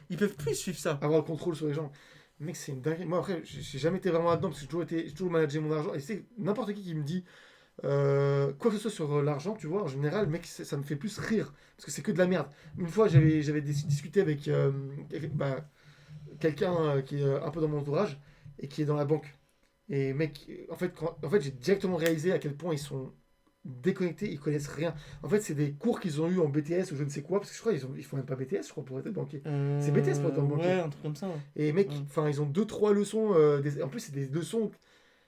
Speaker 1: ils peuvent plus suivre ça.
Speaker 2: Avoir le contrôle sur les gens. Mec, c'est une dinguerie. Moi, après, j'ai jamais été vraiment là-dedans parce que j'ai toujours managé mon argent. Et c'est n'importe qui me dit quoi que ce soit sur l'argent, tu vois, en général, mec, ça me fait plus rire parce que c'est que de la merde. Une fois, j'avais discuté avec quelqu'un qui est un peu dans mon entourage et qui est dans la banque. Et mec, en fait j'ai directement réalisé à quel point ils sont déconnectés, ils connaissent rien. En fait, c'est des cours qu'ils ont eu en BTS ou je ne sais quoi, parce que je crois ils font même pas BTS, je crois, pour être banquier. C'est BTS pour être banquier.
Speaker 1: Ouais, un truc comme ça. Ouais.
Speaker 2: Et mec,
Speaker 1: Ouais.
Speaker 2: enfin, ils ont deux trois leçons. En plus, c'est des leçons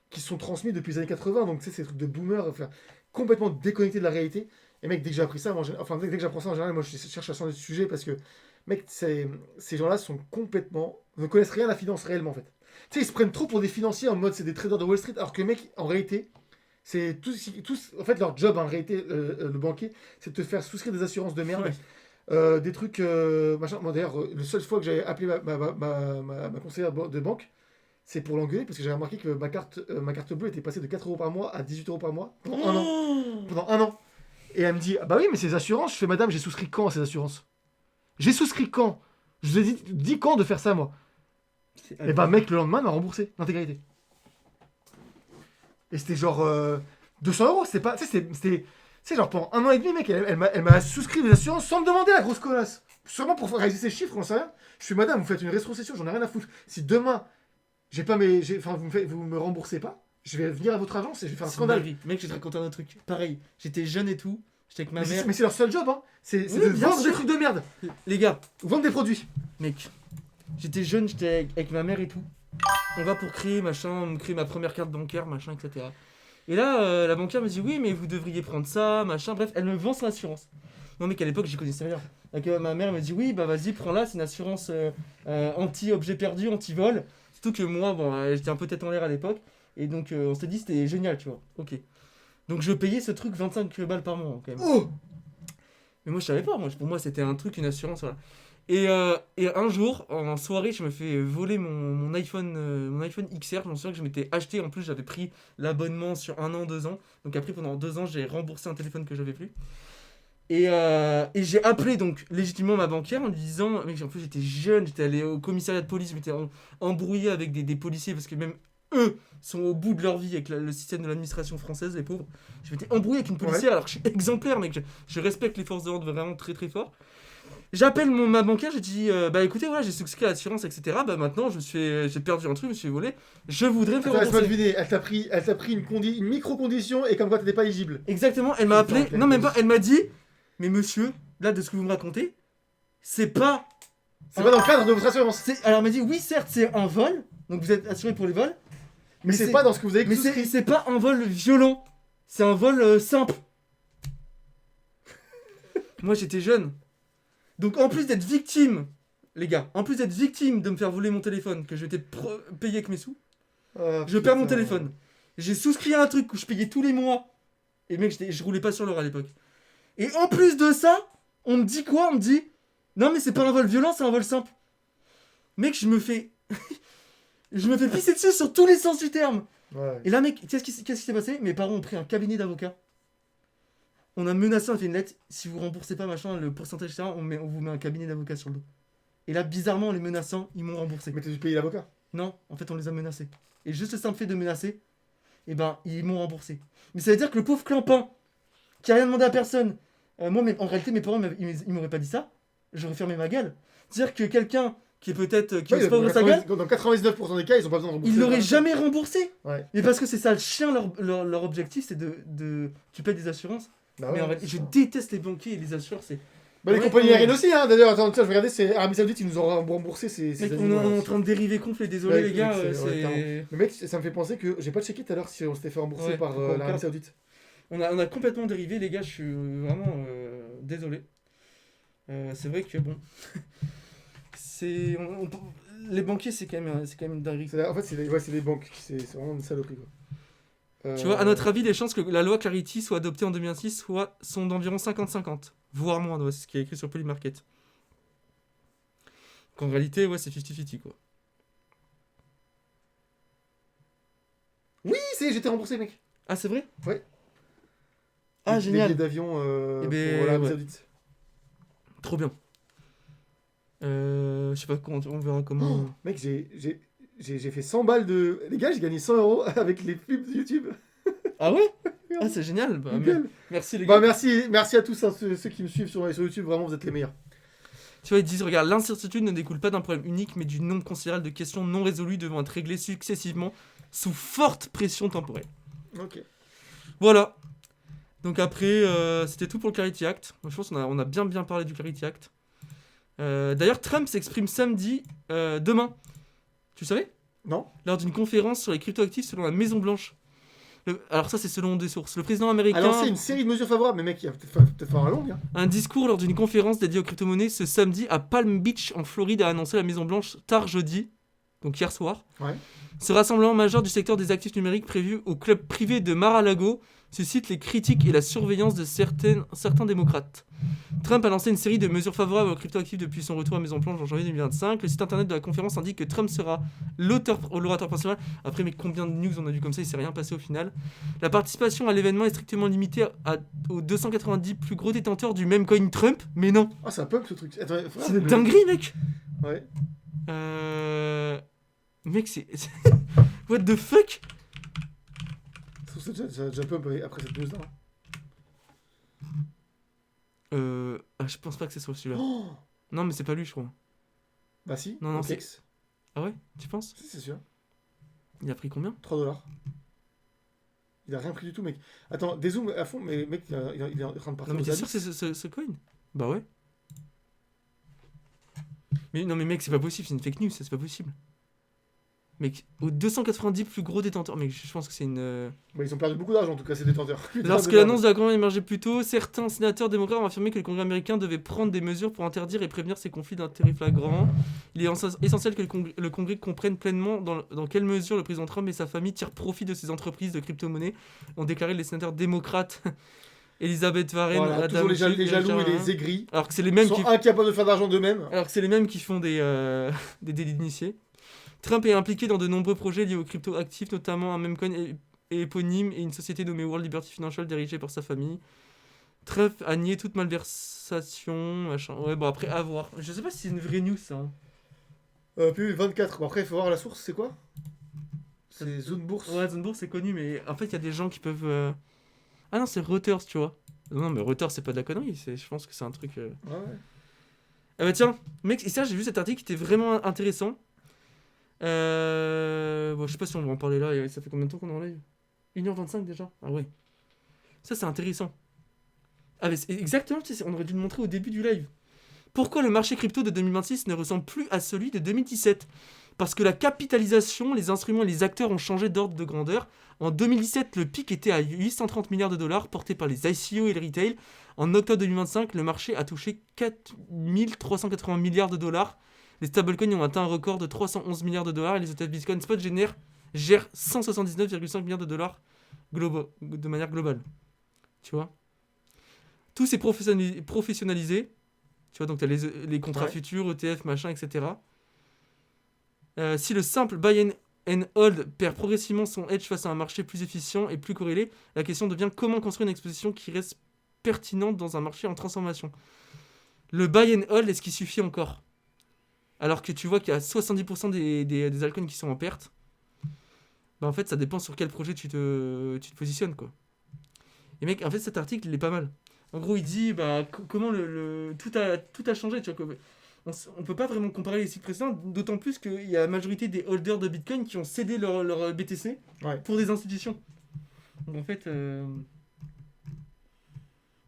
Speaker 2: qui sont transmises depuis les années 80, donc tu sais, c'est des trucs de boomer, enfin, complètement déconnectés de la réalité. Et mec, dès que j'ai appris ça, dès que j'apprends ça en général, moi je cherche à changer de sujet parce que, mec, ces gens-là sont complètement. Ne connaissent rien à la finance réellement en fait. Tu sais, ils se prennent trop pour des financiers en mode c'est des traders de Wall Street, alors que, mec, en réalité, c'est tous en fait, leur job en réalité, le banquier, c'est de te faire souscrire des assurances de merde. Des trucs machin. Moi d'ailleurs, la seule fois que j'avais appelé ma conseillère de banque, c'est pour l'engueuler parce que j'avais remarqué que ma carte bleue était passée de 4 € par mois à 18 € par mois pendant un an. Pendant un an. Et elle me dit, ah bah oui, mais ces assurances, je fais madame, j'ai souscrit quand à ces assurances? J'ai souscrit quand? Je vous ai dit quand de faire ça, moi? Et bah mec, le lendemain, elle m'a remboursé l'intégralité. Et c'était genre 200 €, c'est pas. Tu sais, c'est genre pendant un an et demi, mec, elle m'a souscrit des assurances sans me demander, la grosse connasse. Sûrement pour réaliser ces chiffres, on sait rien. Je suis madame, vous faites une rétrocession, j'en ai rien à foutre. Si demain, j'ai pas enfin, vous me remboursez pas, je vais venir à votre agence et je vais faire un scandale.
Speaker 1: Mec, je vais te raconter un autre truc. Pareil, j'étais jeune et tout. J'étais avec ma mère.
Speaker 2: Mais c'est leur seul job, hein. C'est
Speaker 1: Oui,
Speaker 2: de
Speaker 1: bien
Speaker 2: vendre
Speaker 1: sûr.
Speaker 2: des trucs de merde.
Speaker 1: Les gars,
Speaker 2: Vendre des produits.
Speaker 1: mec, j'étais jeune, j'étais avec ma mère et tout. On va pour créer, machin, créer ma première carte bancaire, machin, etc. Et là, la banquière me dit oui, mais vous devriez prendre ça, machin. Bref, elle me vend son assurance. Non, mec, à l'époque, j'y connaissais rien. Donc, ma mère me dit oui, bah vas-y, prends-la, c'est une assurance anti-objet perdu, anti-vol. Surtout que moi, bon, j'étais un peu tête en l'air à l'époque. Et donc, on s'est dit c'était génial, tu vois. Ok. Donc je payais ce truc 25 balles par mois quand même.
Speaker 2: Oh.
Speaker 1: Mais moi je savais pas, pour moi c'était un truc, une assurance, voilà. Et un jour, en soirée, je me fais voler mon iPhone XR. Je me souviens que je m'étais acheté, en plus j'avais pris l'abonnement sur 1 an, 2 ans. Donc après pendant 2 ans, j'ai remboursé un téléphone que j'avais plus. Et j'ai appelé donc légitimement ma banquière en lui disant, mec, en plus j'étais jeune, j'étais allé au commissariat de police, je m'étais embrouillé avec des policiers parce que même eux sont au bout de leur vie avec le système de l'administration française, les pauvres. Je m'étais embrouillé avec une policière alors que je suis exemplaire, mec, je respecte les forces de l'ordre vraiment très très fort. J'appelle ma banquière, j'ai dit bah écoutez, voilà, j'ai souscrit à l'assurance, etc. Bah maintenant j'ai perdu un truc, je me suis fait voler, je voudrais me faire
Speaker 2: Attends, laisse-moi
Speaker 1: rembourser.
Speaker 2: deviner, elle t'a pris une micro-condition et comme quoi t'étais pas éligible.
Speaker 1: Exactement, elle m'a appelé,
Speaker 2: Putain,
Speaker 1: non même pas, elle m'a dit, mais monsieur, là de ce que vous me racontez, c'est pas.
Speaker 2: C'est pas dans le cadre de votre assurance.
Speaker 1: Alors elle m'a dit oui certes c'est un vol, donc vous êtes assuré pour les vols,
Speaker 2: Mais c'est pas dans ce que vous avez
Speaker 1: mais
Speaker 2: souscrit.
Speaker 1: c'est pas un vol violent, c'est un vol simple. Moi j'étais jeune, donc en plus d'être victime, les gars, en plus d'être victime de me faire voler mon téléphone que je m'étais payé avec mes sous, je perds mon téléphone. J'ai souscrit à un truc où je payais tous les mois, et mec je roulais pas sur l'or à l'époque. Et en plus de ça, on me dit quoi? On me dit non mais c'est pas un vol violent, c'est un vol simple. Mec, je me fais pisser dessus sur tous les sens du terme.
Speaker 2: Ouais.
Speaker 1: Et là, mec, qu'est-ce qui s'est passé? Mes parents ont pris un cabinet d'avocats. On a menacé, on a fait une lettre. Si vous remboursez pas, machin, le pourcentage, etc., on vous met un cabinet d'avocats sur le dos. Et là, bizarrement, en les menaçant, ils m'ont remboursé.
Speaker 2: Mais t'as dû payer l'avocat.
Speaker 1: Non, en fait, on les a menacés. Et juste le simple fait de menacer, eh ben, ils m'ont remboursé. Mais ça veut dire que le pauvre clampin, qui a rien demandé à personne, moi, en réalité, mes parents, ils m'auraient pas dit ça. J'aurais fermé ma gueule. C'est-à-dire que quelqu'un qui est peut-être qui
Speaker 2: Ouais,
Speaker 1: ose pas ouvrir sa gueule,
Speaker 2: dans 99% des cas, ils ont pas besoin de rembourser.
Speaker 1: ils l'auraient jamais remboursé.
Speaker 2: Ouais.
Speaker 1: Mais parce que c'est ça le chien, leur objectif, c'est de tu payes des assurances.
Speaker 2: Bah
Speaker 1: Mais en
Speaker 2: ouais,
Speaker 1: vrai, je déteste les banquiers et les assureurs. C'est
Speaker 2: bah, les
Speaker 1: Ouais,
Speaker 2: compagnies
Speaker 1: ouais.
Speaker 2: aériennes aussi, hein. D'ailleurs, attends, tiens, je vais regarder, c'est Arabie Saoudite, ils nous ont remboursé ces
Speaker 1: Mec, on
Speaker 2: animaux,
Speaker 1: est en train de dériver complet. Désolé
Speaker 2: Ouais,
Speaker 1: les gars.
Speaker 2: mec,
Speaker 1: C'est
Speaker 2: ouais, Mais mec, ça me fait penser que j'ai pas checké tout à l'heure si on s'était fait rembourser
Speaker 1: Ouais,
Speaker 2: par
Speaker 1: pourquoi
Speaker 2: l'Arabie Saoudite.
Speaker 1: on a complètement dérivé les gars. Je suis vraiment désolé. C'est vrai que bon, c'est les banquiers c'est quand même une dinguerie.
Speaker 2: En fait, c'est les banques, c'est vraiment une saloperie, quoi.
Speaker 1: Tu vois, à notre avis, les chances que la loi Clarity soit adoptée en 2026 sont d'environ 50-50, voire moins, ouais, c'est ce qui est écrit sur Polymarket. Qu'en réalité, ouais, c'est 50-50, quoi.
Speaker 2: Oui, j'ai été remboursé, mec.
Speaker 1: Ah, c'est vrai?
Speaker 2: Ouais.
Speaker 1: Ah,
Speaker 2: Les
Speaker 1: génial.
Speaker 2: billets d'avion
Speaker 1: Eh ben,
Speaker 2: pour l'Arabie
Speaker 1: ouais.
Speaker 2: Saoudite.
Speaker 1: Trop bien. Je sais pas comment, on verra comment.
Speaker 2: Oh, mec, j'ai fait 100 balles de. Les gars, j'ai gagné 100 euros avec les pubs de YouTube.
Speaker 1: Ah ouais? Ah, c'est génial. Bah,
Speaker 2: Nickel.
Speaker 1: merci les gars.
Speaker 2: Bah, merci à tous, hein, ceux qui me suivent sur YouTube, vraiment, vous êtes les meilleurs.
Speaker 1: Tu vois, ils disent, regarde, l'incertitude ne découle pas d'un problème unique, mais du nombre considérable de questions non résolues devant être réglées successivement sous forte pression temporelle.
Speaker 2: Ok.
Speaker 1: Voilà. Donc après, c'était tout pour le Clarity Act. Je pense qu'on a bien parlé du Clarity Act. D'ailleurs, Trump s'exprime samedi, demain. Tu le savais?
Speaker 2: Non?
Speaker 1: Lors d'une conférence sur les cryptoactifs selon la Maison Blanche. Alors ça, c'est selon des sources. Le président américain...
Speaker 2: A lancé une série de mesures favorables, mais mec, il va peut-être faire un long, hein.
Speaker 1: Un discours lors d'une conférence dédiée aux crypto-monnaies ce samedi à Palm Beach, en Floride, a annoncé la Maison Blanche tard jeudi, donc hier soir.
Speaker 2: Ouais.
Speaker 1: Ce rassemblement majeur du secteur des actifs numériques prévu au club privé de Mar-a-Lago suscite les critiques et la surveillance de certains démocrates. Trump a lancé une série de mesures favorables aux cryptoactifs depuis son retour à Maison-Blanche en janvier 2025. Le site internet de la conférence indique que Trump sera l'orateur principal. Après, mais combien de news on a vu comme ça? Il s'est rien passé au final. La participation à l'événement est strictement limitée aux 290 plus gros détenteurs du même coin Trump. Mais non,
Speaker 2: Ah, c'est un pump ce truc. Attends,
Speaker 1: c'est une dinguerie, mec.
Speaker 2: Ouais.
Speaker 1: Mec, c'est... What the fuck?
Speaker 2: C'est déjà pump après cette news-là.
Speaker 1: Je pense pas que c'est sur celui-là.
Speaker 2: Oh,
Speaker 1: Non, mais c'est pas lui, je crois.
Speaker 2: bah si,
Speaker 1: Non,
Speaker 2: OKX.
Speaker 1: Ah ouais? Tu penses?
Speaker 2: Si, c'est sûr.
Speaker 1: Il a pris combien?
Speaker 2: $3. Il a rien pris du tout, mec. Attends, dézoom à fond, mais mec, il est en train de partir.
Speaker 1: Non, mais
Speaker 2: aux
Speaker 1: t'es sûr
Speaker 2: abysses.
Speaker 1: que c'est ce coin? Bah ouais. Mais non, mais mec, c'est pas possible, c'est une fake news, ça, c'est pas possible. Mec, aux 290 plus gros détenteurs. Mec, je pense que c'est une.
Speaker 2: Ils ont perdu beaucoup d'argent en tout cas, ces détenteurs.
Speaker 1: Lorsque l'annonce de la Congrès émergeait plus tôt, certains sénateurs démocrates ont affirmé que le Congrès américain devait prendre des mesures pour interdire et prévenir ces conflits d'intérêts flagrants. Il est essentiel que le Congrès comprenne pleinement dans quelle mesure le président Trump et sa famille tirent profit de ces entreprises de crypto-monnaies, ont déclaré les sénateurs démocrates Elizabeth Warren,
Speaker 2: voilà,
Speaker 1: Adam
Speaker 2: toujours les
Speaker 1: Schiff,
Speaker 2: jaloux et les aigris.
Speaker 1: Alors que c'est les mêmes
Speaker 2: sont incapables de faire d'argent d'eux-mêmes.
Speaker 1: Alors que c'est les mêmes qui font des délits d'initiés. Trump est impliqué dans de nombreux projets liés aux crypto-actifs, notamment un memcoin éponyme et une société nommée World Liberty Financial dirigée par sa famille. Trump a nié toute malversation, machin. Ouais, bon, après, à voir. Je sais pas si c'est une vraie news, ça.
Speaker 2: Puis 24. Bon, après, il faut voir la source, c'est quoi? C'est Zone Bourse.
Speaker 1: Ouais, Zone Bourse, c'est connu, mais en fait, il y a des gens qui peuvent... Ah non, c'est Reuters, tu vois. Non, mais Reuters, c'est pas de la connerie. Je pense que c'est un truc...
Speaker 2: Ouais.
Speaker 1: Ah bah tiens, mec, et ça, j'ai vu cet article qui était vraiment intéressant. Bon, je sais pas si on va en parler là, ça fait combien de temps qu'on est en live? 1h25 déjà? Ah ouais. Ça c'est intéressant. Ah mais c'est exactement, tu sais, on aurait dû le montrer au début du live. Pourquoi le marché crypto de 2026 ne ressemble plus à celui de 2017? Parce que la capitalisation, les instruments et les acteurs ont changé d'ordre de grandeur. En 2017, le pic était à 830 milliards de dollars porté par les ICO et le retail. En octobre 2025, le marché a touché 4380 milliards de dollars. Les stablecoins ont atteint un record de 311 milliards de dollars et les ETF Bitcoin Spot gèrent 179,5 milliards de dollars de manière globale. Tu vois? Tout s'est professionnalisé. Tu vois, donc tu as les contrats futurs, ETF, machin, etc. Si le simple buy and hold perd progressivement son edge face à un marché plus efficient et plus corrélé, la question devient comment construire une exposition qui reste pertinente dans un marché en transformation. Le buy and hold, est-ce qu'il suffit encore? Alors que tu vois qu'il y a 70% des altcoins qui sont en perte. Bah en fait, ça dépend sur quel projet tu te positionnes, quoi. Et mec, en fait, cet article, il est pas mal. En gros, il dit bah, comment tout a changé, tu vois. On peut pas vraiment comparer les cycles précédents, d'autant plus qu'il y a la majorité des holders de Bitcoin qui ont cédé leur BTC pour des institutions. Donc en fait...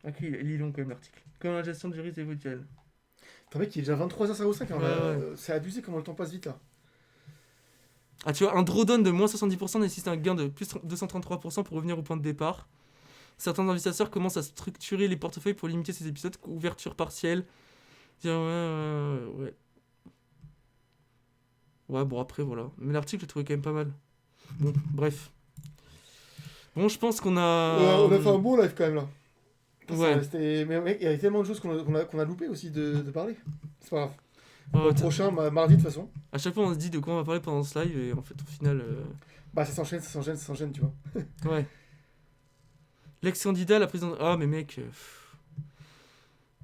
Speaker 1: Ok, il est long quand même l'article. Comment la gestion du risque éventuel.
Speaker 2: Putain mec, il est déjà 23h05, hein, ouais. C'est abusé comment le temps passe vite là.
Speaker 1: Ah tu vois, un drawdown de moins 70% nécessite un gain de plus 233% pour revenir au point de départ. Certains investisseurs commencent à structurer les portefeuilles pour limiter ces épisodes, ouverture partielle. Ouais, bon après voilà. Mais l'article je le trouvais quand même pas mal. Bon, bref. Bon, je pense qu'on a...
Speaker 2: on a fait un bon live quand même là.
Speaker 1: Ouais.
Speaker 2: Mais mec, il y avait tellement de choses qu'on a loupé aussi de parler. C'est pas grave. Le prochain, mardi de toute façon.
Speaker 1: À chaque fois on se dit de quoi on va parler pendant ce live et en fait au final...
Speaker 2: Bah ça s'enchaîne, tu vois.
Speaker 1: Ouais. L'ex-candidat à la présidentielle... Ah mais mec...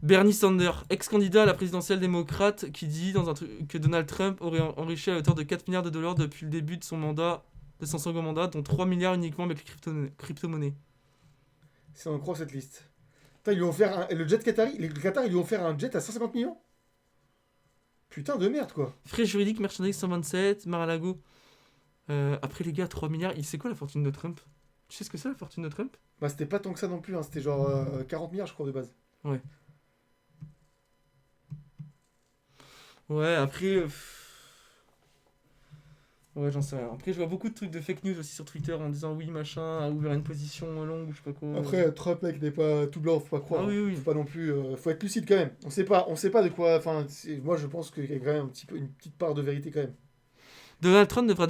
Speaker 1: Bernie Sanders, ex-candidat à la présidentielle démocrate, qui dit dans un truc que Donald Trump aurait enrichi à hauteur de 4 milliards de dollars depuis le début de son second mandat, dont 3 milliards uniquement avec les crypto-monnaies.
Speaker 2: Si on croit cette liste. Putain, ils lui ont offert le jet Qatari, le Qatar, ils lui ont offert un jet à 150 millions. Putain de merde quoi.
Speaker 1: Frais juridiques, merchandise 127, Mar-a-Lago. Après les gars, 3 milliards, c'est quoi la fortune de Trump? Tu sais ce que c'est la fortune de Trump?
Speaker 2: Bah c'était pas tant que ça non plus, hein. C'était genre 40 milliards je crois de base.
Speaker 1: Ouais. Ouais, après... Ouais, j'en sais rien. Après, je vois beaucoup de trucs de fake news aussi sur Twitter en disant oui, machin, a ouvert une position longue ou je sais pas quoi.
Speaker 2: Après, Trump, mec, n'est pas tout blanc, faut pas croire.
Speaker 1: Ah oui.
Speaker 2: Faut pas non plus. Faut être lucide quand même. On sait pas de quoi. Enfin, moi je pense qu'il y a quand même une petite part de vérité quand même.
Speaker 1: Donald Trump devra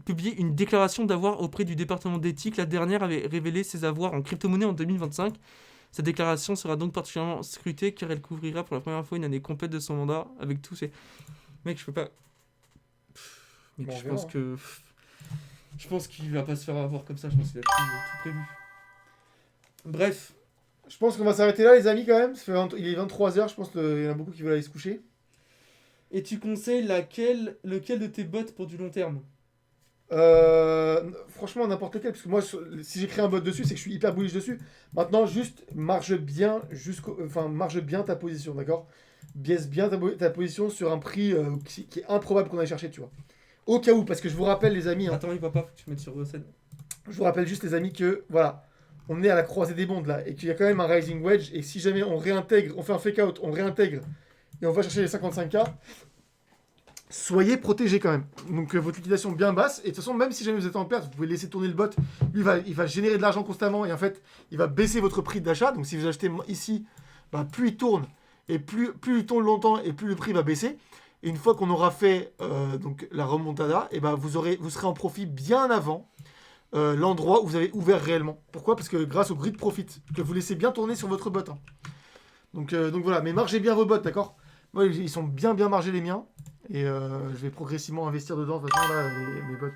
Speaker 1: publier une déclaration d'avoir auprès du département d'éthique. La dernière avait révélé ses avoirs en crypto-monnaie en 2025. Cette déclaration sera donc particulièrement scrutée car elle couvrira pour la première fois une année complète de son mandat avec tous ces... Mec, je peux pas... Mec, bon, je pense qu'il va pas se faire avoir comme ça. Je pense qu'il a tout prévu. Bref.
Speaker 2: Je pense qu'on va s'arrêter là, les amis, quand même. Il est 23h, je pense qu'il y en a beaucoup qui veulent aller se coucher.
Speaker 1: Et tu conseilles lequel de tes bots pour du long terme?
Speaker 2: Franchement, n'importe lequel. Parce que moi, si j'écris un bot dessus, c'est que je suis hyper bullish dessus. Maintenant, juste marge bien ta position, d'accord? Biaise bien ta position sur un prix qui est improbable qu'on aille chercher, tu vois. Au cas où, parce que je vous rappelle, les amis...
Speaker 1: Attends, il va pas, faut que tu mettes sur scène.
Speaker 2: Je vous rappelle juste, les amis, que, voilà, on est à la croisée des mondes, là, et qu'il y a quand même un rising wedge, et si jamais on réintègre, on fait un fake-out, on réintègre, et on va chercher les 55K, soyez protégés quand même. Donc votre liquidation bien basse. Et de toute façon, même si jamais vous êtes en perte, vous pouvez laisser tourner le bot. Lui, il va générer de l'argent constamment et en fait, il va baisser votre prix d'achat. Donc si vous achetez ici, bah, plus il tourne et plus il tourne longtemps et plus le prix va baisser. Et une fois qu'on aura fait donc la remontada, et bah, vous serez en profit bien avant l'endroit où vous avez ouvert réellement. Pourquoi ? Parce que grâce au grid profit que vous laissez bien tourner sur votre bot. Hein. Donc voilà, mais margez bien vos bots, d'accord ? Moi, ils sont bien margés les miens. Et je vais progressivement investir dedans. De toute façon, là, mes bots.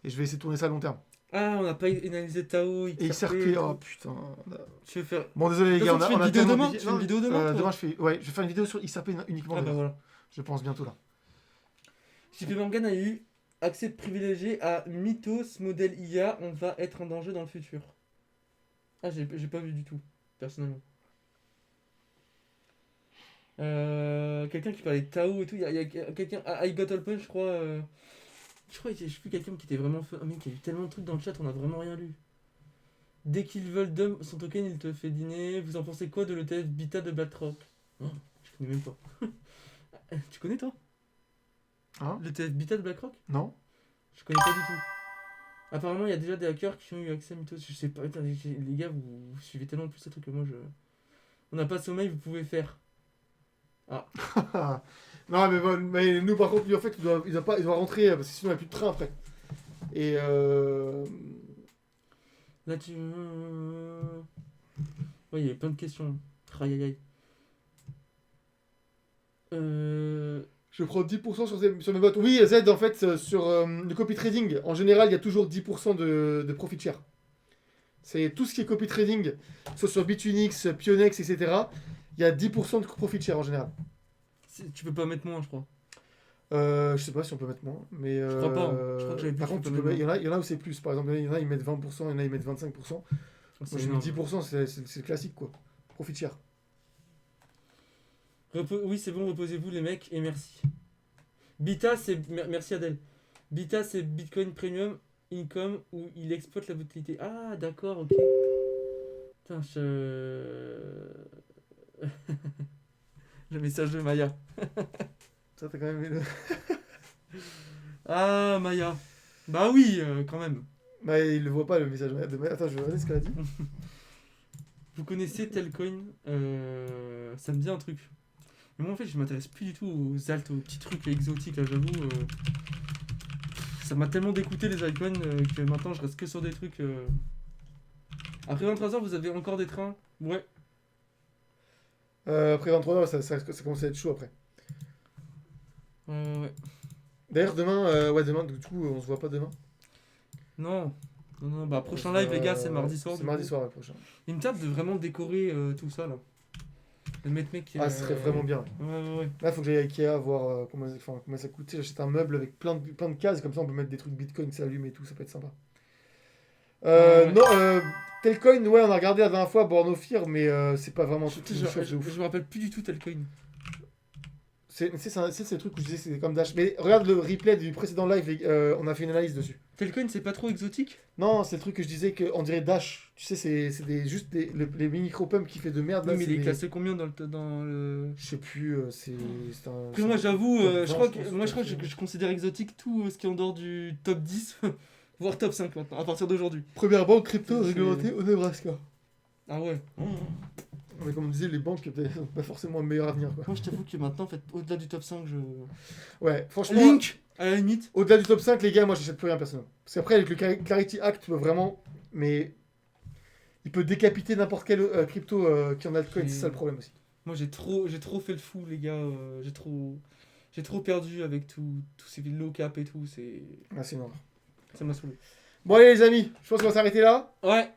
Speaker 2: Et je vais essayer de tourner ça à long terme.
Speaker 1: Ah, on n'a pas analysé Tao,
Speaker 2: XRP. Et XRP, oh putain.
Speaker 1: Tu veux faire.
Speaker 2: Bon, désolé les gars,
Speaker 1: tu fais une vidéo demain ? Tu fais une vidéo demain
Speaker 2: demain, je vais faire une vidéo sur XRP uniquement.
Speaker 1: Ah bah voilà.
Speaker 2: Je pense bientôt là.
Speaker 1: JP Morgan a eu accès privilégié à Mythos, modèle IA. On va être en danger dans le futur. Ah, j'ai pas vu du tout, personnellement. Quelqu'un qui parlait de Tao et tout. Il y a quelqu'un. I Got All Punch, je crois. Je sais plus, quelqu'un qui était vraiment. Oh, mec, il y a eu tellement de trucs dans le chat, on a vraiment rien lu. Dès qu'ils veulent dump son token, il te fait dîner. Vous en pensez quoi de l'ETF Bita de BlackRock ? Oh, je connais même pas. Tu connais toi ?
Speaker 2: Hein ?
Speaker 1: L'ETF Bita de BlackRock ?
Speaker 2: Non.
Speaker 1: Je connais pas du tout. Apparemment, il y a déjà des hackers qui ont eu accès à Mythos. Je sais pas, les gars, vous suivez tellement plus ces trucs que moi. On n'a pas de sommeil, vous pouvez faire. Ah.
Speaker 2: Non, mais nous, par contre, lui, en fait, il doit rentrer parce que sinon, il n'y a plus de train après. Et
Speaker 1: Là, ouais, il y a plein de questions. Aïe aïe aïe.
Speaker 2: Je prends 10% sur mes bots. Oui, Z, en fait, sur le copy trading, en général, il y a toujours 10% de profit share. C'est tout ce qui est copy trading, soit sur Bitunix, Pionex, etc. Il y a 10% de profit share en général.
Speaker 1: Tu peux pas mettre moins, je crois.
Speaker 2: Je sais pas si on peut mettre moins, mais
Speaker 1: je crois pas. Je crois que j'avais vu.
Speaker 2: Par contre, il y en a où c'est plus. Par exemple, il y en a ils mettent 20%, il y en a ils mettent 25%. Moi, j'ai mis 10%, c'est le classique quoi. Profit share.
Speaker 1: Oui, c'est bon, reposez-vous les mecs et merci. Bita, c'est merci Adèle. Bita, c'est Bitcoin Premium Income où il exploite la volatilité. Ah, d'accord, ok. Putain, le message de Maya.
Speaker 2: Ça, t'as quand même aimé le...
Speaker 1: Ah, Maya. Bah oui, quand même.
Speaker 2: Bah, il le voit pas le message de Maya. Attends, je vais regarder ce qu'elle a dit.
Speaker 1: Vous connaissez Telcoin ça me dit un truc. Mais moi, en fait, je m'intéresse plus du tout aux alt, aux petits trucs exotiques, là, j'avoue. Ça m'a tellement dégoûté les altcoins que maintenant, je reste que sur des trucs... Après 23h, vous avez encore des trains ? Ouais.
Speaker 2: Après 23h, ça commence à être chaud après.
Speaker 1: Ouais.
Speaker 2: D'ailleurs, demain, demain, du coup, on se voit pas demain.
Speaker 1: Non, bah prochain live, les gars, c'est mardi soir.
Speaker 2: C'est mardi soir, le prochain.
Speaker 1: Il me tape de vraiment décorer tout ça, là. Le mec...
Speaker 2: Ah, ce serait vraiment bien.
Speaker 1: Ouais.
Speaker 2: Là, il faut que j'aille à Ikea voir comment ça coûte. J'achète un meuble avec plein de cases, comme ça, on peut mettre des trucs Bitcoin qui s'allument et tout, ça peut être sympa. Non, Telcoin, ouais, on a regardé la dernière fois, Born of Fear, mais c'est pas vraiment un truc
Speaker 1: je me rappelle plus du tout Telcoin.
Speaker 2: C'est le truc où je disais c'est comme Dash. Mais regarde le replay du précédent live, on a fait une analyse dessus.
Speaker 1: Telcoin, c'est pas trop exotique ?
Speaker 2: Non, c'est le truc que je disais qu'on dirait Dash. Tu sais, c'est les micro-pumps qui fait de merde. Là,
Speaker 1: oui, mais il est classé combien dans le...
Speaker 2: Je sais plus, c'est un...
Speaker 1: Après, moi, j'avoue, je crois que je considère exotique tout ce qui est en dehors du top 10, voire top 5 maintenant, à partir d'aujourd'hui.
Speaker 2: Première banque crypto réglementée au Nebraska.
Speaker 1: Ah ouais.
Speaker 2: Mais comme on disait, les banques n'ont pas forcément un meilleur avenir. Quoi.
Speaker 1: Moi, je t'avoue que maintenant, en fait, au-delà du top 5,
Speaker 2: Ouais, franchement...
Speaker 1: Link, à la limite.
Speaker 2: Au-delà du top 5, les gars, moi, j'achète plus rien personnellement. Parce qu'après, avec le Clarity Act, tu peux vraiment... Mais... Il peut décapiter n'importe quel crypto qui en a altcoin, c'est ça le problème aussi.
Speaker 1: Moi, j'ai trop fait le fou, les gars. J'ai trop perdu avec tous ces low cap et tout.
Speaker 2: Ah, c'est énorme.
Speaker 1: Ça m'a saoulé.
Speaker 2: Bon, allez, les amis, je pense qu'on va s'arrêter là.
Speaker 1: Ouais.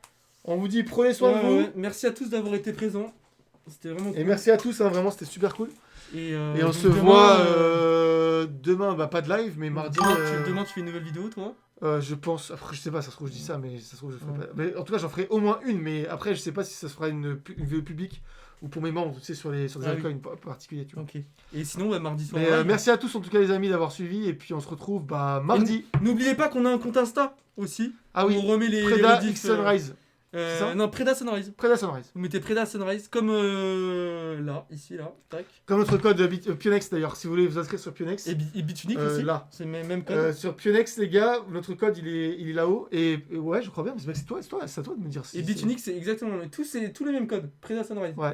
Speaker 2: On vous dit, prenez soin de vous.
Speaker 1: Ouais. Merci à tous d'avoir été présents. C'était vraiment cool.
Speaker 2: Et merci à tous, hein, vraiment, c'était super cool.
Speaker 1: Et
Speaker 2: on se voit demain, bah pas de live, mais mardi.
Speaker 1: Demain, tu fais une nouvelle vidéo, toi ?
Speaker 2: Je pense, après je sais pas, ça se trouve je dis ça, mais ça se trouve je ferai pas. Mais en tout cas, j'en ferai au moins une, mais après je sais pas si ça se fera une vidéo publique ou pour mes membres, tu sais, sur des altcoins particuliers, tu vois.
Speaker 1: Ok. Et sinon, mardi soir.
Speaker 2: Mais merci à tous en tout cas les amis d'avoir suivi, et puis on se retrouve mardi.
Speaker 1: N'oubliez pas qu'on a un compte Insta aussi.
Speaker 2: Ah oui.
Speaker 1: On remet les
Speaker 2: Preda
Speaker 1: rediffs,
Speaker 2: X Sunrise. C'est ça
Speaker 1: Non, Preda Sunrise.
Speaker 2: Preda Sunrise.
Speaker 1: Vous mettez Preda Sunrise comme là, ici, là, tac.
Speaker 2: Comme notre code Pionex d'ailleurs, si vous voulez vous inscrire sur Pionex.
Speaker 1: Et Bitunique aussi.
Speaker 2: Là.
Speaker 1: C'est le même code.
Speaker 2: Sur Pionex, les gars, notre code il est là-haut. Et ouais, je crois bien, mais c'est à toi de me dire si.
Speaker 1: Et Bitunique, c'est exactement tous les mêmes codes. Preda Sunrise.
Speaker 2: Ouais.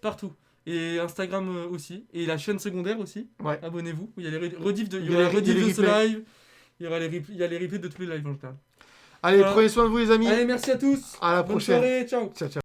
Speaker 1: Partout. Et Instagram aussi. Et la chaîne secondaire aussi.
Speaker 2: Ouais.
Speaker 1: Abonnez-vous. Il y a les rediffs de ce live. Il y a les replays de tous les lives en général.
Speaker 2: Allez, prenez soin de vous les amis.
Speaker 1: Allez, merci à tous.
Speaker 2: À la
Speaker 1: Bonne
Speaker 2: prochaine.
Speaker 1: soirée, ciao.
Speaker 2: Ciao, ciao.